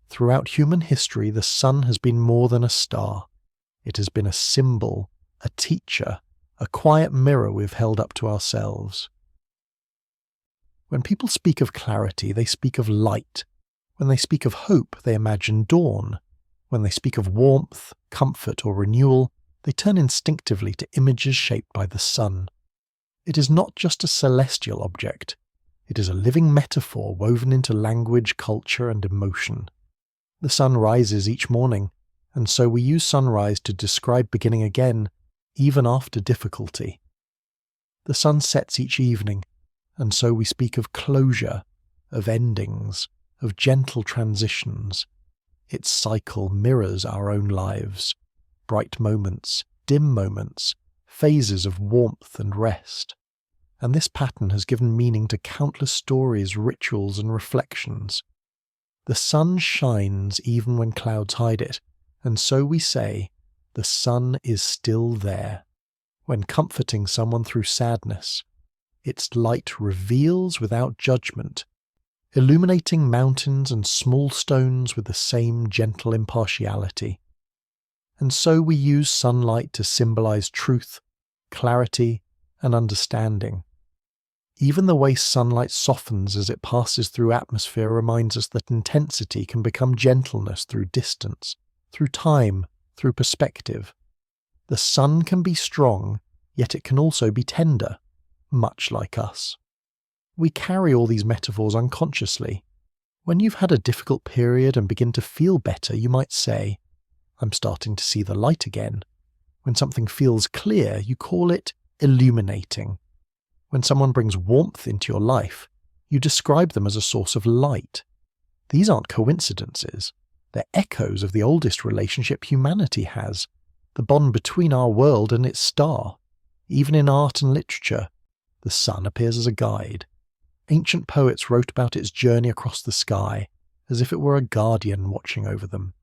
[SPEAKER 1] Throughout human history, the sun has been more than a star. It has been a symbol, a teacher, a quiet mirror we've held up to ourselves. When people speak of clarity, they speak of light. When they speak of hope, they imagine dawn. When they speak of warmth, comfort, or renewal, they turn instinctively to images shaped by the sun. It is not just a celestial object. It is a living metaphor woven into language, culture, and emotion. The sun rises each morning, and so we use sunrise to describe beginning again, even after difficulty. The sun sets each evening, and so we speak of closure, of endings, of gentle transitions. Its cycle mirrors our own lives, bright moments, dim moments, phases of warmth and rest. And this pattern has given meaning to countless stories, rituals, and reflections. The sun shines even when clouds hide it, and so we say, the sun is still there. When comforting someone through sadness, its light reveals without judgment, illuminating mountains and small stones with the same gentle impartiality. And so we use sunlight to symbolize truth, clarity, and understanding. Even the way sunlight softens as it passes through atmosphere reminds us that intensity can become gentleness through distance, through time, through perspective. The sun can be strong, yet it can also be tender, much like us. We carry all these metaphors unconsciously. When you've had a difficult period and begin to feel better, you might say, I'm starting to see the light again. When something feels clear, you call it illuminating. When someone brings warmth into your life, you describe them as a source of light. These aren't coincidences. They're echoes of the oldest relationship humanity has, the bond between our world and its star. Even in art and literature, the sun appears as a guide. Ancient poets wrote about its journey across the sky, as if it were a guardian watching over them.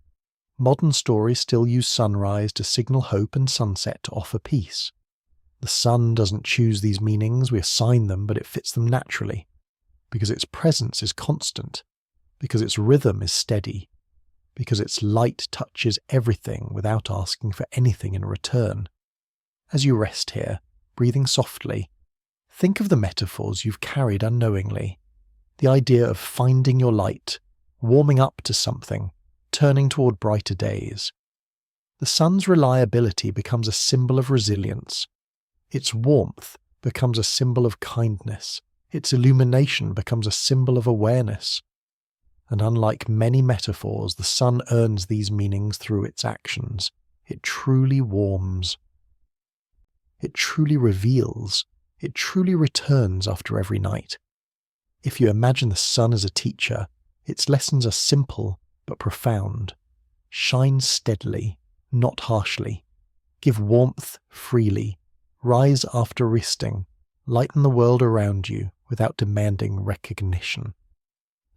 [SPEAKER 1] Modern stories still use sunrise to signal hope and sunset to offer peace. The sun doesn't choose these meanings, we assign them, but it fits them naturally, because its presence is constant, because its rhythm is steady, because its light touches everything without asking for anything in return. As you rest here, breathing softly, think of the metaphors you've carried unknowingly, the idea of finding your light, warming up to something, turning toward brighter days. The sun's reliability becomes a symbol of resilience. Its warmth becomes a symbol of kindness. Its illumination becomes a symbol of awareness. And unlike many metaphors, the sun earns these meanings through its actions. It truly warms. It truly reveals. It truly returns after every night. If you imagine the sun as a teacher, its lessons are simple but profound. Shine steadily, not harshly. Give warmth freely. Rise after resting. Lighten the world around you without demanding recognition.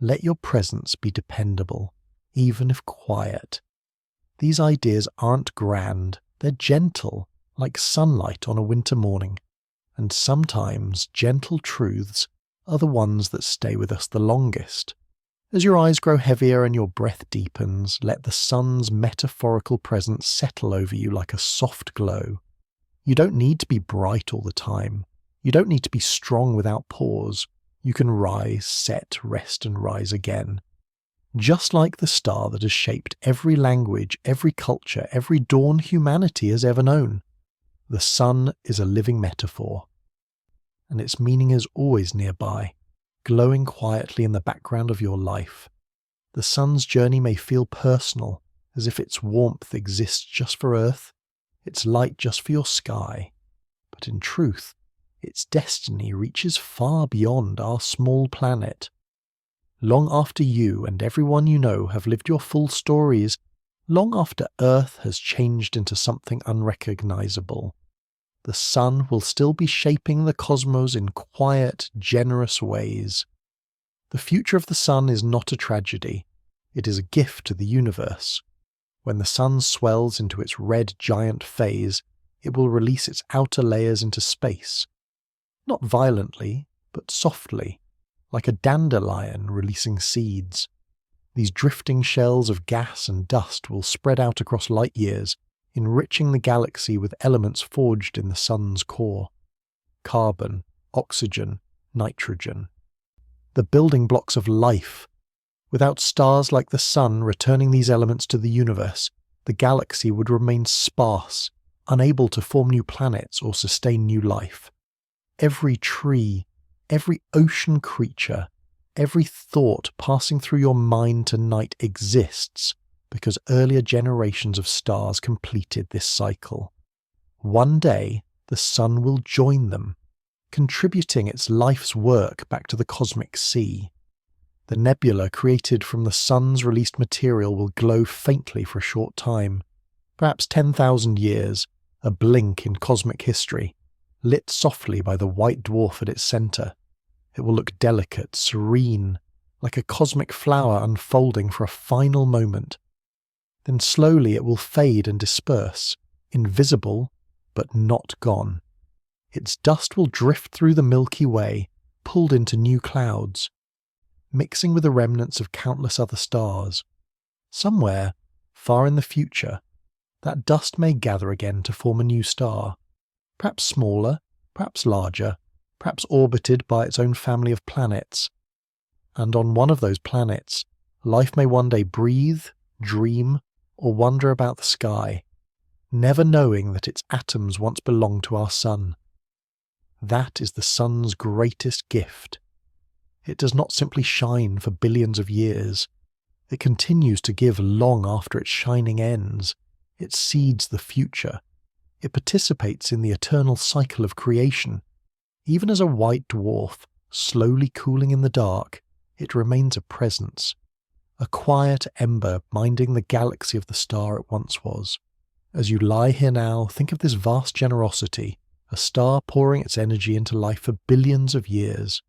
[SPEAKER 1] Let your presence be dependable, even if quiet. These ideas aren't grand, they're gentle, like sunlight on a winter morning. And sometimes gentle truths are the ones that stay with us the longest. As your eyes grow heavier and your breath deepens, let the sun's metaphorical presence settle over you like a soft glow. You don't need to be bright all the time. You don't need to be strong without pause. You can rise, set, rest, and rise again. Just like the star that has shaped every language, every culture, every dawn humanity has ever known. The sun is a living metaphor, and its meaning is always nearby, glowing quietly in the background of your life. The sun's journey may feel personal, as if its warmth exists just for Earth, its light just for your sky. But in truth, its destiny reaches far beyond our small planet. Long after you and everyone you know have lived your full stories, long after Earth has changed into something unrecognizable, the sun will still be shaping the cosmos in quiet, generous ways. The future of the sun is not a tragedy. It is a gift to the universe. When the sun swells into its red giant phase, it will release its outer layers into space. Not violently, but softly, like a dandelion releasing seeds. These drifting shells of gas and dust will spread out across light years, enriching the galaxy with elements forged in the sun's core. Carbon, oxygen, nitrogen. The building blocks of life. Without stars like the sun returning these elements to the universe, the galaxy would remain sparse, unable to form new planets or sustain new life. Every tree, every ocean creature, every thought passing through your mind tonight exists because earlier generations of stars completed this cycle. One day, the sun will join them, contributing its life's work back to the cosmic sea. The nebula created from the sun's released material will glow faintly for a short time, perhaps 10,000 years, a blink in cosmic history, lit softly by the white dwarf at its center. It will look delicate, serene, like a cosmic flower unfolding for a final moment. Then slowly it will fade and disperse, invisible but not gone. Its dust will drift through the Milky Way, pulled into new clouds, mixing with the remnants of countless other stars. Somewhere, far in the future, that dust may gather again to form a new star, perhaps smaller, perhaps larger, perhaps orbited by its own family of planets. And on one of those planets, life may one day breathe, dream, or wander about the sky, never knowing that its atoms once belonged to our sun. That is the sun's greatest gift. It does not simply shine for billions of years. It continues to give long after its shining ends. It seeds the future. It participates in the eternal cycle of creation. Even as a white dwarf, slowly cooling in the dark, it remains a presence. A quiet ember minding the galaxy of the star it once was. As you lie here now, think of this vast generosity, a star pouring its energy into life for billions of years.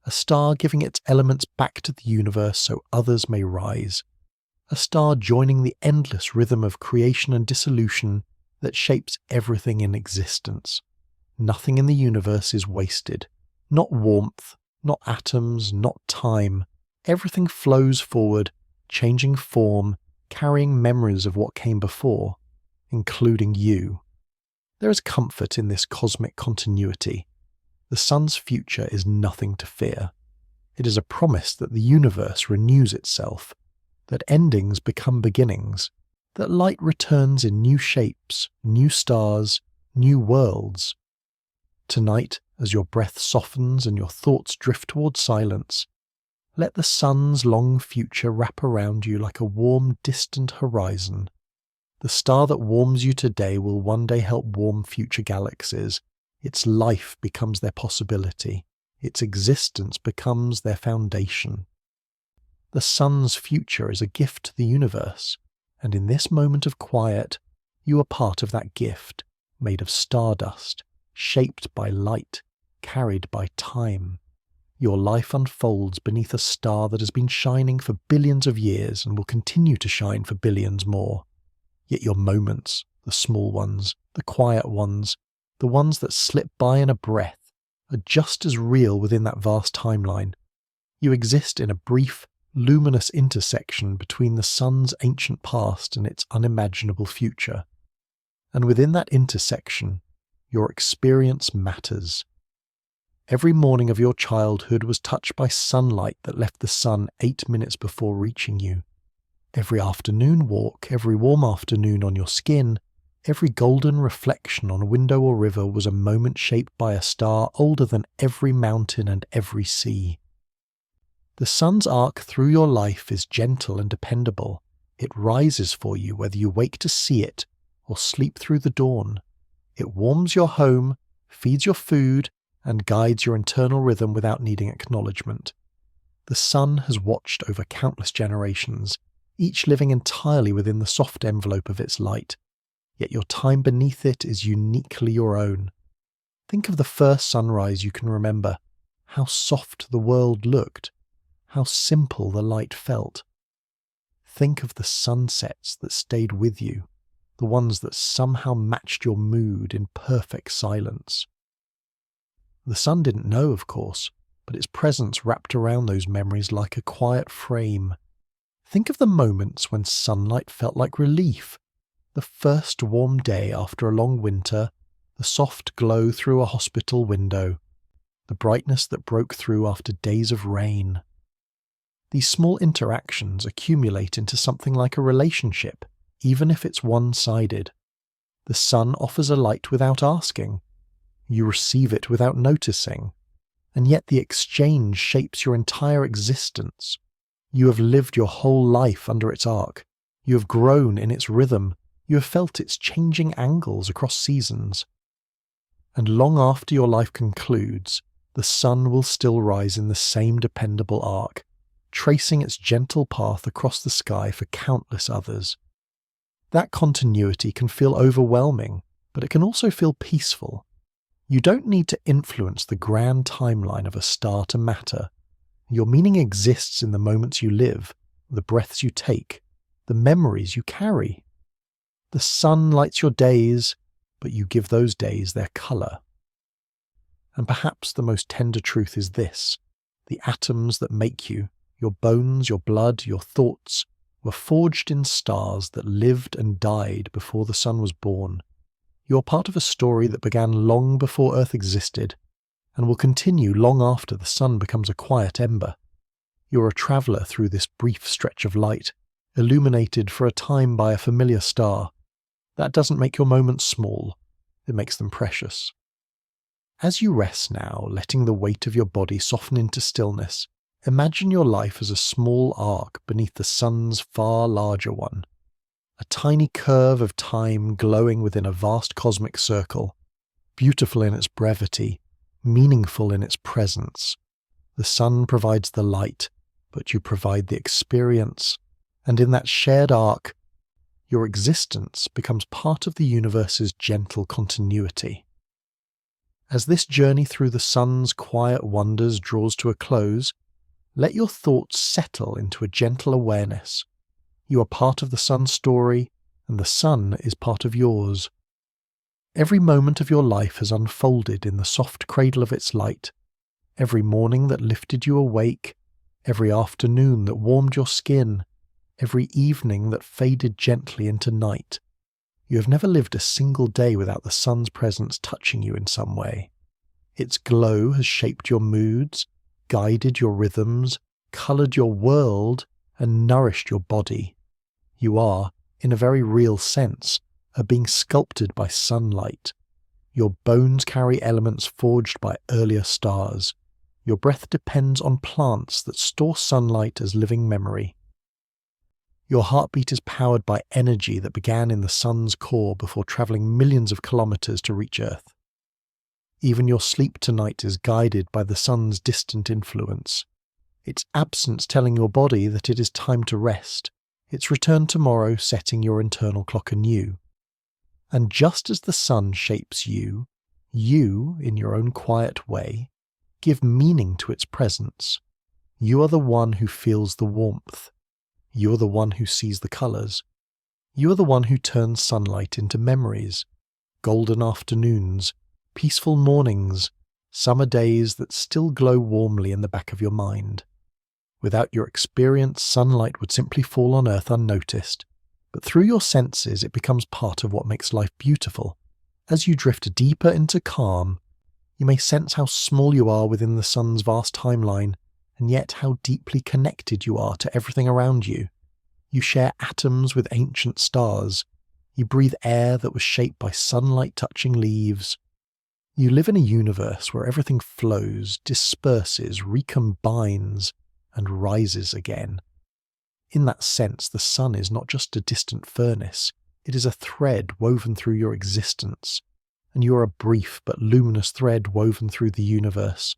[SPEAKER 1] A star giving its elements back to the universe so others may rise. A star joining the endless rhythm of creation and dissolution that shapes everything in existence. Nothing in the universe is wasted. Not warmth, not atoms, not time. Everything flows forward, changing form, carrying memories of what came before, including you. There is comfort in this cosmic continuity. The sun's future is nothing to fear. It is a promise that the universe renews itself, that endings become beginnings, that light returns in new shapes, new stars, new worlds. Tonight, as your breath softens and your thoughts drift towards silence, let the sun's long future wrap around you like a warm, distant horizon. The star that warms you today will one day help warm future galaxies. Its life becomes their possibility. Its existence becomes their foundation. The sun's future is a gift to the universe, and in this moment of quiet, you are part of that gift, made of stardust, shaped by light, carried by time. Your life unfolds beneath a star that has been shining for billions of years and will continue to shine for billions more. Yet your moments, the small ones, the quiet ones, the ones that slip by in a breath, are just as real within that vast timeline. You exist in a brief, luminous intersection between the sun's ancient past and its unimaginable future. And within that intersection, your experience matters. Every morning of your childhood was touched by sunlight that left the sun 8 minutes before reaching you. Every afternoon walk, every warm afternoon on your skin, every golden reflection on a window or river was a moment shaped by a star older than every mountain and every sea. The sun's arc through your life is gentle and dependable. It rises for you whether you wake to see it or sleep through the dawn. It warms your home, feeds your food, and guides your internal rhythm without needing acknowledgement. The sun has watched over countless generations, each living entirely within the soft envelope of its light, yet your time beneath it is uniquely your own. Think of the first sunrise you can remember, how soft the world looked, how simple the light felt. Think of the sunsets that stayed with you, the ones that somehow matched your mood in perfect silence. The sun didn't know, of course, but its presence wrapped around those memories like a quiet frame. Think of the moments when sunlight felt like relief. The first warm day after a long winter, the soft glow through a hospital window, the brightness that broke through after days of rain. These small interactions accumulate into something like a relationship, even if it's one-sided. The sun offers a light without asking. You receive it without noticing, and yet the exchange shapes your entire existence. You have lived your whole life under its arc. You have grown in its rhythm. You have felt its changing angles across seasons. And long after your life concludes, the sun will still rise in the same dependable arc, tracing its gentle path across the sky for countless others. That continuity can feel overwhelming, but it can also feel peaceful. You don't need to influence the grand timeline of a star to matter. Your meaning exists in the moments you live, the breaths you take, the memories you carry. The sun lights your days, but you give those days their colour. And perhaps the most tender truth is this: the atoms that make you, your bones, your blood, your thoughts, were forged in stars that lived and died before the sun was born. You're part of a story that began long before Earth existed, and will continue long after the sun becomes a quiet ember. You're a traveller through this brief stretch of light, illuminated for a time by a familiar star. That doesn't make your moments small, it makes them precious. As you rest now, letting the weight of your body soften into stillness, imagine your life as a small arc beneath the sun's far larger one. A tiny curve of time glowing within a vast cosmic circle, beautiful in its brevity, meaningful in its presence. The sun provides the light, but you provide the experience, and in that shared arc, your existence becomes part of the universe's gentle continuity. As this journey through the sun's quiet wonders draws to a close, let your thoughts settle into a gentle awareness. You are part of the sun's story, and the sun is part of yours. Every moment of your life has unfolded in the soft cradle of its light. Every morning that lifted you awake, every afternoon that warmed your skin, every evening that faded gently into night. You have never lived a single day without the sun's presence touching you in some way. Its glow has shaped your moods, guided your rhythms, coloured your world, and nourished your body. You are, in a very real sense, a being sculpted by sunlight. Your bones carry elements forged by earlier stars. Your breath depends on plants that store sunlight as living memory. Your heartbeat is powered by energy that began in the sun's core before travelling millions of kilometres to reach Earth. Even your sleep tonight is guided by the sun's distant influence. Its absence telling your body that it is time to rest. Its return tomorrow setting your internal clock anew. And just as the sun shapes you, you, in your own quiet way, Give meaning to its presence. You are the one who feels the warmth. You are the one who sees the colours. You are the one who turns sunlight into memories, golden afternoons, peaceful mornings, summer days that still glow warmly in the back of your mind. Without your experience, sunlight would simply fall on Earth unnoticed, but through your senses it becomes part of what makes life beautiful. As you drift deeper into calm, you may sense how small you are within the sun's vast timeline, and yet how deeply connected you are to everything around you. You share atoms with ancient stars. You breathe air that was shaped by sunlight touching leaves. You live in a universe where everything flows, disperses, recombines, and rises again. In that sense, the sun is not just a distant furnace, it is a thread woven through your existence, and you are a brief but luminous thread woven through the universe.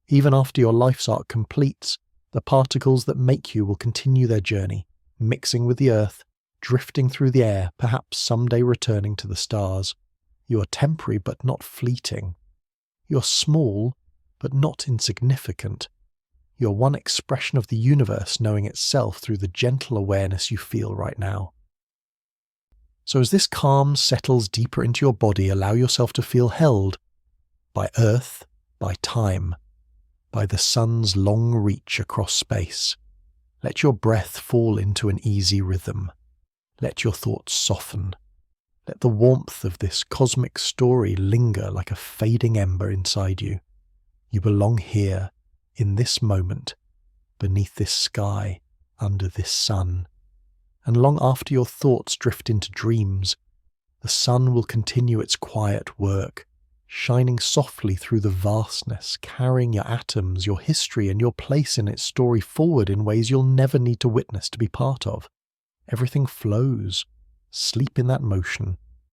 [SPEAKER 1] Even after your life's arc completes, the particles that make you will continue their journey, mixing with the earth, drifting through the air, perhaps someday returning to the stars. You are temporary but not fleeting. You are small but not insignificant. You are one expression of the universe knowing itself through the gentle awareness you feel right now. So as this calm settles deeper into your body, allow yourself to feel held by earth, by time, by the sun's long reach across space. Let your breath fall into an easy rhythm. Let your thoughts soften. Let the warmth of this cosmic story linger like a fading ember inside you. You belong here, in this moment, beneath this sky, under this sun. And long after your thoughts drift into dreams, the sun will continue its quiet work, shining softly through the vastness, carrying your atoms, your history, and your place in its story forward in ways you'll never need to witness to be part of. Everything flows. Sleep in that motion.